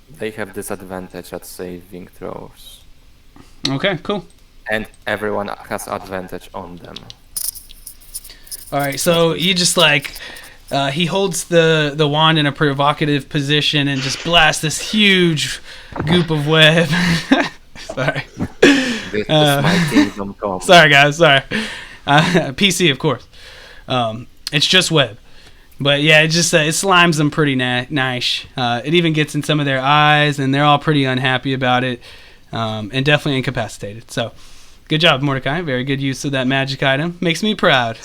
they have disadvantage at saving throws. Okay, cool. And everyone has advantage on them. All right, so you just he holds the wand in a provocative position and just blasts this huge goop of web. Sorry. This is my kingdom come. Sorry, guys. Sorry. PC, of course. It's just web. But yeah, it just it slimes them pretty nice. It even gets in some of their eyes, and they're all pretty unhappy about it, and definitely incapacitated. So, good job, Mordecai. Very good use of that magic item. Makes me proud.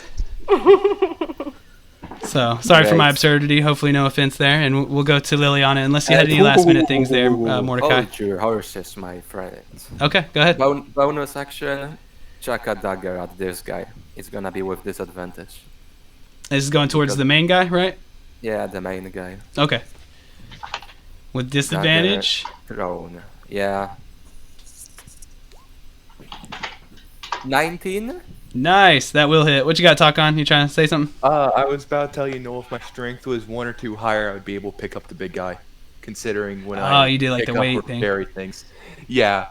So, sorry for my absurdity. Hopefully, no offense there. And we'll go to Liliana, unless you had any last-minute things there, Mordecai. Hold your horses, my friend. Okay, go ahead. Bonus action, chuck a dagger at this guy. It's gonna be with disadvantage. This is going towards the main guy, right? Yeah, the main guy. Okay. With disadvantage? Thrown. Yeah. 19? Nice. That will hit. What you got, talk on? You trying to say something? I was about to tell you, Noel, if my strength was 1 or 2 higher, I would be able to pick up the big guy. Considering when you did like pick the up weight or thing. carry things. Yeah.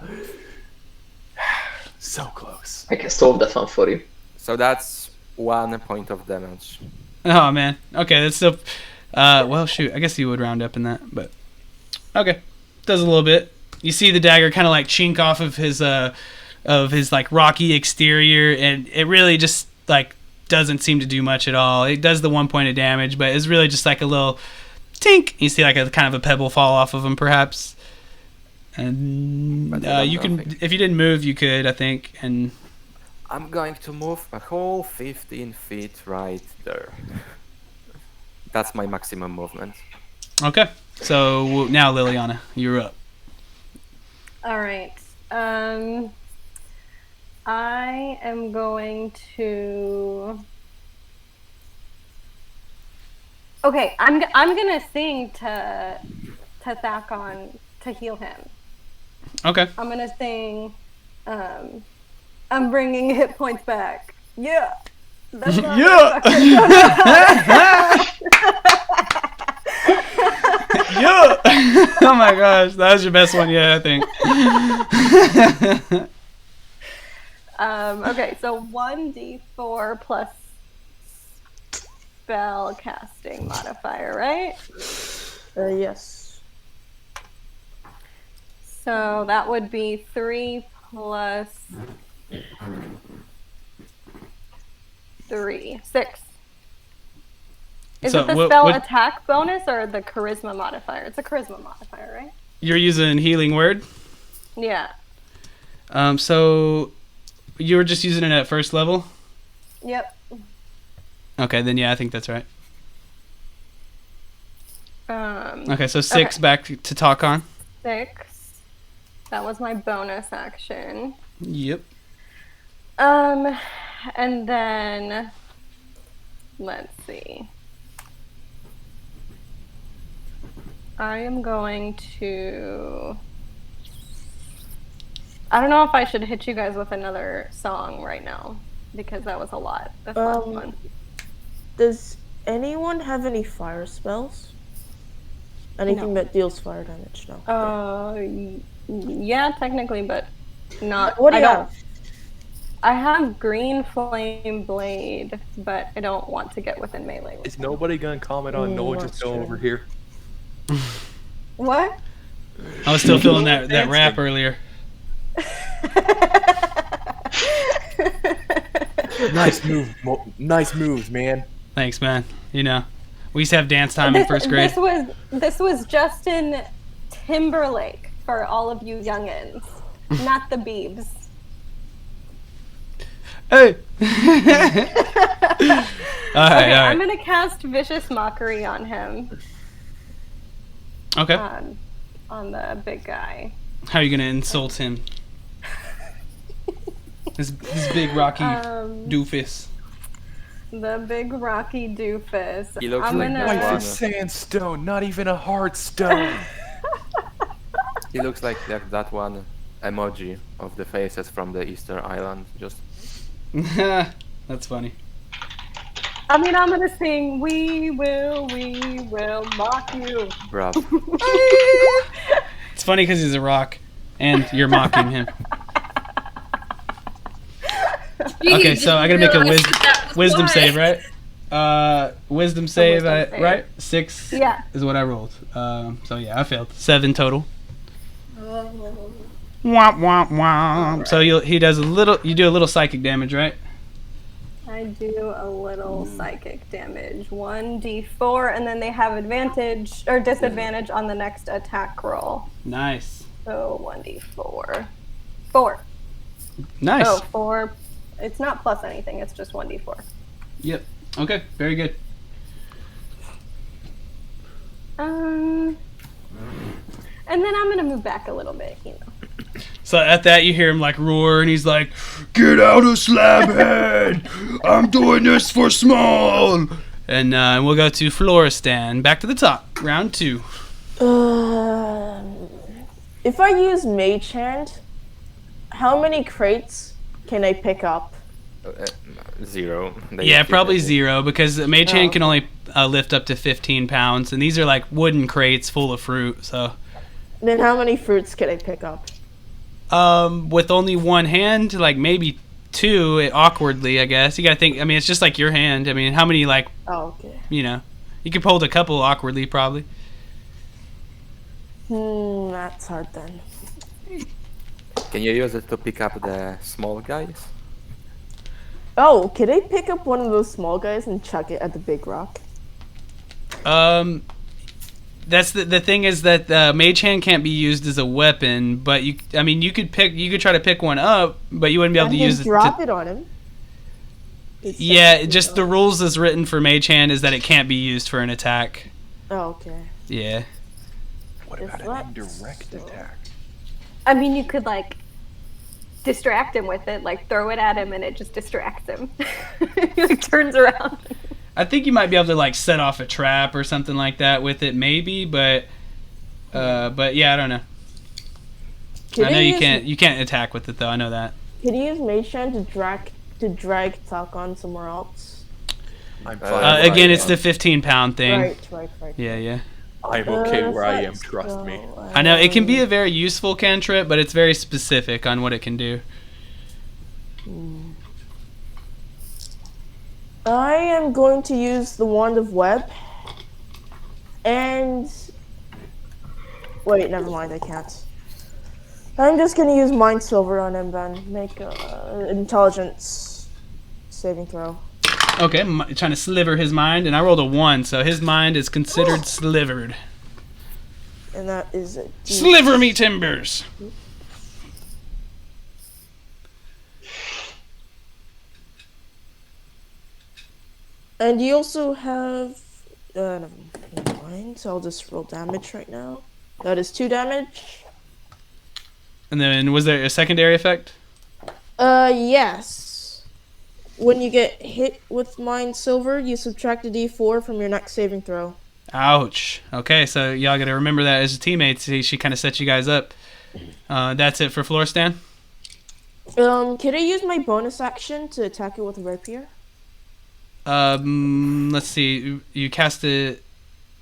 So close. I can solve that one for you. So that's 1 point of damage. Oh, man. Okay, that's still... well, shoot. I guess you would round up in that, but... Okay. Does a little bit. You see the dagger kind of like chink off of his like rocky exterior, and it really just like doesn't seem to do much at all. It does the 1 point of damage, but it's really just like a little tink. You see like a kind of a pebble fall off of him, perhaps. And you can, if you didn't move, you could, I think. And I'm going to move a whole 15 feet right there. That's my maximum movement. Okay. So now, Liliana, you're up. All right. I am going to. Okay, I'm gonna sing to Thakon to heal him. Okay. I'm gonna sing. I'm bringing hit points back. Yeah. That's not Yeah. Yeah. Oh my gosh, that was your best one yet, I think. Okay, so 1d4 plus spell casting modifier, right? Yes. So that would be 3 plus 3, 6. Is So it the what- spell what- attack bonus or the charisma modifier? It's a charisma modifier, right? You're using healing word. Yeah. So you were just using it at first level. Yep. Okay, then yeah, I think that's right. Um, Okay, so 6 Okay. back to talk on. 6. That was my bonus action. Yep. And then let's see. I am going to. I don't know if I should hit you guys with another song right now because that was a lot. This last one. Does anyone have any fire spells? Anything that deals fire damage? No. Yeah, technically, but not. What do you I don't. have? I have green flame blade, but I don't want to get within melee. With Is nobody gonna comment on Noel just that's go true. over here? What? I was still feeling that rap earlier. Nice move, nice moves, man. Thanks, man. You know, we used to have dance time in first grade. This was Justin Timberlake for all of you youngins, not the Beebs. Hey. All right, Okay, all I'm right. gonna cast Vicious Mockery on him. Okay. On the big guy. How are you gonna insult him? This big rocky doofus. The big rocky doofus. He looks I'm like gonna. that Life one. is sandstone, not even a hard stone. He looks like that one emoji of the faces from the Easter Island. Just That's funny. I mean, I'm gonna sing. We will mock you. bruh. It's funny because he's a rock, and you're mocking him. Okay, so I gotta make a wisdom save, right? Wisdom save, wisdom save. right? 6 Yeah. is what I rolled. So yeah, I failed. 7 total. Womp womp womp. So he does a little. You do a little psychic damage, right? I do a little psychic damage. 1d4, and then they have advantage or disadvantage on the next attack roll. Nice. So 1d4. 4. Nice. Oh, 4. It's not plus anything, it's just 1d4. Yep. Okay. Very good. And then I'm gonna move back a little bit, you know. So at that, you hear him like roar, and he's like, "Get out of Slabhead! I'm doing this for Small." And we'll go to Floristan. Back to the top. Round 2. If I use Mage Hand, how many crates can I pick up? 0. Yeah, probably 0 because Mage Hand can only lift up to 15 pounds, and these are like wooden crates full of fruit. So Then how many fruits can I pick up? with only one hand, like maybe 2, awkwardly, I guess. You gotta think. I mean, it's just like your hand. I mean, how many like Oh, okay. you know? You could hold a couple awkwardly, probably. That's hard then. Can you use it to pick up the small guys? Oh, can I pick up one of those small guys and chuck it at the big rock? That's the thing is that Mage Hand can't be used as a weapon, but you could try to pick one up, but you wouldn't be able to use it. Drop it on him. Yeah, just the rules as written for Mage Hand is that it can't be used for an attack. Oh, okay. Yeah. What about that an indirect attack? I mean, you could like distract him with it, like throw it at him and it just distracts him. He like turns around. I think you might be able to like set off a trap or something like that with it, maybe, but yeah, I don't know. I know you can't attack with it though. I know that. Can you use Mage Hand to drag Talcon somewhere else? I'm fine. Again, it's the 15-pound thing. Right. Yeah. I'm okay where I am. Let's Trust me. go. I know it can be a very useful cantrip, but it's very specific on what it can do. I am going to use the Wand of Web. And... Wait, never mind, I can't. I'm just going to use Mind Silver on him then. Make a intelligence saving throw. Okay, trying to sliver his mind, and I rolled a 1, so his mind is considered slivered. And that is a D. Sliver me timbers! And you also have... never mind, so I'll just roll damage right now. That is 2 damage. And then, was there a secondary effect? Yes. When you get hit with Mind Silver, you subtract a D4 from your next saving throw. Ouch. Okay, so y'all gotta remember that as teammates. She kind of set you guys up. That's it for Floristan? Can I use my bonus action to attack it with a rapier? Let's see. You cast it...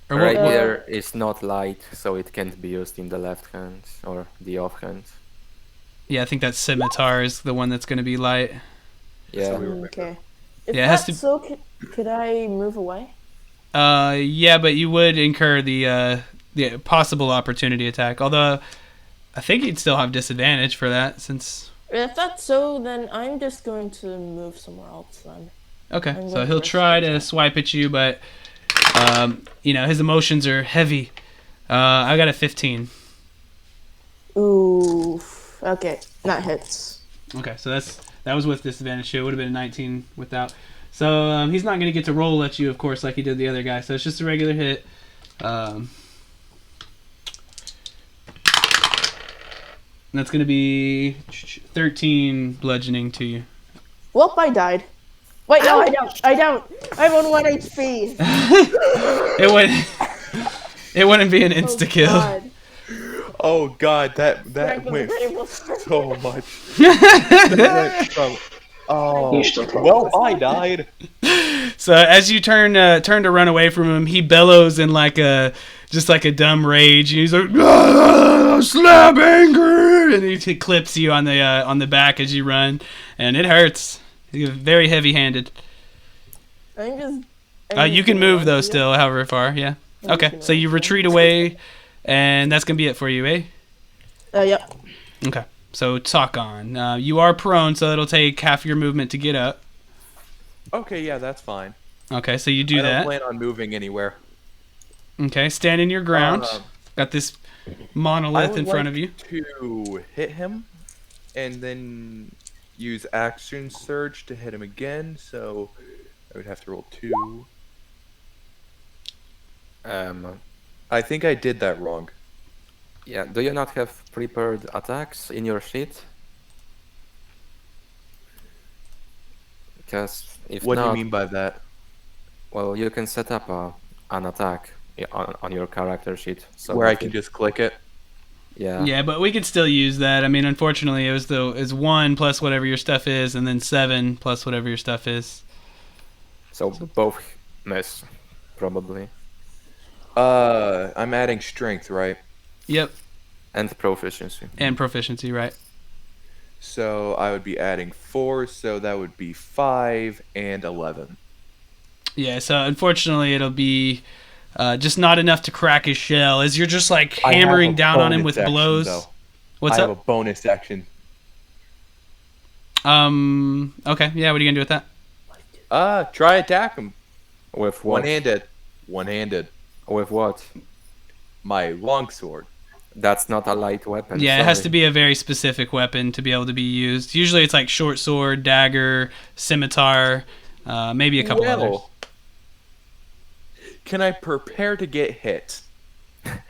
Or Right what- here is not light, so it can't be used in the left hand or the off hand. Yeah, I think that scimitar is the one that's gonna be light. Yeah. Okay. If Yeah, it has that's to- so, could I move away? Yeah, but you would incur the possible opportunity attack. Although, I think you'd still have disadvantage for that, since... If that's so, then I'm just going to move somewhere else then. Okay, I'm so going he'll for a try to attack. swipe at you, but, his emotions are heavy. I got a 15. Ooh. Okay, that hits. Okay, so that was with disadvantage too. It would have been a 19 without. So he's not going to get to roll at you, of course, like he did the other guy. So it's just a regular hit. And that's going to be 13 bludgeoning to you. Well, I died. Wait, no, I don't. I'm on 1 HP. It wouldn't be an insta kill. God. Oh god, that Drag the went table. so much. That went from- oh, Instant well, I died. So as you turn to run away from him, he bellows in like a dumb rage. And he's like, "Slab anger!" And he clips you on the back as you run, and it hurts. He's very heavy-handed. I'm just... You can move though still, however far. Yeah. Okay. So you retreat away, and that's gonna be it for you, eh? Yep. Okay. So talk on. You are prone, so it'll take half your movement to get up. Okay, yeah, that's fine. Okay, so you do I don't that. plan on moving anywhere. Okay, stand in your ground. Got this I monolith would in front like of you. to hit him, and then use action surge to hit him again. So I would have to roll 2. I think I did that wrong. Yeah, do you not have prepared attacks in your sheet? Because if What do not, you mean by that? well, you can set up an attack on your character sheet. So Where I that can you- just click it? Yeah. Yeah, but we could still use that. I mean, unfortunately, it's 1 plus whatever your stuff is, and then 7 plus whatever your stuff is. So both miss, probably. I'm adding strength, right? Yep, And proficiency. and proficiency, right? So I would be adding 4, so that would be 5 and 11. Yeah, so unfortunately, it'll be just not enough to crack his shell as you're just like I have hammering a down on him bonus with action, blows. though. What's I have up? a bonus action. Okay, yeah, what are you gonna do with that? Try attack him. With what? One-handed. One-handed. With what? My longsword. That's not a light weapon. Yeah, it has sorry. to be a very specific weapon to be able to be used. Usually it's like short sword, dagger, scimitar, maybe a couple others. Can I prepare to get hit?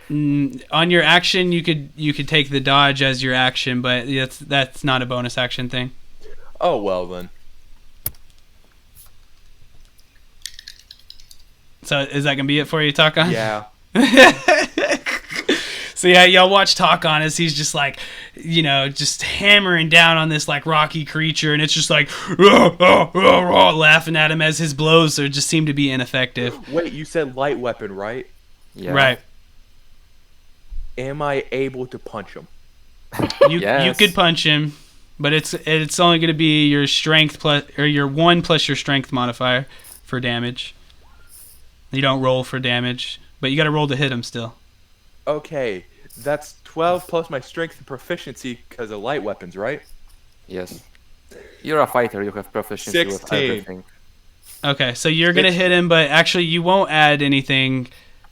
On your action, you could take the dodge as your action, but that's not a bonus action thing. Oh, well then. So is that gonna be it for you, Takan? Yeah. So yeah, y'all watch Takan as he's just like, just hammering down on this like rocky creature, and it's just like laughing at him as his blows just seem to be ineffective. Wait, you said light weapon, right? Yeah. Right. Am I able to punch him? You Yes. could punch him, but it's only going to be your strength plus or your 1 plus your strength modifier for damage. You don't roll for damage, but you got to roll to hit him still. Okay, that's 12 plus my strength and proficiency because of light weapons, right? Yes. You're a fighter. You have proficiency with 16. everything. Okay, so you're going to hit him, but actually you won't add anything.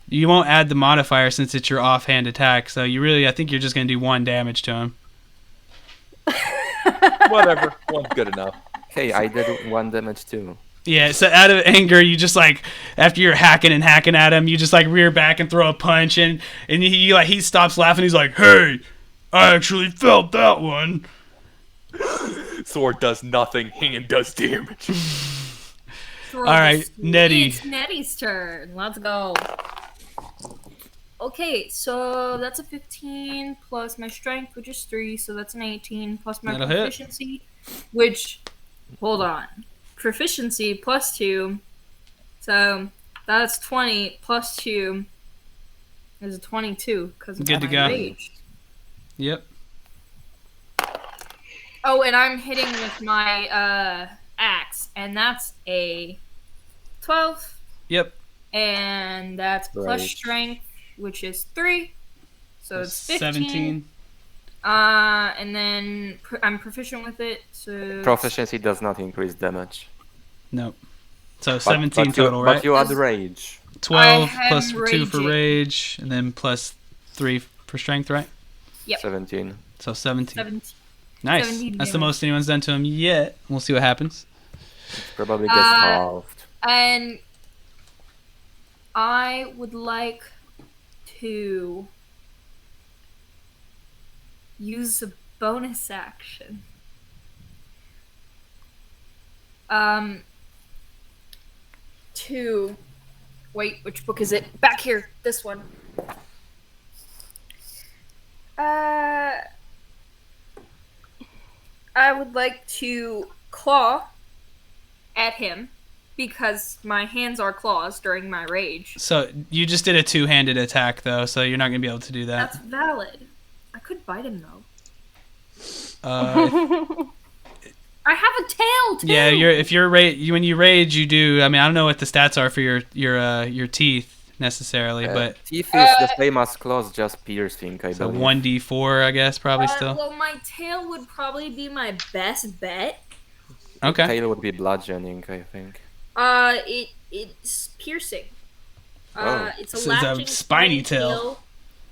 You won't add the modifier since it's your offhand attack. So I think you're just going to do 1 damage to him. Whatever, one's good enough. Hey, I did 1 damage too. Yeah, so out of anger, you just like after you're hacking and hacking at him, you just like rear back and throw a punch, and he stops laughing. He's like, "Hey, I actually felt that one." Sword does nothing, hand does damage. All right, Nettie. It's Nettie's turn. Let's go. Okay, so that's a 15 plus my strength, which is 3, so that's an 18 plus my That'll hit. proficiency, which, hold on, proficiency plus 2, so that's 20 plus 2 is a 22 because of Good to my go. rage. Yep. Oh, and I'm hitting with my axe, and that's a 12, Yep. and that's plus Right. strength, which is 3, so it's 15. 17. And then I'm proficient with it, so Proficiency does not increase damage. Nope. So But- 17 but total, you, right? But you add rage. 12 I plus am 2 for raging. rage, and then plus 3 for strength, right? Yep. 17. So 17. 17. Nice. 17 That's the damage. most anyone's done to him yet. We'll see what happens. Probably gets Uh, halved. And I would like to use a bonus action. To wait, which book is it? Back here, this one. I would like to claw at him because my hands are claws during my rage. So you just did a 2-handed attack, though, so you're not going to be able to do that. That's valid. I could bite him though. I have a tail too. Yeah, if you're when you rage, you do. I mean, I don't know what the stats are for your teeth, necessarily, but Teeth is the same as claws, just piercing, I so believe. 1d4, I guess, probably still. Well, my tail would probably be my best bet. Okay. Tail would be bludgeoning, I think. It's piercing. Oh. It's a So it's a latching spiny tail.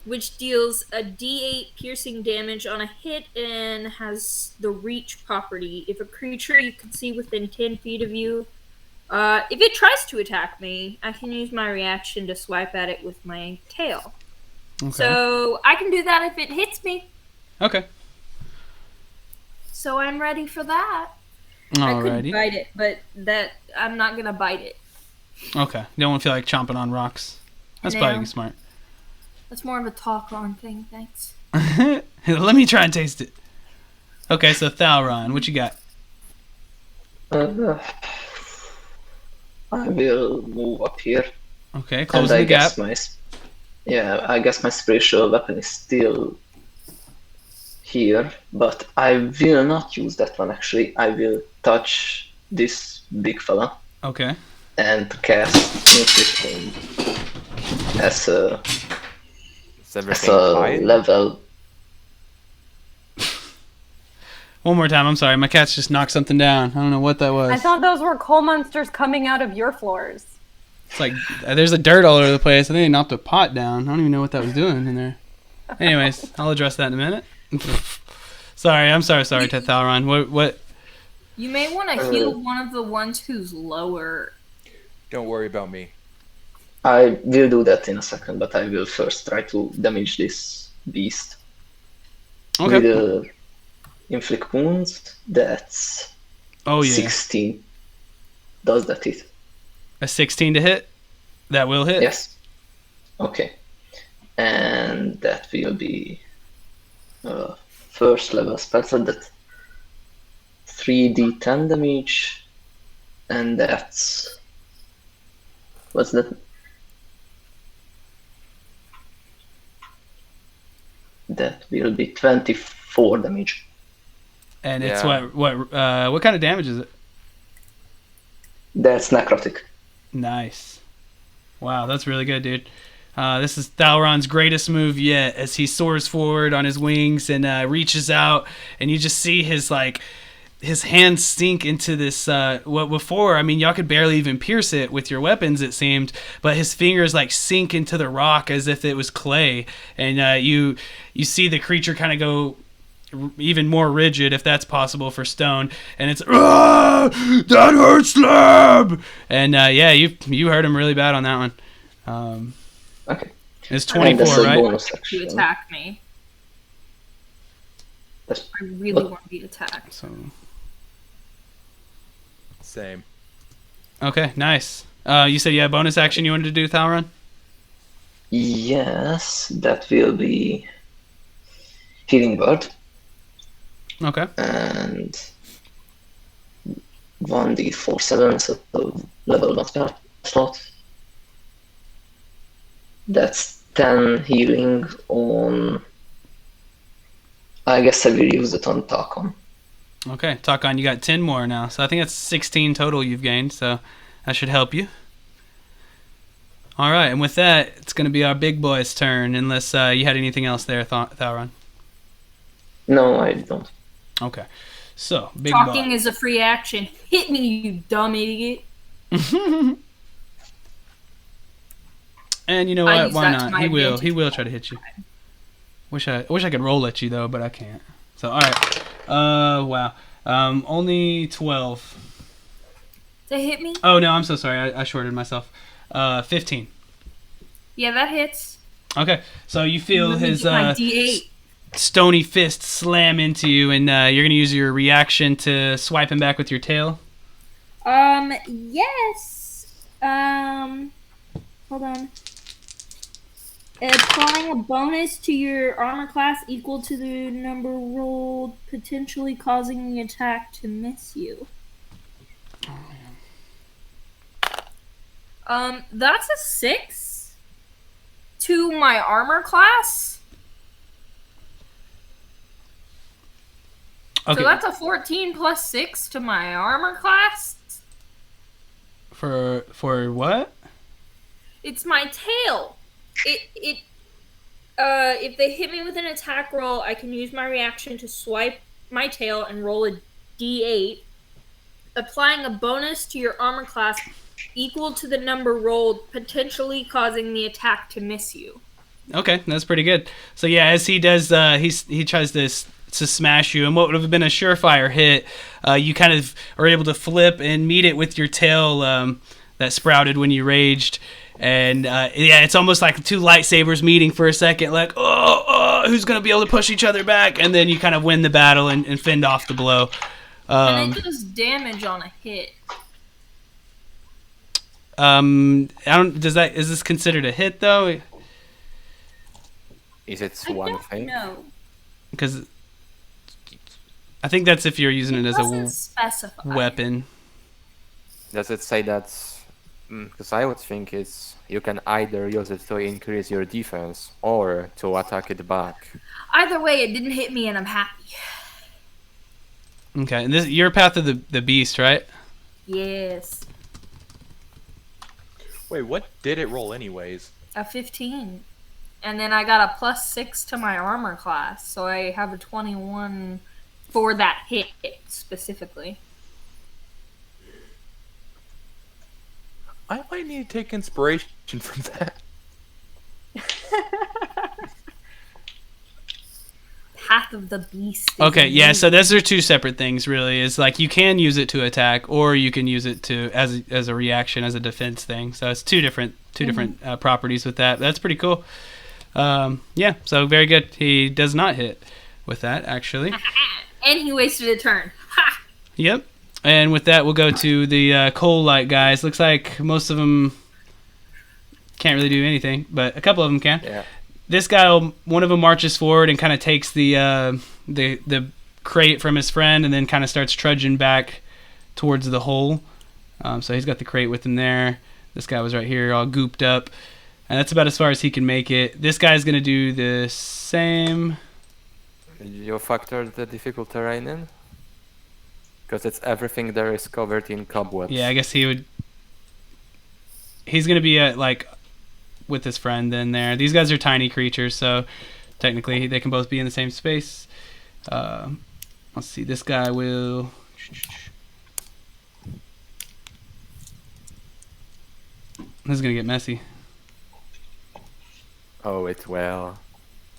which deals a D8 piercing damage on a hit and has the reach property. If a creature you can see within 10 feet of you, if it tries to attack me, I can use my reaction to swipe at it with my tail. Okay. So I can do that if it hits me. Okay. So I'm ready for that. I could Alrighty. bite it, but I'm not gonna bite it. Okay. You don't want to feel like chomping on rocks. That's No. probably smart. That's more of a talk on thing, thanks. Let me try and taste it. Okay, so Thalron, what you got? I will move up here. Okay, And closing I the gap. guess I guess my spiritual weapon is still here, but I will not use that one actually. I will touch this big fella Okay. and cast Inflict Wound as a Is everything fine? level. One more time. I'm sorry. My cat's just knocked something down. I don't know what that was. I thought those were coal monsters coming out of your floors. It's like there's a dirt all over the place. I think they knocked a pot down. I don't even know what that was doing in there. Anyways, I'll address that in a minute. Sorry, I'm sorry, Thalron. What? You may want to heal one of the ones who's lower. Don't worry about me. I will do that in a second, but I will first try to damage this beast. Okay. With inflict wounds. That's Oh yeah. 16. Does that hit? A 16 to hit. That will hit. Yes. Okay. And that will be first level spell, so that 3d10 damage, and that's what's that? That will be 24 damage. And it's Yeah. what kind of damage is it? That's necrotic. Nice. Wow, that's really good, dude. This is Thalron's greatest move yet, as he soars forward on his wings and reaches out, and you just see his hands sink into this. What before? I mean, y'all could barely even pierce it with your weapons, it seemed, but his fingers like sink into the rock as if it was clay, and you see the creature kind of go even more rigid, if that's possible for stone, and it's that hurts, Slab. And yeah, you hurt him really bad on that one. Okay. It's And 24, that's a right? bonus To action. attack me. That's- I really want to be attacked. So Same. okay, nice. You said you had bonus action you wanted to do, Thalron? Yes, that will be Healing Word Okay. and 1d47, so level 1 spell slot. That's 10 healing on. I guess I will use it on Takon. Okay, Takon, you got 10 more now, so I think that's 16 total you've gained, so that should help you. All right, and with that, it's going to be our big boy's turn, unless you had anything else there, Thalron. No, I don't. Okay, so big Talking boy. is a free action. Hit me, you dumb idiot. And you know I what? use Why that to not? my He will. advantage. He will try to hit you. Wish I could roll at you though, but I can't. So all right. Wow. Only 12. They hit me? Oh no, I'm so sorry. I shorted myself. 15. Yeah, that hits. Okay. So you feel Let me his get my D8. stony fist slam into you, and you're gonna use your reaction to swipe him back with your tail. Yes. Hold on. Applying a bonus to your armor class equal to the number rolled, potentially causing the attack to miss you. That's a 6 to my armor class. Okay. So that's a 14 plus 6 to my armor class. For what? It's my tail. If they hit me with an attack roll, I can use my reaction to swipe my tail and roll a d8, applying a bonus to your armor class equal to the number rolled, potentially causing the attack to miss you. Okay, that's pretty good. So yeah, as he does, he tries to smash you, and what would have been a surefire hit, you kind of are able to flip and meet it with your tail that sprouted when you raged. And yeah, it's almost like two lightsabers meeting for a second, like, who's going to be able to push each other back? And then you kind of win the battle and fend off the blow. And it does damage on a hit. Is this considered a hit, though? Is it one thing? No. Because I think that's if you're using it as a weapon. Does it say that? Because I would think you can either use it to increase your defense or to attack it back. Either way, it didn't hit me, and I'm happy. Okay, and you're Path of the Beast, right? Yes. Wait, what did it roll anyways? A 15. And then I got a +6 to my armor class, so I have a 21 for that hit specifically. I might need to take inspiration from that. Path of the Beast. Okay, yeah, so those are two separate things, really. It's like you can use it to attack, or you can use it to as a reaction, as a defense thing. So it's two different properties with that. That's pretty cool. Yeah, so very good. He does not hit with that, actually. And he wasted a turn. Ha! Yep. And with that, we'll go to the coal light guys. Looks like most of them can't really do anything, but a couple of them can. Yeah. This guy, one of them marches forward and kind of takes the crate from his friend, and then kind of starts trudging back towards the hole. So he's got the crate with him there. This guy was right here, all gooped up, and that's about as far as he can make it. This guy's gonna do the same. You factored the difficult terrain in? Because it's everything there is covered in cobwebs. Yeah, I guess he would. He's gonna be like with his friend in there. These guys are tiny creatures, so technically they can both be in the same space. Let's see. This guy will. This is gonna get messy. Oh, it will.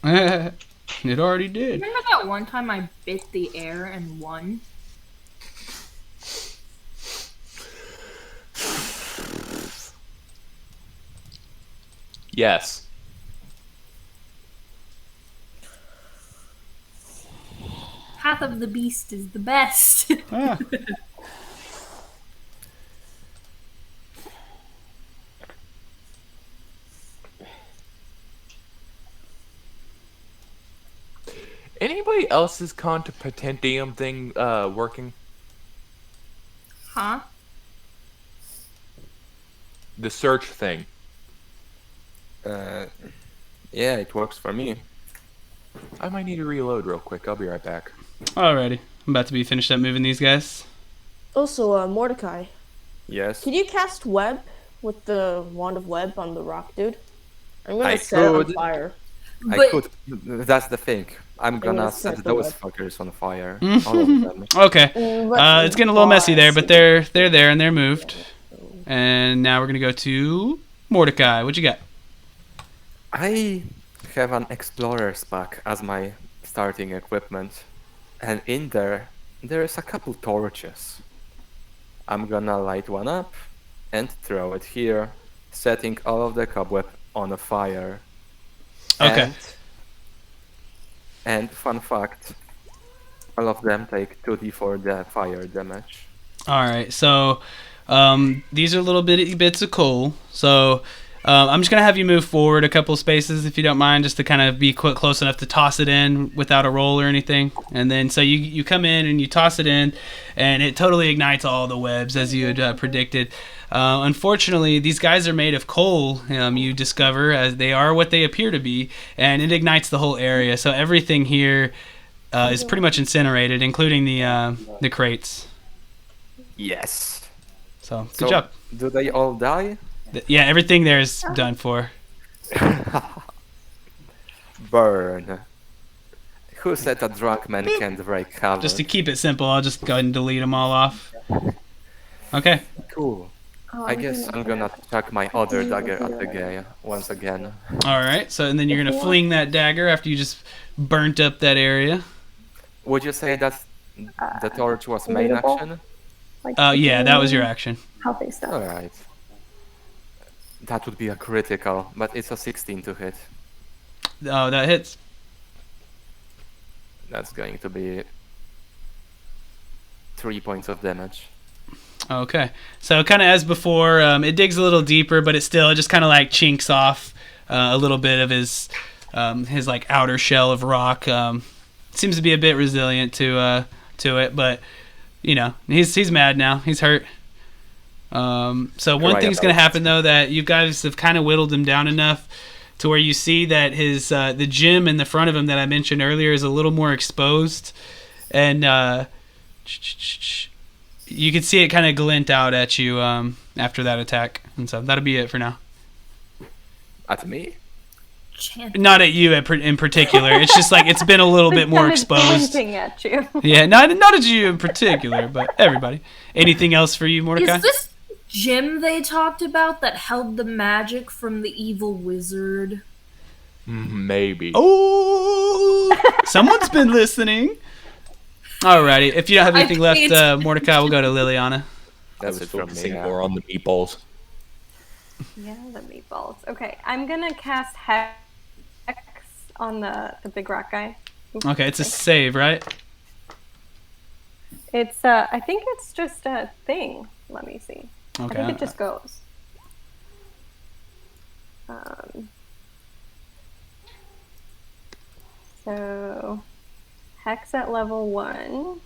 It already did. Remember that one time I bit the air and won? Yes. Path of the Beast is the best. Ah. Anybody else's Contempentium thing working? Huh? The search thing. Yeah, it works for me. I might need to reload real quick. I'll be right back. Alrighty. I'm about to be finished up moving these guys. Also, Mordecai, Yes. could you cast web with the wand of web on the rock, dude? I'm gonna I set it on could. fire. I But- could. That's the thing. I'm gonna gonna set set the those web. fuckers on fire. All of them. Okay. But- It's getting a little messy there, but they're there and they're moved. And now we're gonna go to Mordecai. What you got? I have an explorer's pack as my starting equipment, and in there's a couple torches. I'm gonna light one up and throw it here, setting all of the cobweb on a fire. Okay. And fun fact, all of them take 2d4 fire damage. All right. So these are little bits of coal. So I'm just gonna have you move forward a couple spaces if you don't mind, just to kind of be close enough to toss it in without a roll or anything. And then so you come in and you toss it in, and it totally ignites all the webs as you had predicted. Unfortunately, these guys are made of coal. You discover, as they are what they appear to be, and it ignites the whole area. So everything here is pretty much incinerated, including the crates. Yes. So good So, job. do they all die? Yeah, everything there is done for. Burn. Who said a drunk man can't break cover? Just to keep it simple, I'll just go ahead and delete them all off. Okay. Cool. I guess I'm gonna chuck my other dagger at the guy once again. All right. So and then you're gonna fling that dagger after you just burnt up that area. Would you say that the torch was main action? Yeah, that was your action. Healthy stuff. Alright. That would be a critical, but it's a 16 to hit. Oh, that hits. That's going to be 3 points of damage. Okay. So kind of as before, it digs a little deeper, but it just kind of like chinks off a little bit of his like outer shell of rock. Seems to be a bit resilient to it, but you know he's mad now. He's hurt. So one thing's gonna happen though, that you guys have kind of whittled him down enough to where you see that his the gem in the front of him that I mentioned earlier is a little more exposed, and you can see it kind of glint out at you after that attack. And so that'll be it for now. At me? Not at you in particular. It's just like it's been a little bit more exposed. Pointing at you. Yeah, not at you in particular, but everybody. Anything else for you, Mordecai? Is this gem they talked about that held the magic from the evil wizard? Maybe. Oh, someone's been listening. Alrighty, if you don't have anything left, Mordecai, we'll go to Liliana. That's That's from focusing me. more on the meatballs. Yeah, the meatballs. Okay, I'm gonna cast Hex on the big rock guy. Okay, it's a save, right? It's I think it's just a thing. Let me see. I Okay. think it just goes. So Hex at level 1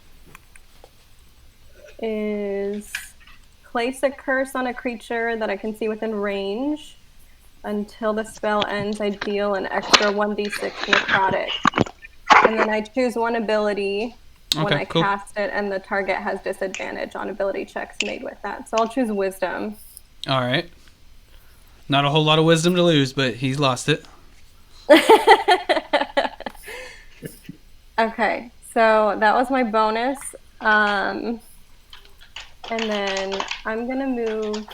is place a curse on a creature that I can see within range. Until the spell ends, I deal an extra 1d6 necrotic. And then I choose one ability when Okay, I cool. cast it, and the target has disadvantage on ability checks made with that. So I'll choose Wisdom. All right. Not a whole lot of wisdom to lose, but he's lost it. Okay, so that was my bonus. And then I'm gonna move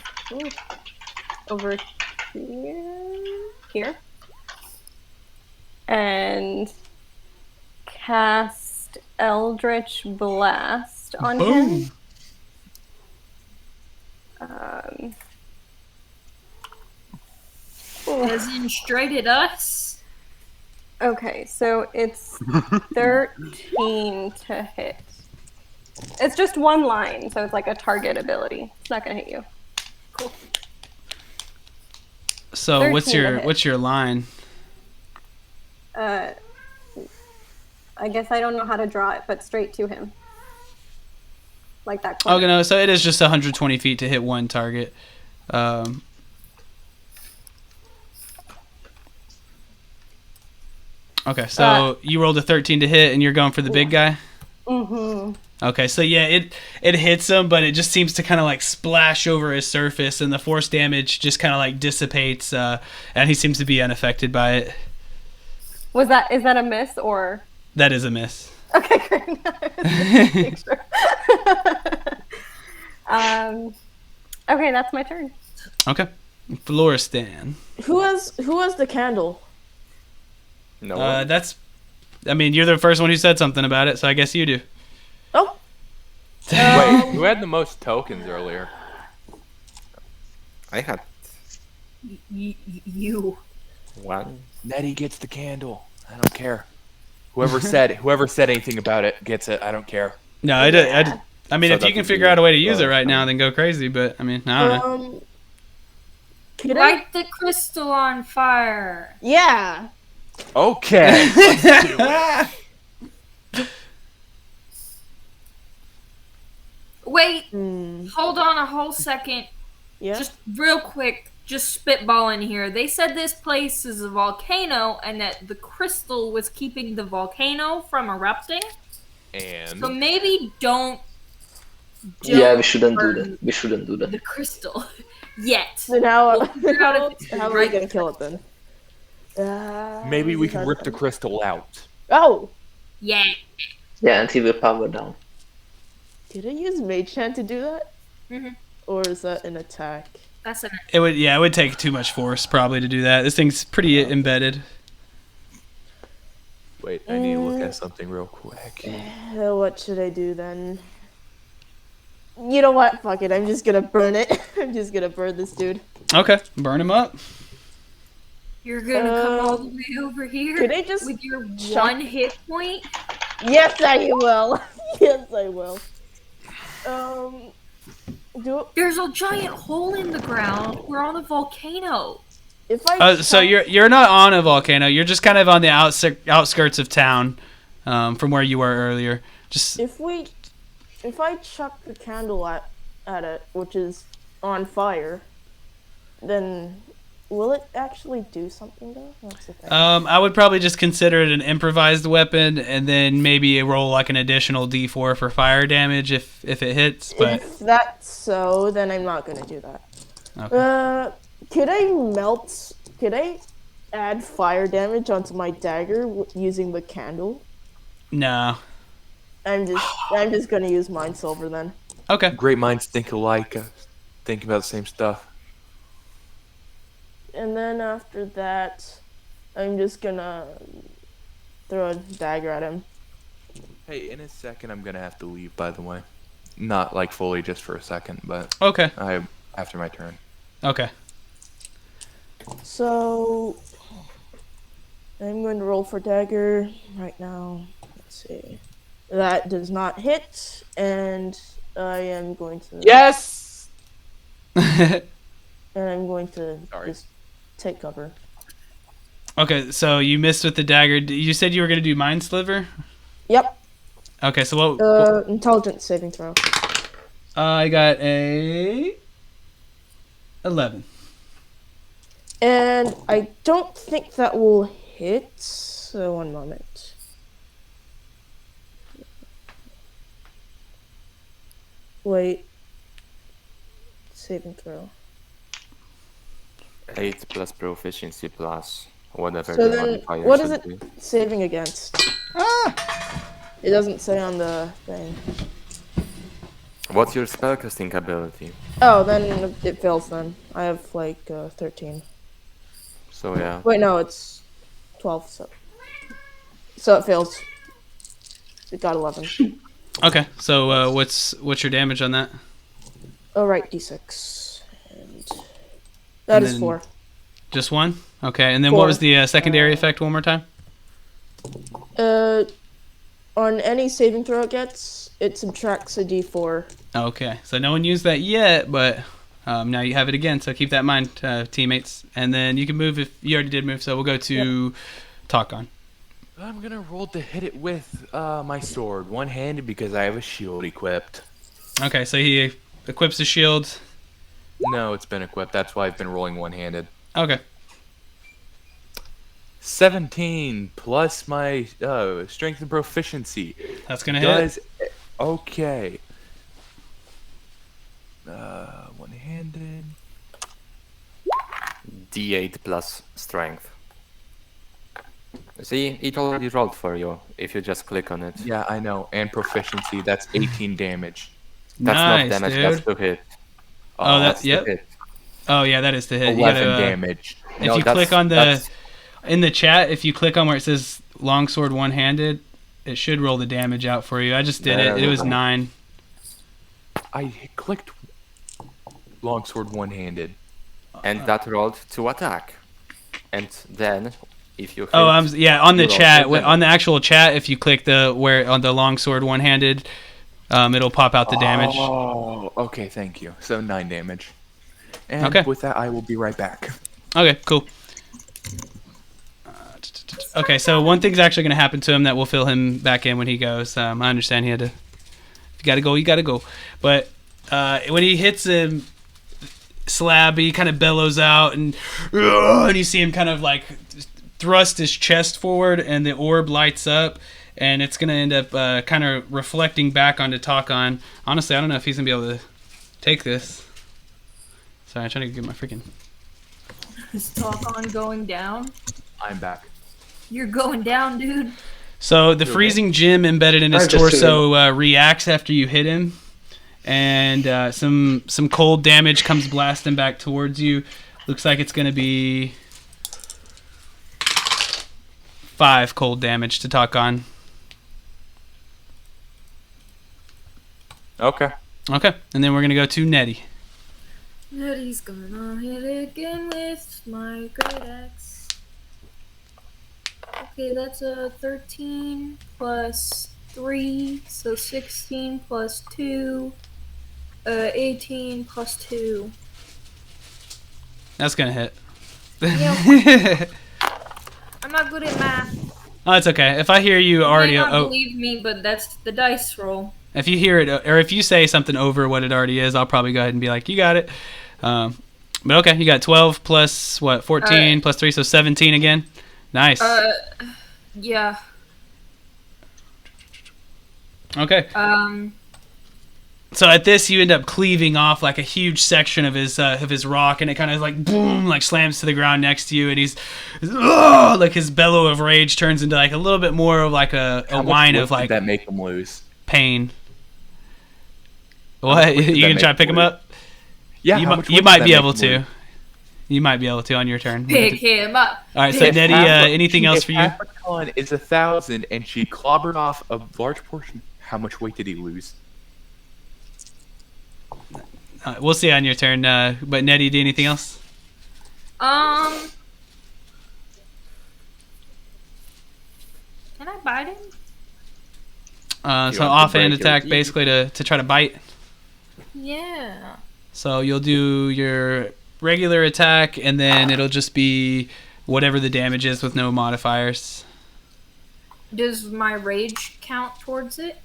over here, and cast Eldritch Blast on him. As in straight at us? Okay, so it's 13 to hit. It's just one line, so it's like a target ability. It's not gonna hit you. Cool. So 13 what's to your hit. line? I guess I don't know how to draw it, but straight to him. Like that corner. Okay, no, so it is just 120 feet to hit one target. Okay, so you rolled a 13 to hit, and you're going for the big guy? Mm-hmm. Okay, so yeah, it hits him, but it just seems to kind of like splash over his surface, and the force damage just kind of like dissipates, and he seems to be unaffected by it. Is that a miss or? That is a miss. Okay, great. Make sure. Okay, that's my turn. Okay, Floristan. Who has the candle? No one? I mean, you're the first one who said something about it, so I guess you do. Oh, Wait, who had the most tokens earlier? I had You. one. Nettie gets the candle. I don't care. Whoever said anything about it gets it. I don't care. No, I mean, So if that you can would figure be out a way to use it lower. right now, then go crazy. But I mean, I don't know. Could I? Light the crystal on fire. Yeah. Okay. Let's do it. Wait, hold on a whole second. Yeah. Just real quick, just spitballing here. They said this place is a volcano and that the crystal was keeping the volcano from erupting. And So maybe don't Yeah, we shouldn't do burn that. We shouldn't do that. the crystal. Yet. So now, We'll figure it out if it's how are we right. gonna kill it then? Maybe we can rip the crystal out. Oh! Yeah. Yeah, and he will power down. Did I use Mage Hand to do that? Mhm. Or is that an attack? That's an It would take too much force probably to do that. This thing's pretty embedded. Wait, I need to look at something real quick. What should I do then? You know what? Fuck it. I'm just gonna burn it. I'm just gonna burn this dude. Okay, burn him up. You're gonna come all the way over here Could I just with your chuck- one hit point? Yes, I will. Yes, I will. Do There's a giant hole in the ground. We're on a volcano. if I So you're not on a volcano. You're just kind of on the outskirts of town, from where you were earlier. Just if I chuck the candle at it, which is on fire, then will it actually do something though? That's the thing. I would probably just consider it an improvised weapon, and then maybe roll like an additional D4 for fire damage if it hits. But If that's so, then I'm not gonna do that. okay. Could I add fire damage onto my dagger using the candle? No. I'm just gonna use Mind Silver then. Okay. Great minds think alike. Thinking about the same stuff. And then after that, I'm just gonna throw a dagger at him. Hey, in a second, I'm gonna have to leave. By the way, not like fully, just for a second, but Okay. after my turn. Okay. So I'm going to roll for dagger right now. Let's see. That does not hit, and I am going to Yes. and I'm going to Sorry. just take cover. Okay. So you missed with the dagger. You said you were gonna do Mind Sliver. Yep. Okay. So what? Intelligence saving throw. I got a 11. And I don't think that will hit. So one moment. Wait. Saving throw. 8 plus proficiency plus whatever So the then, modifier what should is it be. saving against? It doesn't say on the thing. What's your spellcasting ability? Oh, then it fails then. I have like 13. So yeah. Wait, no, it's 12, so it fails. It got 11. Okay. So what's your damage on that? Oh, right, d6. And that is then 4. Just one. Okay. And then 4. what was the secondary effect? One more time. On any saving throw it gets, it subtracts a d4. Okay. So no one used that yet, but now you have it again. So keep that in mind, teammates. And then you can move if you already did move. So we'll go to Talkon. I'm gonna roll to hit it with my sword, one-handed, because I have a shield equipped. Okay. So he equips his shield. No, it's been equipped. That's why I've been rolling one-handed. Okay. 17 plus my strength and proficiency. That's gonna hit. Does okay. One-handed. D8 plus strength. See, it already rolled for you if you just click on it. Yeah, I know. And proficiency. That's 18 damage. That's Nice, not damage, dude. that's to hit. Oh, That's to yep. hit. Oh yeah, that is to hit. 11 You gotta, damage. If No, you that's- click on the that's- in the chat, if you click on where it says longsword one-handed, it should roll the damage out for you. I just did it. It was 9. I clicked longsword one-handed. And that rolled to attack. And then, if you hit, Oh, on the you roll chat, for damage. on the actual chat, if you click where on the longsword one-handed, it'll pop out the damage. Oh, okay, thank you. So 9 damage. And Okay. with that, I will be right back. Okay, cool. Okay, so one thing's actually going to happen to him that will fill him back in when he goes. I understand he had to. If you got to go, you got to go. But when he hits him, slab, he kind of bellows out, and you see him kind of like thrust his chest forward, and the orb lights up, and it's going to end up kind of reflecting back onto Talkon. Honestly, I don't know if he's going to be able to take this. Sorry, I'm trying to get my freaking. Is talk on going down? I'm back. You're going down, dude. So the freezing gem embedded in his I just torso reacts after you hit him, and some cold damage comes blasting back towards you. Looks like it's going to be 5 cold damage to talk on. Okay. Okay, and then we're going to go to Nettie. Nettie's gonna hit again with my great axe. Okay, that's a 13 plus 3, so 16 plus 2, 18 plus 2. That's going to hit. Yep. I'm not good at math. Oh, it's okay. If I hear you already, You may not believe me, but that's the dice roll. if you hear it, or if you say something over what it already is, I'll probably go ahead and be like, you got it. But okay, you got 12 plus what? 14 plus 3, so 17 again. Nice. Yeah. Okay. So at this, you end up cleaving off like a huge section of his rock, and it kind of like boom, like slams to the ground next to you, and he's like his bellow of rage turns into like a little bit more of like a whine of like that make him lose. pain. What? You gonna try to pick him up? Yeah, you might be able to. You might be able to on your turn. Pick him up. All right, so Nettie, anything else for you? If half a ton is 1,000 and she clobbered off a large portion, how much weight did he lose? We'll see on your turn. But Nettie, do anything else? Can I bite him? So offhand attack, basically to try to bite. Yeah. So you'll do your regular attack, and then it'll just be whatever the damage is with no modifiers. Does my rage count towards it?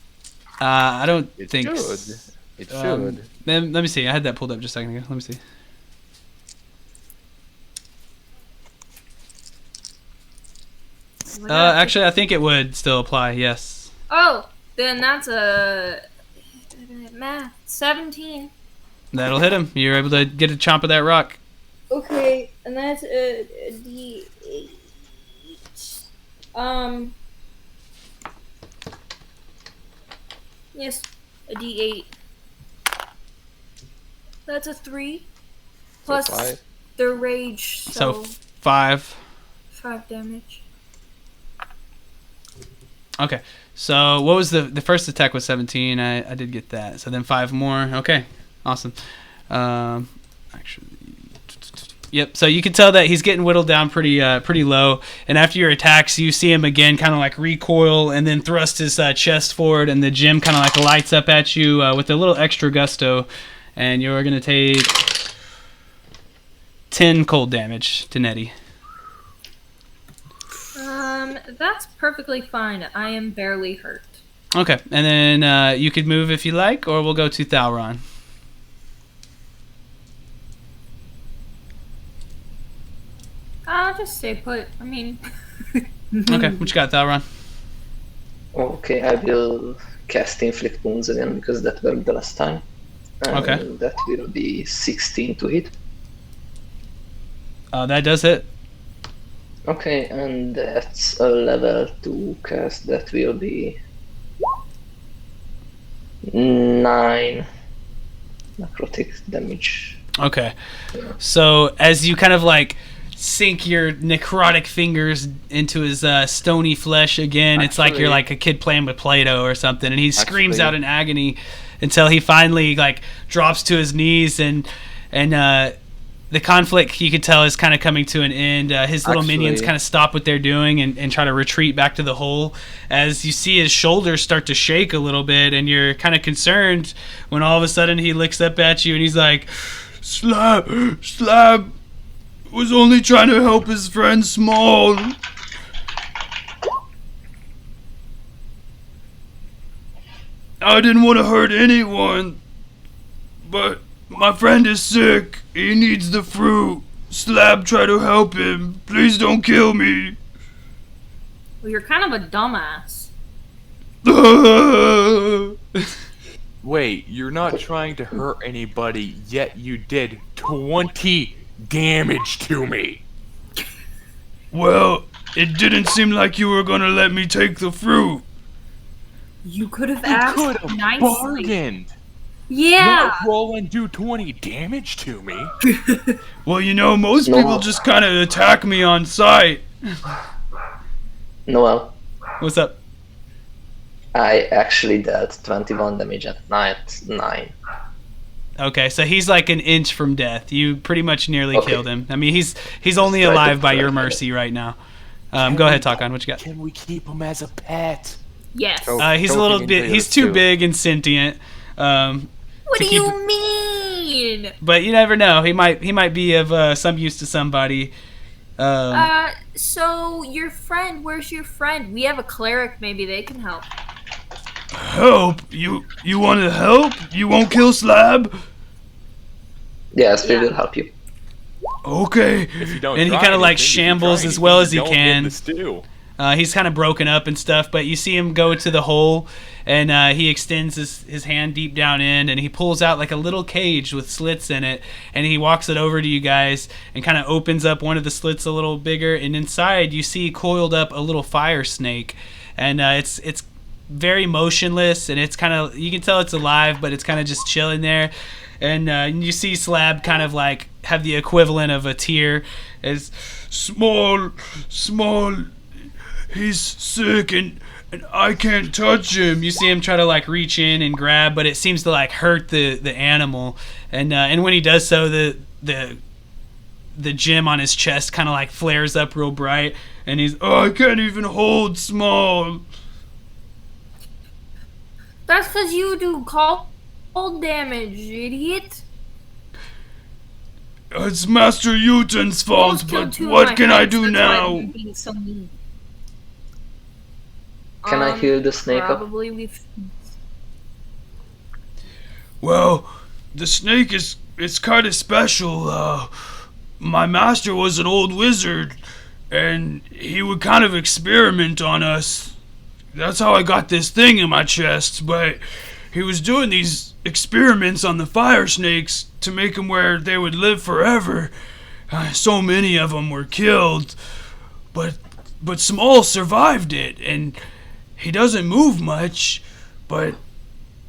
I don't It think. should. It should. Let me see. I had that pulled up just a second ago. Let me see. Actually, I think it would still apply. Yes. Oh, then that's a math 17. That'll hit him. You're able to get a chomp of that rock. Okay, and that's a D8. Yes, a D8. That's a 3 plus 5. the rage, So so 5. 5 damage. Okay. So what was the first attack was 17. I did get that. So then 5 more. Okay. Awesome. Actually, yep. So you can tell that he's getting whittled down pretty low. And after your attacks, you see him again, kind of like recoil and then thrust his chest forward, and the gem kind of like lights up at you with a little extra gusto, and you're gonna take 10 cold damage to Nettie. That's perfectly fine. I am barely hurt. Okay, and then you could move if you like, or we'll go to Thalron. I'll just stay put. I mean... Okay, what you got, Thalron? Okay, I will cast Inflict Wounds again because that worked the last time. And Okay. that will be 16 to hit. That does hit. Okay, and that's a level 2 cast. That will be 9 necrotic damage. Okay. So as you kind of like sink your necrotic fingers into his stony flesh again, it's like you're like a kid playing with Play-Doh or something, and he screams out in agony until he finally like drops to his knees, and the conflict, you could tell, is kind of coming to an end. His little minions kind of stop what they're doing and try to retreat back to the hole as you see his shoulders start to shake a little bit, and you're kind of concerned when all of a sudden he looks up at you and he's like, Slab was only trying to help his friend Small. I didn't want to hurt anyone, but my friend is sick. He needs the fruit. Slab, try to help him. Please don't kill me. Well, you're kind of a dumbass. Wait, you're not trying to hurt anybody, yet you did 20 damage to me. Well, it didn't seem like you were gonna let me take the fruit. You could have You asked could have nicely. bargained. Yeah. Not roll and do 20 damage to me. Well, you know, most No. people just kind of attack me on sight. Noel, What's up? I actually dealt 21 damage at night 9. Okay, so he's like an inch from death. You pretty much nearly Okay. killed him. I mean, he's only Try to alive by your correct it. mercy right now. Go ahead, Takan. What you got? Can we keep him as a pet? Yes. So- He's a Choking little into bit. yours He's too too. big and sentient. What to do keep- you mean? But you never know. He might be of some use to somebody. So your friend, where's your friend? We have a cleric, maybe they can help. Help! You want to help? You won't kill Slab? Yes, we will help you. Okay. If you don't And he try kind of like anything, if you shambles try as well as anything, he you don't get can. the stew. He's kind of broken up and stuff, but you see him go to the hole, and he extends his hand deep down in, and he pulls out like a little cage with slits in it, and he walks it over to you guys and kind of opens up one of the slits a little bigger, and inside you see coiled up a little fire snake, and it's very motionless, and it's kind of, you can tell it's alive, but it's kind of just chilling there. And you see Slab kind of like have the equivalent of a tear. It's small, he's sick and I can't touch him. You see him try to like reach in and grab, but it seems to like hurt the animal. And when he does so, the gem on his chest kind of like flares up real bright, and he's, oh, I can't even hold Small. That's because you do cold damage, idiot. It's Master Uten's fault, Almost killed but two of what my can I friends, do that's why now? you're being so mean. Can I heal the snake up? Probably we've. Well, the snake is, it's kind of special. My master was an old wizard, and he would kind of experiment on us. That's how I got this thing in my chest, but he was doing these experiments on the fire snakes to make them where they would live forever. So many of them were killed, but Small survived it, and he doesn't move much, but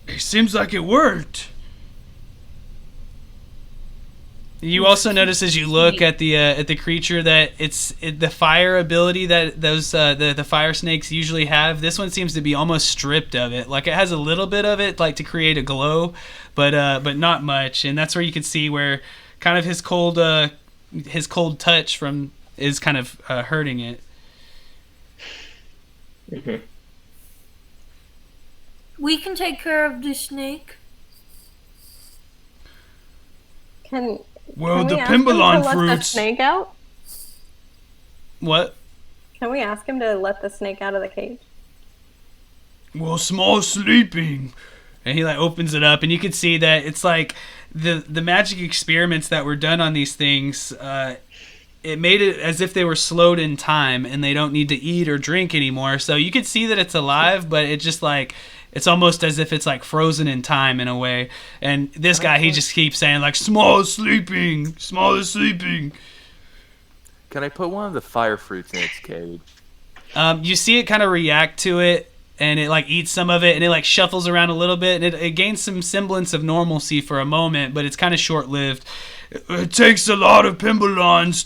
it seems like it worked. You also notice as you look at the creature that the fire ability that those the fire snakes usually have. This one seems to be almost stripped of it. Like it has a little bit of it, like to create a glow, but not much. And that's where you can see where kind of his cold touch from is kind of hurting it. Mm-hmm. We can take care of the snake. Well, Can the we ask him to Pimbalon let the fruits. snake out? What? Can we ask him to let the snake out of the cage? Well, Small's sleeping. And he like opens it up, and you can see that it's like the magic experiments that were done on these things. It made it as if they were slowed in time, and they don't need to eat or drink anymore. So you can see that it's alive, but it just like it's almost as if it's like frozen in time in a way. And this guy, he just keeps saying like, Small is sleeping, Small is sleeping. Can I put one of the fire fruits in its cage? You see it kind of react to it, and it like eats some of it, and it like shuffles around a little bit, and it gains some semblance of normalcy for a moment, but it's kind of short-lived. It takes a lot of Pimbalons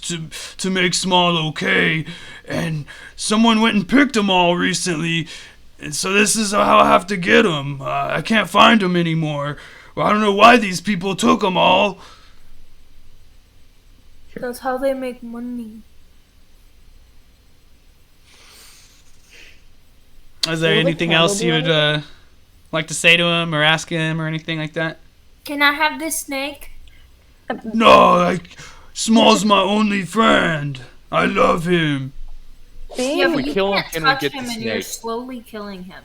to make Small okay, and someone went and picked them all recently, and so this is how I have to get them. I can't find them anymore. Well, I don't know why these people took them all. That's how they make money. Is there Will the anything candle else do you would anything? like to say to him or ask him or anything like that? Can I have this snake? No, Small's my only friend. I love him. See? Yeah, we but you kill him, can't can we touch get him, the and you're snake? slowly killing him.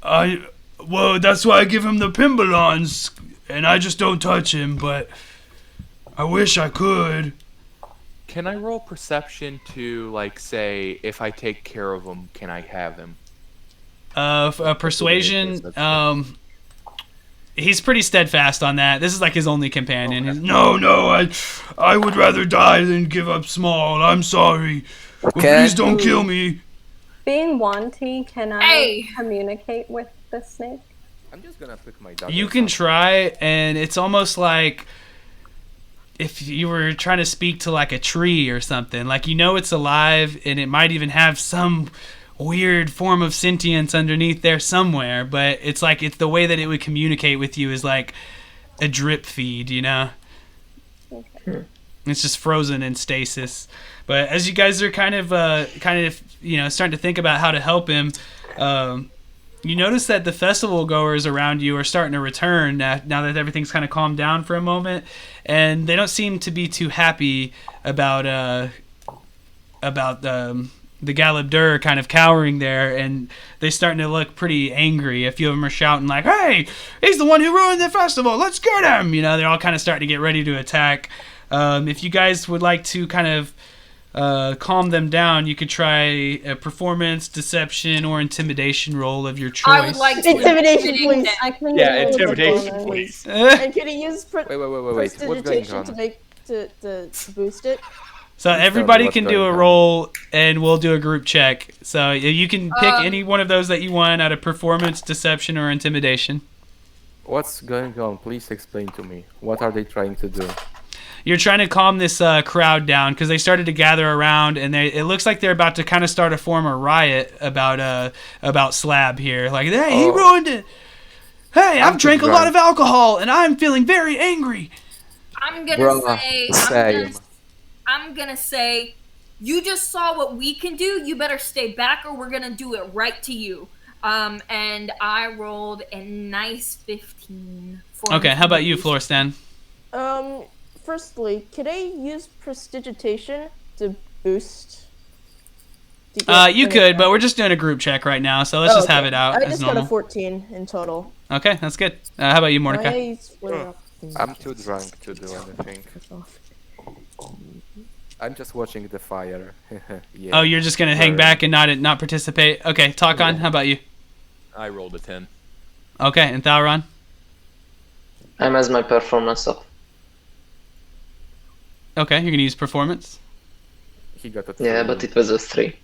Well, that's why I give him the Pimbalons, and I just don't touch him, but I wish I could. Can I roll perception to, like, say, if I take care of him, can I have him? Persuasion, he's pretty steadfast on that. This is like his only companion. He's, no, I would rather die than give up Small. I'm sorry. But please don't kill me. Being Wanty, can I communicate with the snake? I'm just gonna pick my dog. You can try, and it's almost like if you were trying to speak to like a tree or something. Like, you know it's alive, and it might even have some weird form of sentience underneath there somewhere, but it's like it's the way that it would communicate with you is like a drip feed, you know? Okay. It's just frozen in stasis. But as you guys are kind of starting to think about how to help him, you notice that the festival goers around you are starting to return now that everything's kind of calmed down for a moment, and they don't seem to be too happy about the Galabdur kind of cowering there, and they're starting to look pretty angry. A few of them are shouting like, "Hey, he's the one who ruined the festival! Let's get him!" You know, they're all kind of starting to get ready to attack. If you guys would like to kind of calm them down, you could try a performance, deception, or intimidation roll of your choice. I would like to Intimidation, please. I can Yeah, roll with intimidation, bonus. please. And can he use Wait. What's going prestidigitation on? to make to boost it? So everybody what's can do going a on. roll, and we'll do a group check. So you can pick any one of those that you want out of performance, deception, or intimidation. What's going on? Please explain to me. What are they trying to do? You're trying to calm this crowd down because they started to gather around, and it looks like they're about to kind of start a form of riot about Slab here. Like, hey, he ruined it. Hey, I've drank a lot of alcohol, and I'm feeling very angry. I'm gonna Bruh, say, same. I'm gonna say, you just saw what we can do. You better stay back, or we're gonna do it right to you. And I rolled a nice 15. For Okay, how about you, intimidation. Florstan? Firstly, could I use prestidigitation to boost? You could, but we're just doing a group check right now, so let's just have it out I as just normal. got a 14 in total. Okay, that's good. How about you, Mordecai? I split it up. I'm too drunk to do anything. I'm just watching the fire. Yeah. Oh, you're just gonna hang back and not participate? Okay, talk on. How about you? I rolled a 10. Okay, and Thalron? I'm as my performance up. Okay, you're gonna use performance? He got a Yeah, but it was a 3.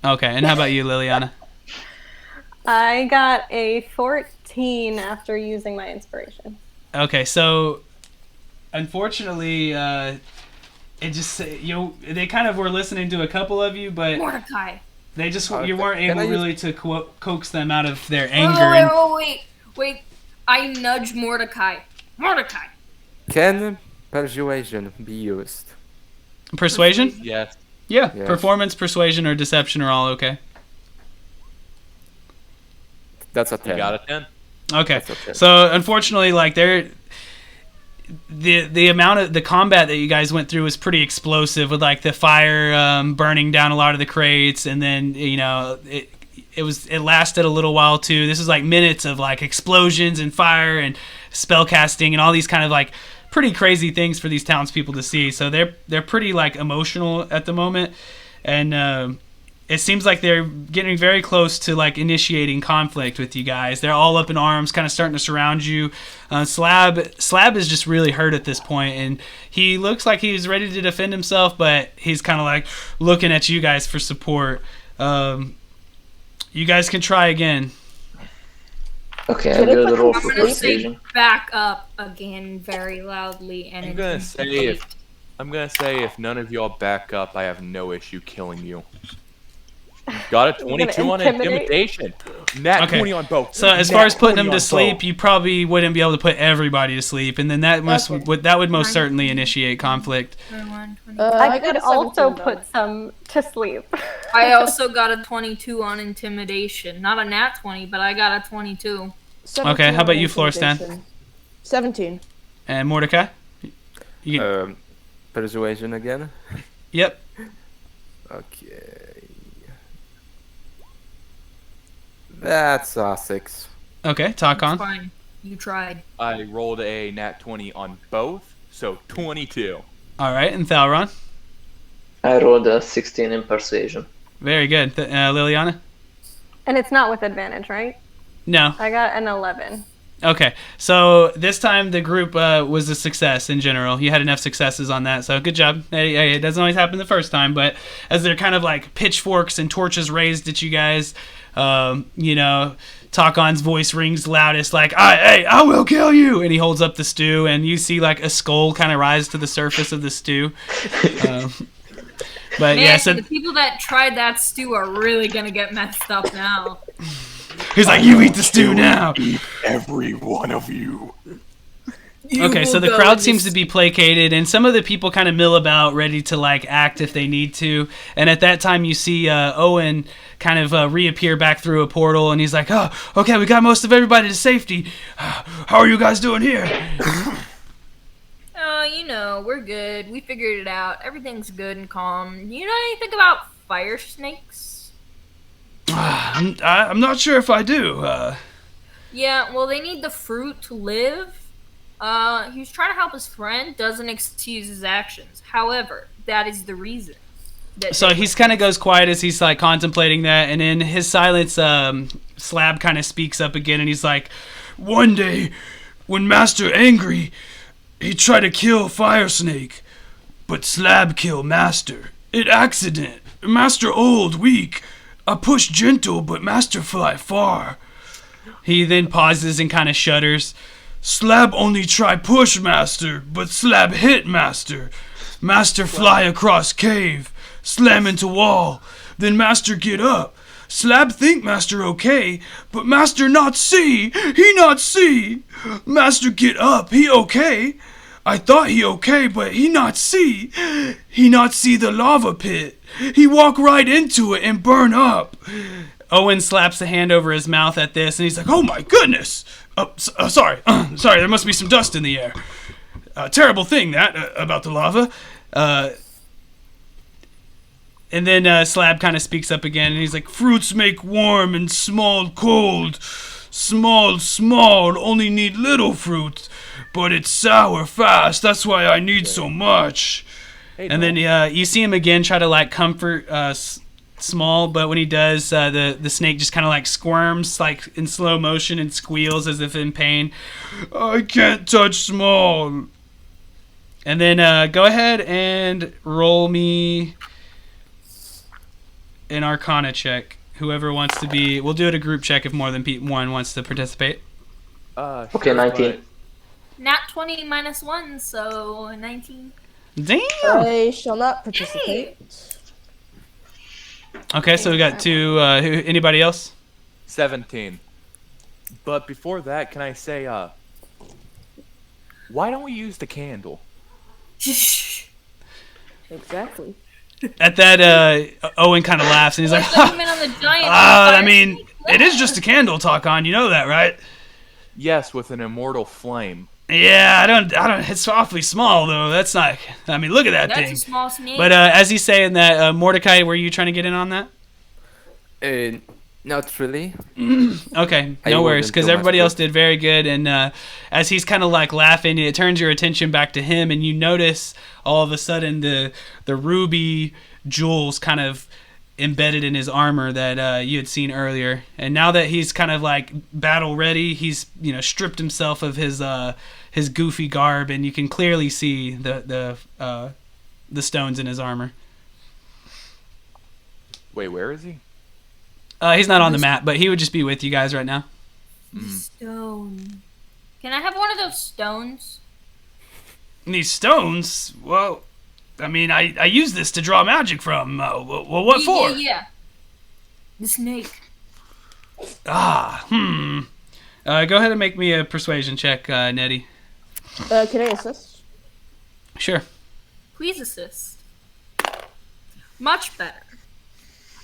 Okay, and how about you, Liliana? I got a 14 after using my inspiration. Okay, so unfortunately, it just they kind of were listening to a couple of you, but Mordecai. they just Okay, you weren't can able I use- really to coax them out of their anger. and- Wait. I nudge Mordecai. Mordecai. Can persuasion be used? Persuasion? Yes. Yeah, Yes. performance, persuasion, or deception are all okay. That's a You 10. got a 10? Okay, That's okay. so unfortunately, like the amount of the combat that you guys went through was pretty explosive, with like the fire burning down a lot of the crates, and then it lasted a little while too. This is like minutes of like explosions and fire and spell casting and all these kind of like pretty crazy things for these townspeople to see. So they're pretty like emotional at the moment, and it seems like they're getting very close to like initiating conflict with you guys. They're all up in arms, kind of starting to surround you. Slab is just really hurt at this point, and he looks like he's ready to defend himself, but he's kind of like looking at you guys for support. You guys can try again. Okay, I Should I will put roll them for I'm gonna say persuasion. back up again very loudly and I'm gonna say if none of y'all back up, I have no issue killing you. Got a 22 on intimidate? intimidation. Nat Okay. 20 on both. So as Nat far as putting 20 them to on sleep, both. you probably wouldn't be able to put everybody to sleep, and then that would most certainly initiate conflict. I could got a also 17 though. put some to sleep. I also got a 22 on intimidation. Not a nat 20, but I got a 22. 17 Okay, how about on you, Florstan? intimidation. 17. And Mordecai? You can, Persuasion again. yep. Okay. That's a 6. Okay, talk on. Fine. You tried. I rolled a nat 20 on both, so 22. All right, and Thalron? I rolled a 16 in persuasion. Very good. Liliana? And it's not with advantage, right? No. I got an 11. Okay, so this time the group was a success in general. You had enough successes on that, so good job. Hey, it doesn't always happen the first time, but as they're kind of like pitchforks and torches raised at you guys, Takon's voice rings loudest, like, I will kill you! And he holds up the stew, and you see like a skull kind of rise to the surface of the stew. But Man, yeah, so the people that tried that stew are really gonna get messed up now. he's like, you eat the stew now! Every one of you. Okay, so the crowd seems to be placated, and some of the people kind of mill about, ready to like act if they need to. And at that time, you see Owen kind of reappear back through a portal, and he's like, "Oh, okay, we got most of everybody to safety. How are you guys doing here?" Oh, we're good. We figured it out. Everything's good and calm. You know anything about fire snakes? I'm not sure if I do. Yeah, well, they need the fruit to live. He was trying to help his friend, doesn't excuse his actions. However, that is the reason. So he's kind of goes quiet as he's like contemplating that, and in his silence, Slab kind of speaks up again, and he's like, "One day, when Master angry, he tried to kill Fire Snake, but Slab kill Master. It accident. Master old, weak. I push gentle, but Master fly far." He then pauses and kind of shudders. "Slab only try push Master, but Slab hit Master. Master fly across cave, slam into wall. Then Master get up. Slab think Master okay, but Master not see. He not see. Master get up, he okay. I thought he okay, but he not see. He not see the lava pit. He walk right into it and burn up." Owen slaps a hand over his mouth at this, and he's like, "Oh my goodness! Sorry, there must be some dust in the air. Terrible thing that about the lava." And then Slab kind of speaks up again, and he's like, "Fruits make warm and small cold. Small, only need little fruit, but it's sour fast. That's why I need so much." And then you see him again try to like comfort Small, but when he does, the snake just kind of like squirms like in slow motion and squeals as if in pain. "I can't touch Small." And then go ahead and roll me an Arcana check. Whoever wants to be, we'll do it a group check if more than one wants to participate. Okay, 19. Nat 20 minus 1, so 19. Damn. I shall not participate. Okay, so we got two. Anybody else? 17. But before that, can I say, why don't we use the candle? Exactly. At that, Owen kind of laughs and he's like, I mean, it is just a candle, Takon. You know that, right? Yes, with an immortal flame. Yeah, I don't. It's awfully small though. That's not. I mean, look at that thing. That's a small snake. But as he's saying that, Mordecai, were you trying to get in on that? Not really. Okay, I no worries, wouldn't because do everybody much else did very good. And as he's kind of like laughing, it turns your attention back to him, and you notice all of a sudden the ruby jewels kind of embedded in his armor that you had seen earlier. And now that he's kind of like battle ready, he's stripped himself of his goofy garb, and you can clearly see the stones in his armor. Wait, where is he? He's not on the map, but he would just be with you guys right now. Stone. Can I have one of those stones? These stones? Well, I mean, I use this to draw magic from. Well, what for? Yeah. The snake. Go ahead and make me a persuasion check, Nettie. Can I assist? Sure. Please assist. Much better.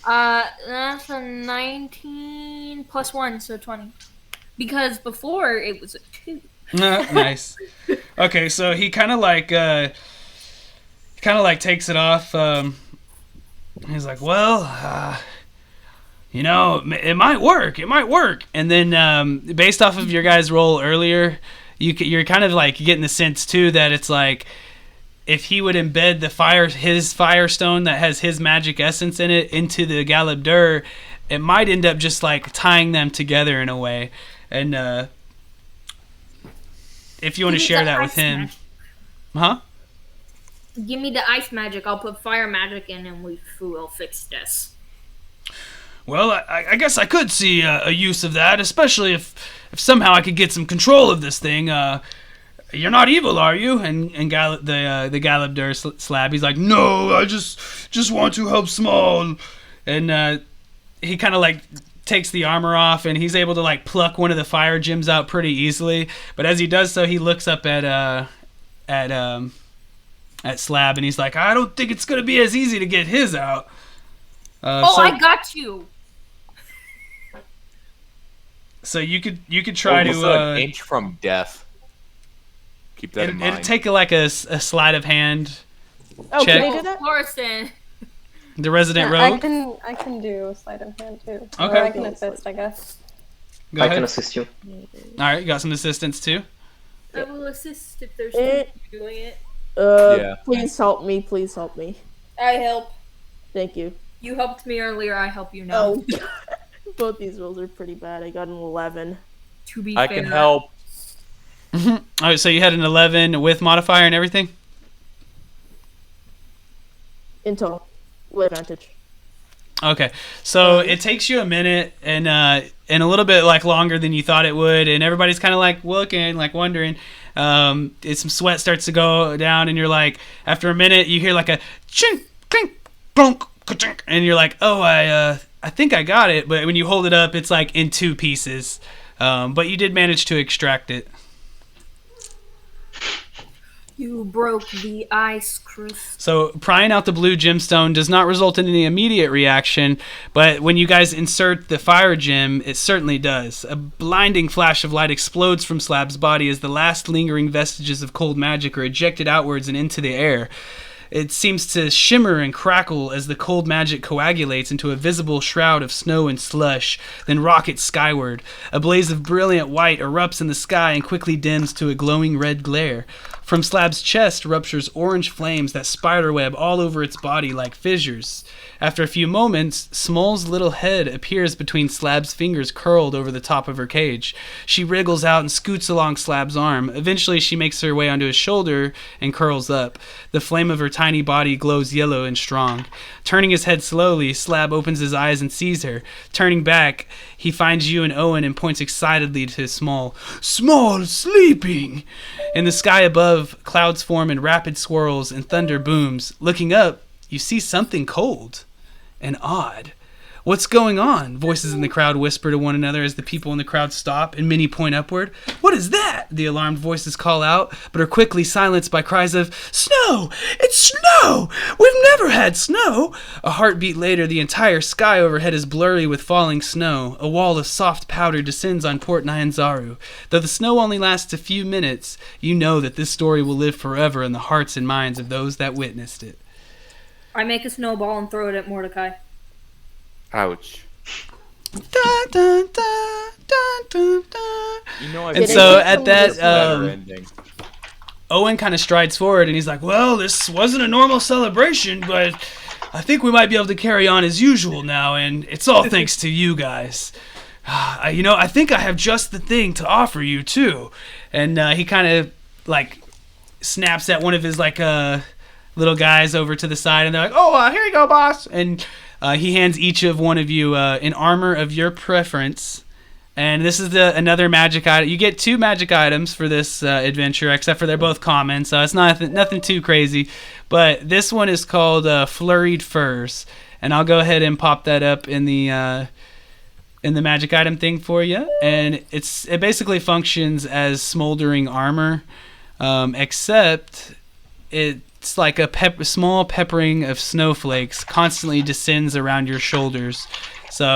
That's a 19 plus 1, so 20. Because before it was a 2. Nice. Okay, so he kind of like takes it off. He's like, well, it might work. It might work. And then based off of your guys' roll earlier, you're kind of like getting the sense too that it's like, if he would embed his firestone that has his magic essence in it into the Galabdur, it might end up just like tying them together in a way. And if you want to Give me share the that with ice him. magic. Huh? Give me the ice magic. I'll put fire magic in, and we'll fix this. Well, I guess I could see a use of that, especially if somehow I could get some control of this thing. You're not evil, are you? And the Galabdur slab, he's like, no, I just want to help Small. And he kind of like takes the armor off, and he's able to like pluck one of the fire gems out pretty easily. But as he does so, he looks up at Slab, and he's like, I don't think it's gonna be as easy to get his out. I got you. So you could try Almost to an inch from death. Keep that in mind. it'd take like a sleight of hand Oh, check. can I do Of that? course, then. The resident Yeah, rogue. I can do a sleight of hand too. Okay. Or I can assist, I guess. Go I ahead. can assist you. All right, you got some assistance too. I will assist if there's Eh. two doing it. Yeah. Please help me. Please help me. I help. Thank you. You helped me earlier. I help you now. Oh, both these rolls are pretty bad. I got an 11. To be I fair, can help. All right, so you had an 11 with modifier and everything. In total. With advantage. Okay, so it takes you a minute and a little bit like longer than you thought it would, and everybody's kind of like looking, like wondering. Some sweat starts to go down, and you're like, after a minute, you hear like a chink, clink, clunk, ka-chink, and you're like, oh, I think I got it. But when you hold it up, it's like in two pieces. But you did manage to extract it. you broke the ice crystal. So prying out the blue gemstone does not result in any immediate reaction, but when you guys insert the fire gem, it certainly does. A blinding flash of light explodes from Slab's body as the last lingering vestiges of cold magic are ejected outwards and into the air. It seems to shimmer and crackle as the cold magic coagulates into a visible shroud of snow and slush, then rockets skyward. A blaze of brilliant white erupts in the sky and quickly dims to a glowing red glare. From Slab's chest ruptures orange flames that spiderweb all over its body like fissures. After a few moments, Small's little head appears between Slab's fingers curled over the top of her cage. She wriggles out and scoots along Slab's arm. Eventually, she makes her way onto his shoulder and curls up. The flame of her tiny body glows yellow and strong. Turning his head slowly, Slab opens his eyes and sees her. Turning back, he finds you and Owen and points excitedly to Small. Small sleeping! In the sky above, clouds form in rapid swirls and thunder booms. Looking up, you see something cold and odd. What's going on? Voices in the crowd whisper to one another as the people in the crowd stop and many point upward. What is that? The alarmed voices call out, but are quickly silenced by cries of, Snow! It's snow! We've never had snow! A heartbeat later, the entire sky overhead is blurry with falling snow. A wall of soft powder descends on Port Nyanzaru. Though the snow only lasts a few minutes, you know that this story will live forever in the hearts and minds of those that witnessed it. I make a snowball and throw it at Mordecai. Ouch. Dun, dun, dun, dun, dun, dun. You know, And so at that, Owen kind of strides forward and he's like, well, this wasn't a normal celebration, but I think we might be able to carry on as usual now, and it's all thanks to you guys. I think I have just the thing to offer you, too. And he kind of, like, snaps at one of his, like, little guys over to the side, and they're like, oh, here you go, boss. And he hands each of one of you an armor of your preference. And this is another magic item. You get 2 magic items for this adventure, except for they're both common, so it's nothing too crazy. But this one is called Flurried Furs, and I'll go ahead and pop that up in the magic item thing for you. And it basically functions as smoldering armor, except it's like a small peppering of snowflakes constantly descends around your shoulders. So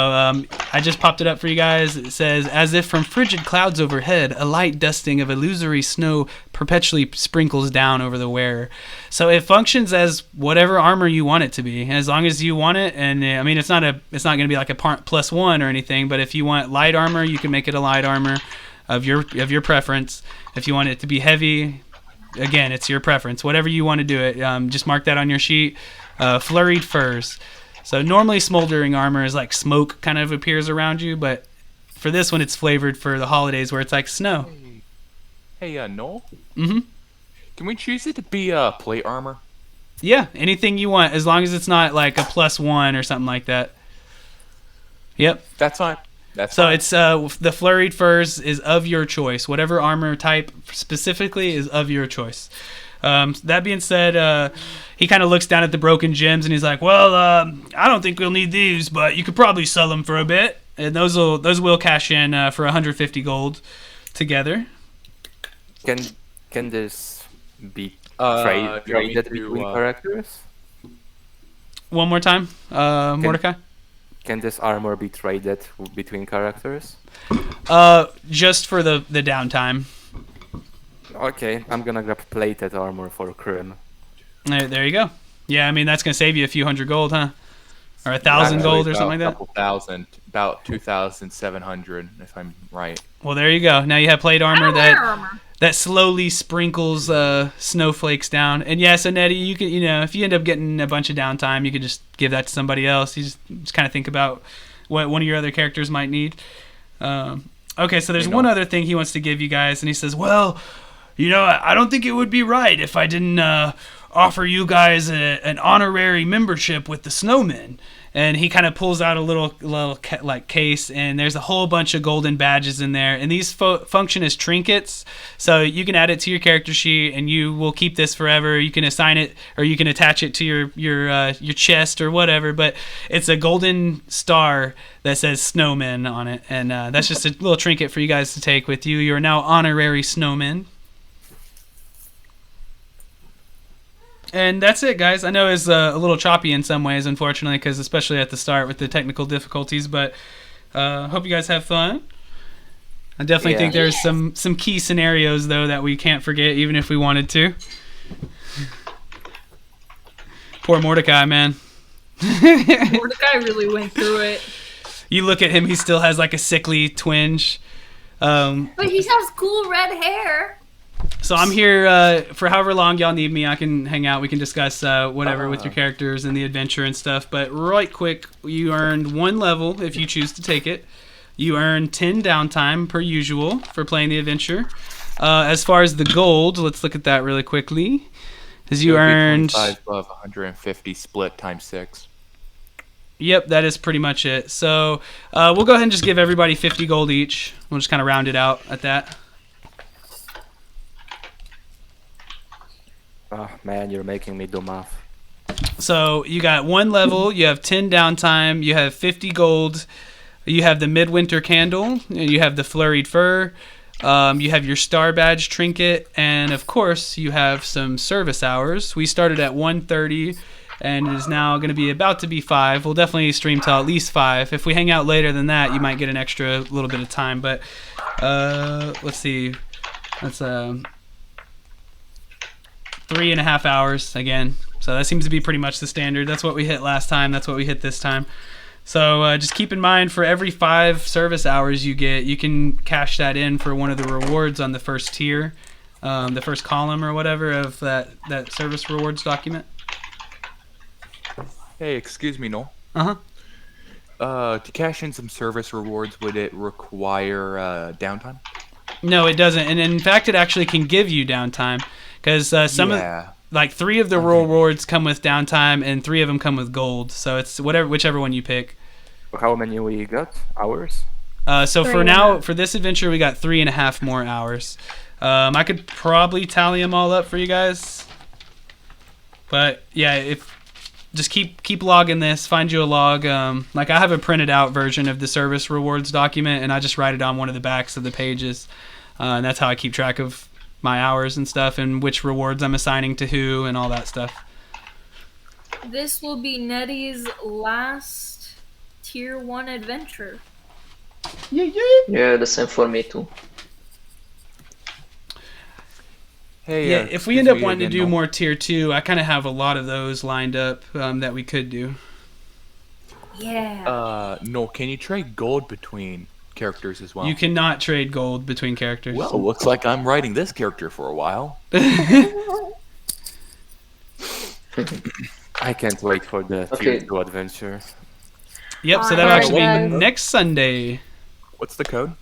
I just popped it up for you guys. It says, as if from frigid clouds overhead, a light dusting of illusory snow perpetually sprinkles down over the wearer. So it functions as whatever armor you want it to be, as long as you want it. And I mean, it's not going to be like a +1 or anything. But if you want light armor, you can make it a light armor of your preference. If you want it to be heavy, again, it's your preference. Whatever you want to do it. Just mark that on your sheet. Flurried Furs. So normally smoldering armor is like smoke kind of appears around you, but for this one it's flavored for the holidays where it's like snow. Hey, Noel, Mm-hmm. can we choose it to be plate armor? Yeah, anything you want, as long as it's not like a +1 or something like that. Yep. That's fine. That's So fine. it's the flurried furs is of your choice. Whatever armor type specifically is of your choice. That being said, he kind of looks down at the broken gems and he's like, "Well, I don't think we'll need these, but you could probably sell them for a bit, and those will cash in for 150 gold together." Can this be do you want me traded to, between characters? One more time, Mordecai. Can this armor be traded between characters? Just for the downtime. Okay, I'm gonna grab plated armor for Krim. There you go. Yeah, I mean that's gonna save you a few hundred gold, huh? Or 1,000 gold or something like that. Couple thousand, about 2,700, if I'm right. Well, there you go. Now you have plate armor Armor. that slowly sprinkles snowflakes down. And yeah, so Nettie, you can, if you end up getting a bunch of downtime, you could just give that to somebody else. You just kind of think about what one of your other characters might need. Okay, so there's one other thing he wants to give you guys, and he says, "Well, I don't think it would be right if I didn't offer you guys an honorary membership with the Snowmen." And he kind of pulls out a little like case, and there's a whole bunch of golden badges in there, and these function as trinkets. So you can add it to your character sheet, and you will keep this forever. You can assign it, or you can attach it to your chest or whatever. But it's a golden star that says Snowman on it, and that's just a little trinket for you guys to take with you. You are now honorary snowmen. And that's it, guys. I know it's a little choppy in some ways, unfortunately, because especially at the start with the technical difficulties, but hope you guys have fun. I definitely think there's some key scenarios, though, that we can't forget, even if we wanted to. Poor Mordecai, man. Mordecai really went through it. You look at him, he still has like a sickly twinge. But he has cool red hair. So I'm here for however long y'all need me. I can hang out. We can discuss whatever with your characters and the adventure and stuff. But right quick, you earned 1 level if you choose to take it. You earn 10 downtime per usual for playing the adventure. As far as the gold, let's look at that really quickly. As you earned 25 above 150 split times 6. Yep, that is pretty much it. So we'll go ahead and just give everybody 50 gold each. We'll just kind of round it out at that. Oh man, you're making me do math. So you got 1 level, you have 10 downtime, you have 50 gold, you have the midwinter candle, and you have the flurried fur, you have your star badge trinket, and of course you have some service hours. We started at 1:30 and it is now going to be about to be 5. We'll definitely stream till at least 5. If we hang out later than that, you might get an extra little bit of time, but let's see. That's 3.5 hours again. So that seems to be pretty much the standard. That's what we hit last time. That's what we hit this time. So just keep in mind, for every 5 service hours you get, you can cash that in for one of the rewards on the first tier, the first column or whatever of that service rewards document. Hey, excuse me, Noel. Uh-huh. To cash in some service rewards, would it require downtime? No, it doesn't. And in fact, it actually can give you downtime. Because like 3 of the rewards come with downtime, and 3 of them come with gold. So it's whichever one you pick. How many we got? Hours? So for now, for this adventure, we got 3.5 more hours. I could probably tally them all up for you guys. But yeah, just keep logging this. Find you a log. Like I have a printed out version of the service rewards document, and I just write it on one of the backs of the pages, and that's how I keep track of my hours and stuff, and which rewards I'm assigning to who, and all that stuff. This will be Nettie's last tier 1 adventure. Yeah, the same for me too. Hey, Yeah, if we end up wanting to do more tier 2, I kind of have a lot of those lined up that we could do. Yeah. Noel, can you trade gold between characters as well? You cannot trade gold between characters. Well, looks like I'm writing this character for a while. I can't wait for the tier 2 adventure. Yep, so that'll actually be next Sunday. What's the code?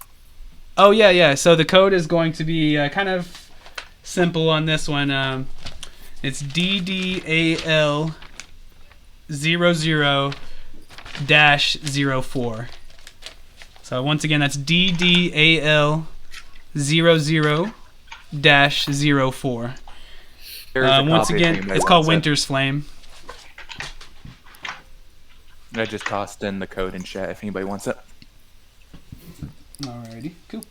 Oh yeah. So the code is going to be kind of simple on this one. It's DDAL 00-04. So once again, that's DDAL 00-04. Once again, it's called Winter's Flame. I just tossed in the code in chat if anybody wants it. Alrighty, cool.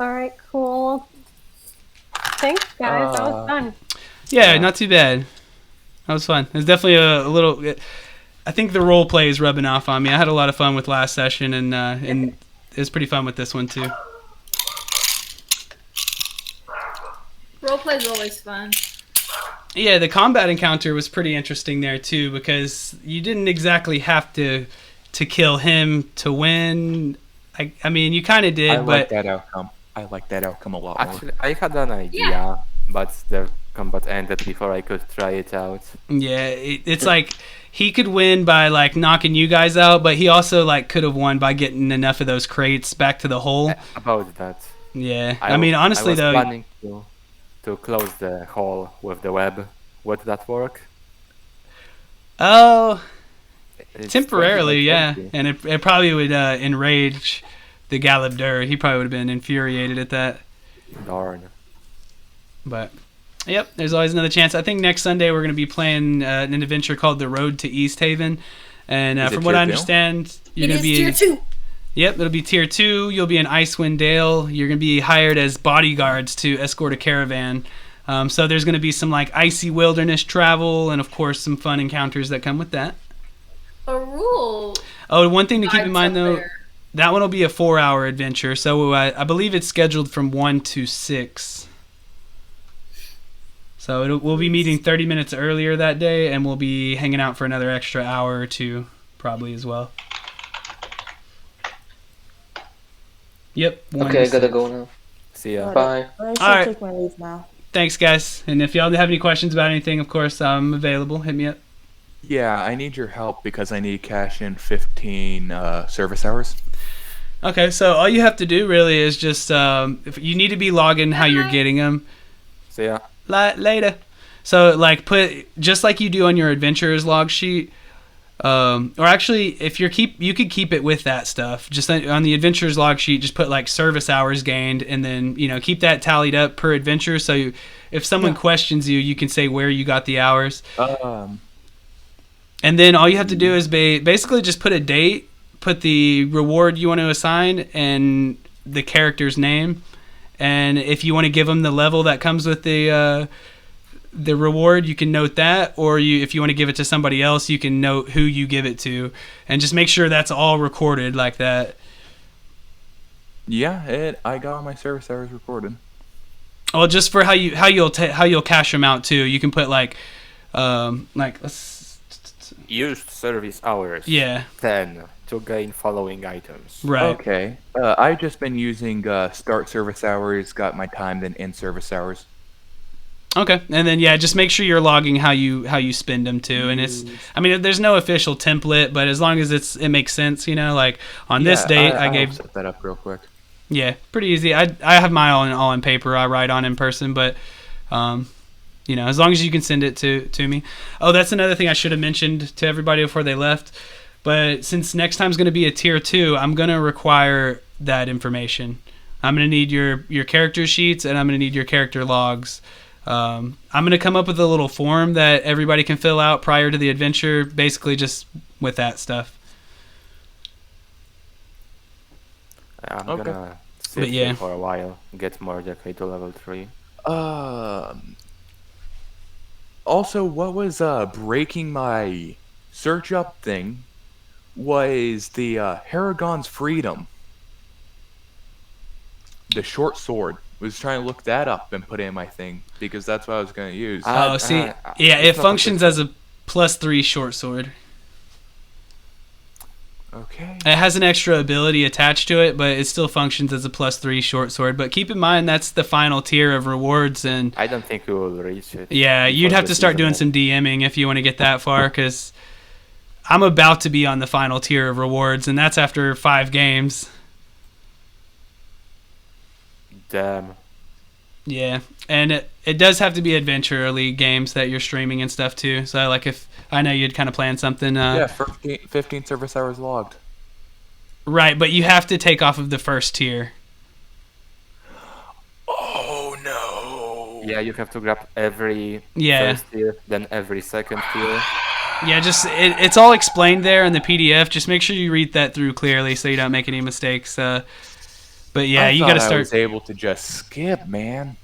All right, cool. Thanks, guys. That was fun. Yeah, not too bad. That was fun. It's definitely a little. I think the role play is rubbing off on me. I had a lot of fun with last session, and it was pretty fun with this one too. Roleplay is always fun. Yeah, the combat encounter was pretty interesting there too, because you didn't exactly have to kill him to win. I mean, you kind of did, I but like that outcome. I like that outcome a lot more. Actually, I had an idea, but the combat ended before I could try it out. yeah, it's like he could win by like knocking you guys out, but he also like could have won by getting enough of those crates back to the hole. About that. Yeah, I mean, honestly I was though. planning to close the hole with the web. Would that work? Oh, It's temporarily, 20 by yeah, 20. and it probably would enrage the Galabdur. He probably would have been infuriated at that. Darn. But yep, there's always another chance. I think next Sunday we're going to be playing an adventure called The Road to East Haven, and Is it from what tier I two? understand, you're It going to is be tier 2. Yep, it'll be tier 2. You'll be in Icewind Dale. You're going to be hired as bodyguards to escort a caravan. So there's going to be some like icy wilderness travel, and of course some fun encounters that come with that. A rule. Oh, one thing to keep in vibes mind up though, there. that one will be a 4-hour adventure. So I believe it's scheduled from 1 to 6. So we'll be meeting 30 minutes earlier that day, and we'll be hanging out for another extra hour or two, probably as well. Yep. 1 Okay, I to gotta 6. go now. See ya. Bye. I should Alright. take my leave now. Thanks, guys. And if y'all have any questions about anything, of course, I'm available. Hit me up. Yeah, I need your help because I need cash in 15 service hours. Okay, so all you have to do really is just if you need to be logging how you're getting them. See ya. Later. So like put just like you do on your adventurers log sheet, or actually if you could keep it with that stuff. Just on the adventurers log sheet, just put like service hours gained, and then keep that tallied up per adventure. So if someone questions you, you can say where you got the hours. And then all you have to do is basically just put a date, put the reward you want to assign, and the character's name. And if you want to give them the level that comes with the reward, you can note that. Or if you want to give it to somebody else, you can note who you give it to, and just make sure that's all recorded like that. Yeah, I got all my service hours recorded. Well, just for how you'll cash them out too. You can put like Used service hours. Yeah. 10 to gain following items. Right. Okay. I've just been using start service hours, got my time, then end service hours. Okay, and then just make sure you're logging how you spend them too. And there's no official template, but as long as it makes sense, like on this date I gave. I'll set that up real quick. Yeah, pretty easy. I have mine all in paper. I write on in person, but as long as you can send it to me. Oh, that's another thing I should have mentioned to everybody before they left. But since next time's going to be a tier 2, I'm going to require that information. I'm going to need your character sheets, and I'm going to need your character logs. I'm going to come up with a little form that everybody can fill out prior to the adventure, basically just with that stuff. I'm Okay. gonna sit But here yeah. for a while, get Mordecai to level 3. Also, what was breaking my search up thing was the Haragon's Freedom. The short sword. Was trying to look that up and put it in my thing because that's what I was going to use. Oh, see, it's it not functions as a +3 short sword. Okay. It has an extra ability attached to it, but it still functions as a +3 short sword. But keep in mind, that's the final tier of rewards, and I don't think we will reach it. yeah, you'd before have to this start season doing ends. some DMing if you want to get that far, because I'm about to be on the final tier of rewards, and that's after 5 games. Damn. Yeah, and it does have to be Adventure League games that you're streaming and stuff too. So like if I know you'd kind of plan something. Yeah, 15 service hours logged. Right, but you have to take off of the first tier. Oh no. Yeah, you have to grab every Yeah. first tier, then every second tier. Yeah, just it's all explained there in the PDF. Just make sure you read that through clearly so you don't make any mistakes. But yeah, you got to I start. was able to just skip, man.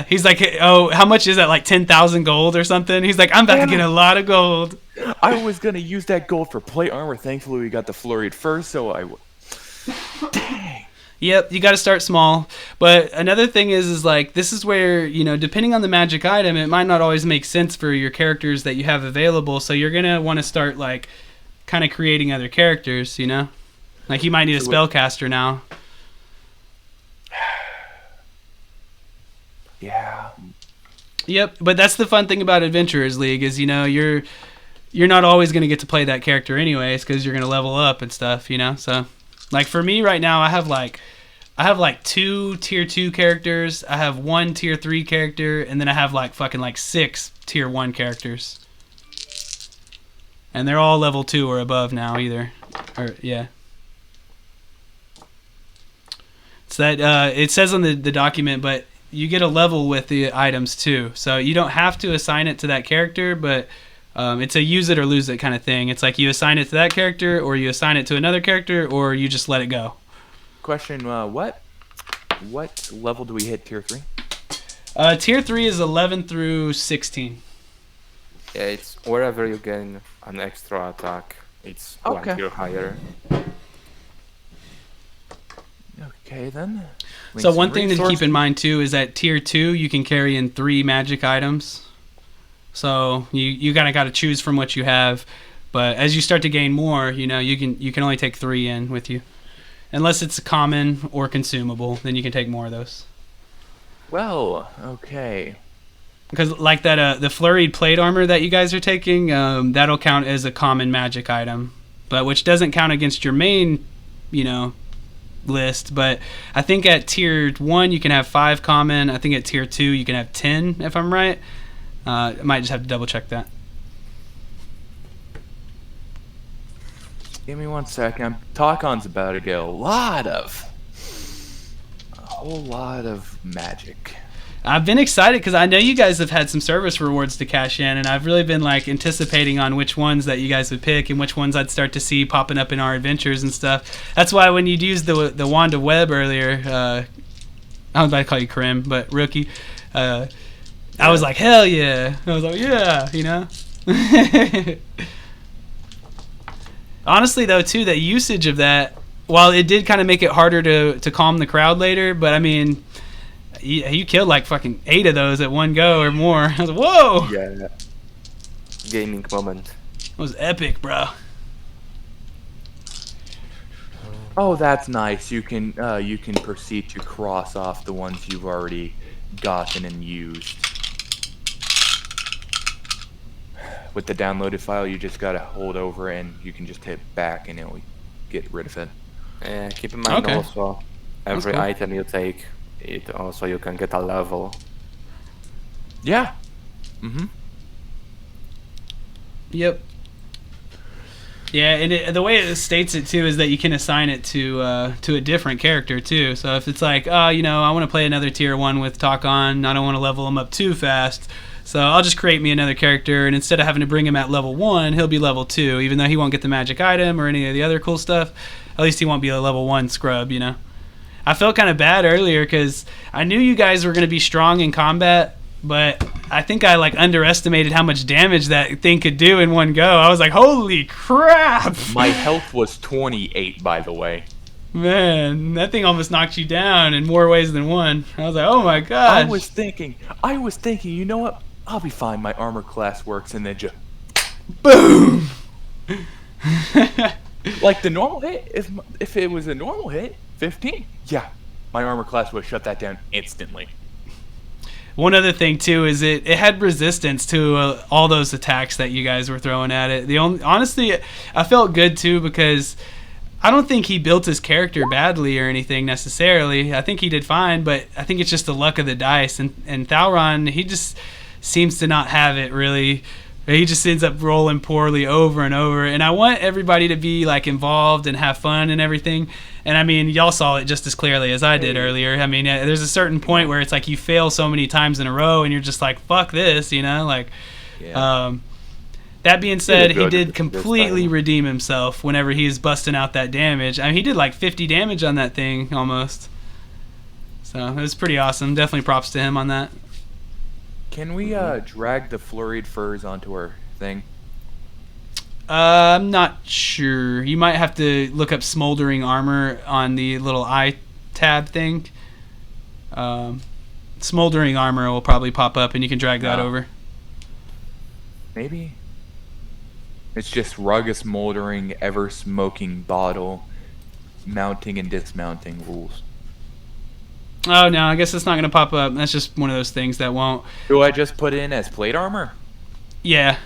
He's like, oh, how much is that? Like 10,000 gold or something? He's like, I'm about to get a lot of gold. I was gonna use that gold for plate armor. Thankfully, we got the flurried first, so Dang. Yep, you got to start small. But another thing is like this is where, depending on the magic item, it might not always make sense for your characters that you have available. So you're gonna want to start like kind of creating other characters. Like you might need a spellcaster now. Yeah. Yep, but that's the fun thing about Adventurers League is you're not always gonna get to play that character anyways because you're gonna level up and stuff. So. Like for me right now, I have like 2 tier 2 characters, I have 1 tier 3 character, and then I have like 6 tier 1 characters. And they're all level 2 or above now either. Yeah. So that it says on the document, but you get a level with the items too. So you don't have to assign it to that character, but it's a use it or lose it kind of thing. It's like you assign it to that character, or you assign it to another character, or you just let it go. Question: what level do we hit tier 3? Tier 3 is 11 through 16. Yeah, it's wherever you gain an extra attack, it's one tier higher. Okay then. So one thing to keep in mind too is that tier 2 you can carry in 3 magic items. So you kind of got to choose from what you have, but as you start to gain more, you can only take 3 in with you, unless it's common or consumable. Then you can take more of those. Well, okay. Because like that, the flurried plate armor that you guys are taking, that'll count as a common magic item, but which doesn't count against your main, list. But I think at tier 1 you can have 5 common. I think at tier 2 you can have 10, if I'm right. I might just have to double check that. Give me 1 second. Talkon's about to get a whole lot of magic. I've been excited because I know you guys have had some service rewards to cash in, and I've really been like anticipating on which ones that you guys would pick and which ones I'd start to see popping up in our adventures and stuff. That's why when you'd used the wand of web earlier, I was about to call you Krim, but rookie. I was like, hell yeah. I was like, yeah, Honestly, though, too, the usage of that, while it did kind of make it harder to calm the crowd later, but I mean, you killed like fucking 8 of those at one go or more. I was like, whoa! Yeah. Gaming moment. It was epic, bro. Oh, that's nice. You can proceed to cross off the ones you've already gotten and used. With the downloaded file, you just gotta hold over and you can just hit back and it'll get rid of it. Yeah, keep in mind also, every cool. item you take, it also you can get a level. Yeah. Mm-hmm. Yep. Yeah, and the way it states it too is that you can assign it to a different character too. So if it's like, I want to play another tier 1 with Talkon, I don't want to level him up too fast, so I'll just create me another character, and instead of having to bring him at level 1, he'll be level 2, even though he won't get the magic item or any of the other cool stuff. At least he won't be a level 1 scrub, I felt kind of bad earlier because I knew you guys were going to be strong in combat, but I think I underestimated how much damage that thing could do in one go. I was like, holy crap! My health was 28, by the way. Man, that thing almost knocked you down in more ways than one. I was like, oh my god. I was thinking, you know what? I'll be fine. My armor class works, and then just boom. Like the normal hit. If it was a normal hit, 15. Yeah, my armor class would shut that down instantly. One other thing too is it had resistance to all those attacks that you guys were throwing at it. Honestly, I felt good too because I don't think he built his character badly or anything necessarily. I think he did fine, but I think it's just the luck of the dice. And Thalron, he just seems to not have it really. He just ends up rolling poorly over and over. And I want everybody to be like involved and have fun and everything. And I mean, y'all saw it just as clearly as I did earlier. I mean, there's a certain point where it's like you fail so many times in a row, and you're just like, "Fuck this," you know, like. Yeah. That being said, he good did this completely time. redeem himself whenever he's busting out that damage. I mean, he did like 50 damage on that thing almost. So it was pretty awesome. Definitely props to him on that. Can we drag the flurried furs onto our thing? I'm not sure. You might have to look up smoldering armor on the little eye tab thing. Smoldering armor will probably pop up, and you can drag that over. Maybe. It's just rugged, smoldering, ever smoking bottle, mounting and dismounting rules. Oh no, I guess it's not going to pop up. That's just one of those things that won't. Do I just put in as plate armor? Yeah.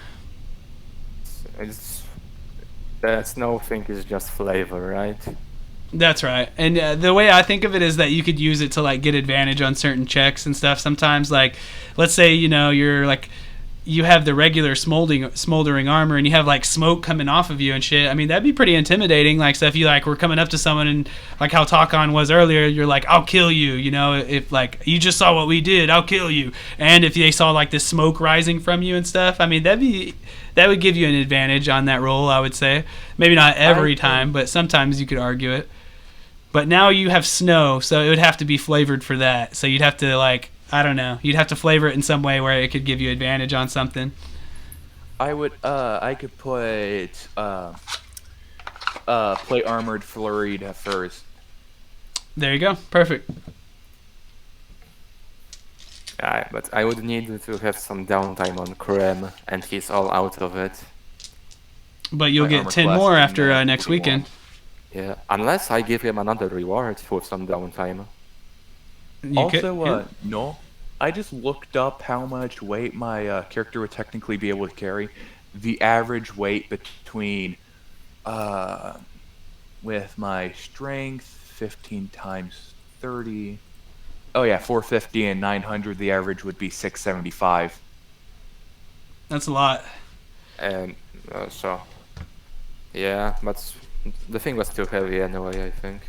That snow thing is just flavor, right? That's right. And the way I think of it is that you could use it to like get advantage on certain checks and stuff. Sometimes, like, let's say you're like, you have the regular smoldering armor and you have like smoke coming off of you and shit. I mean, that'd be pretty intimidating. Like, so if you like were coming up to someone and like how Takon was earlier, you're like, I'll kill you. You know, if like you just saw what we did, I'll kill you. And if they saw like this smoke rising from you and stuff, I mean, that would give you an advantage on that roll, I would say. Maybe not every time, but sometimes you could argue it. But now you have snow, so it would have to be flavored for that. So you'd have to like, I don't know, you'd have to flavor it in some way where it could give you advantage on something. I could put plate armored flurried furs. There you go. Perfect. Yeah, but I would need to have some downtime on Krem, and he's all out of it. But you'll My get armor 10 class more can, after next 41. weekend. Yeah, unless I give him another reward with some downtime. You could- Also, no, I just looked up how much weight my character would technically be able to carry. The average weight between, with my strength, 15 times 30. Oh yeah, 450 and 900. The average would be 675. That's a lot. And so, yeah, but the thing was too heavy anyway, I think.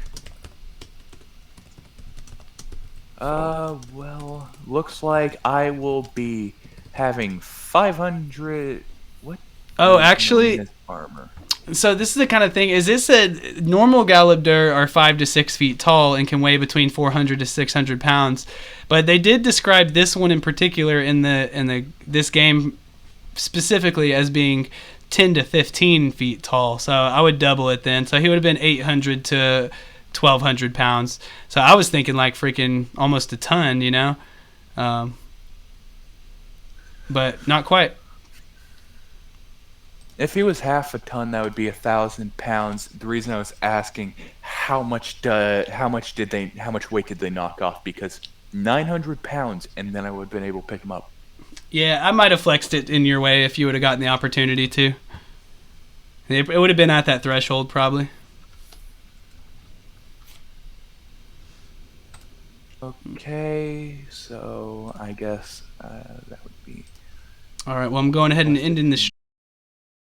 Well, looks like I will be having 500. What? Oh, actually, armor. so this is the kind of thing. Is this a normal Galabdur are 5 to 6 feet tall and can weigh between 400 to 600 pounds, but they did describe this one in particular in this game specifically as being 10 to 15 feet tall. So I would double it then. So he would have been 800 to 1,200 pounds. So I was thinking like freaking almost a ton, you know, but not quite. If he was half a ton, that would be 1,000 pounds. The reason I was asking how much weight did they knock off? Because 900 pounds, and then I would have been able to pick him up. Yeah, I might have flexed it in your way if you would have gotten the opportunity to. It would have been at that threshold probably. Okay, so I guess that would be. All right, well, I'm going ahead and ending this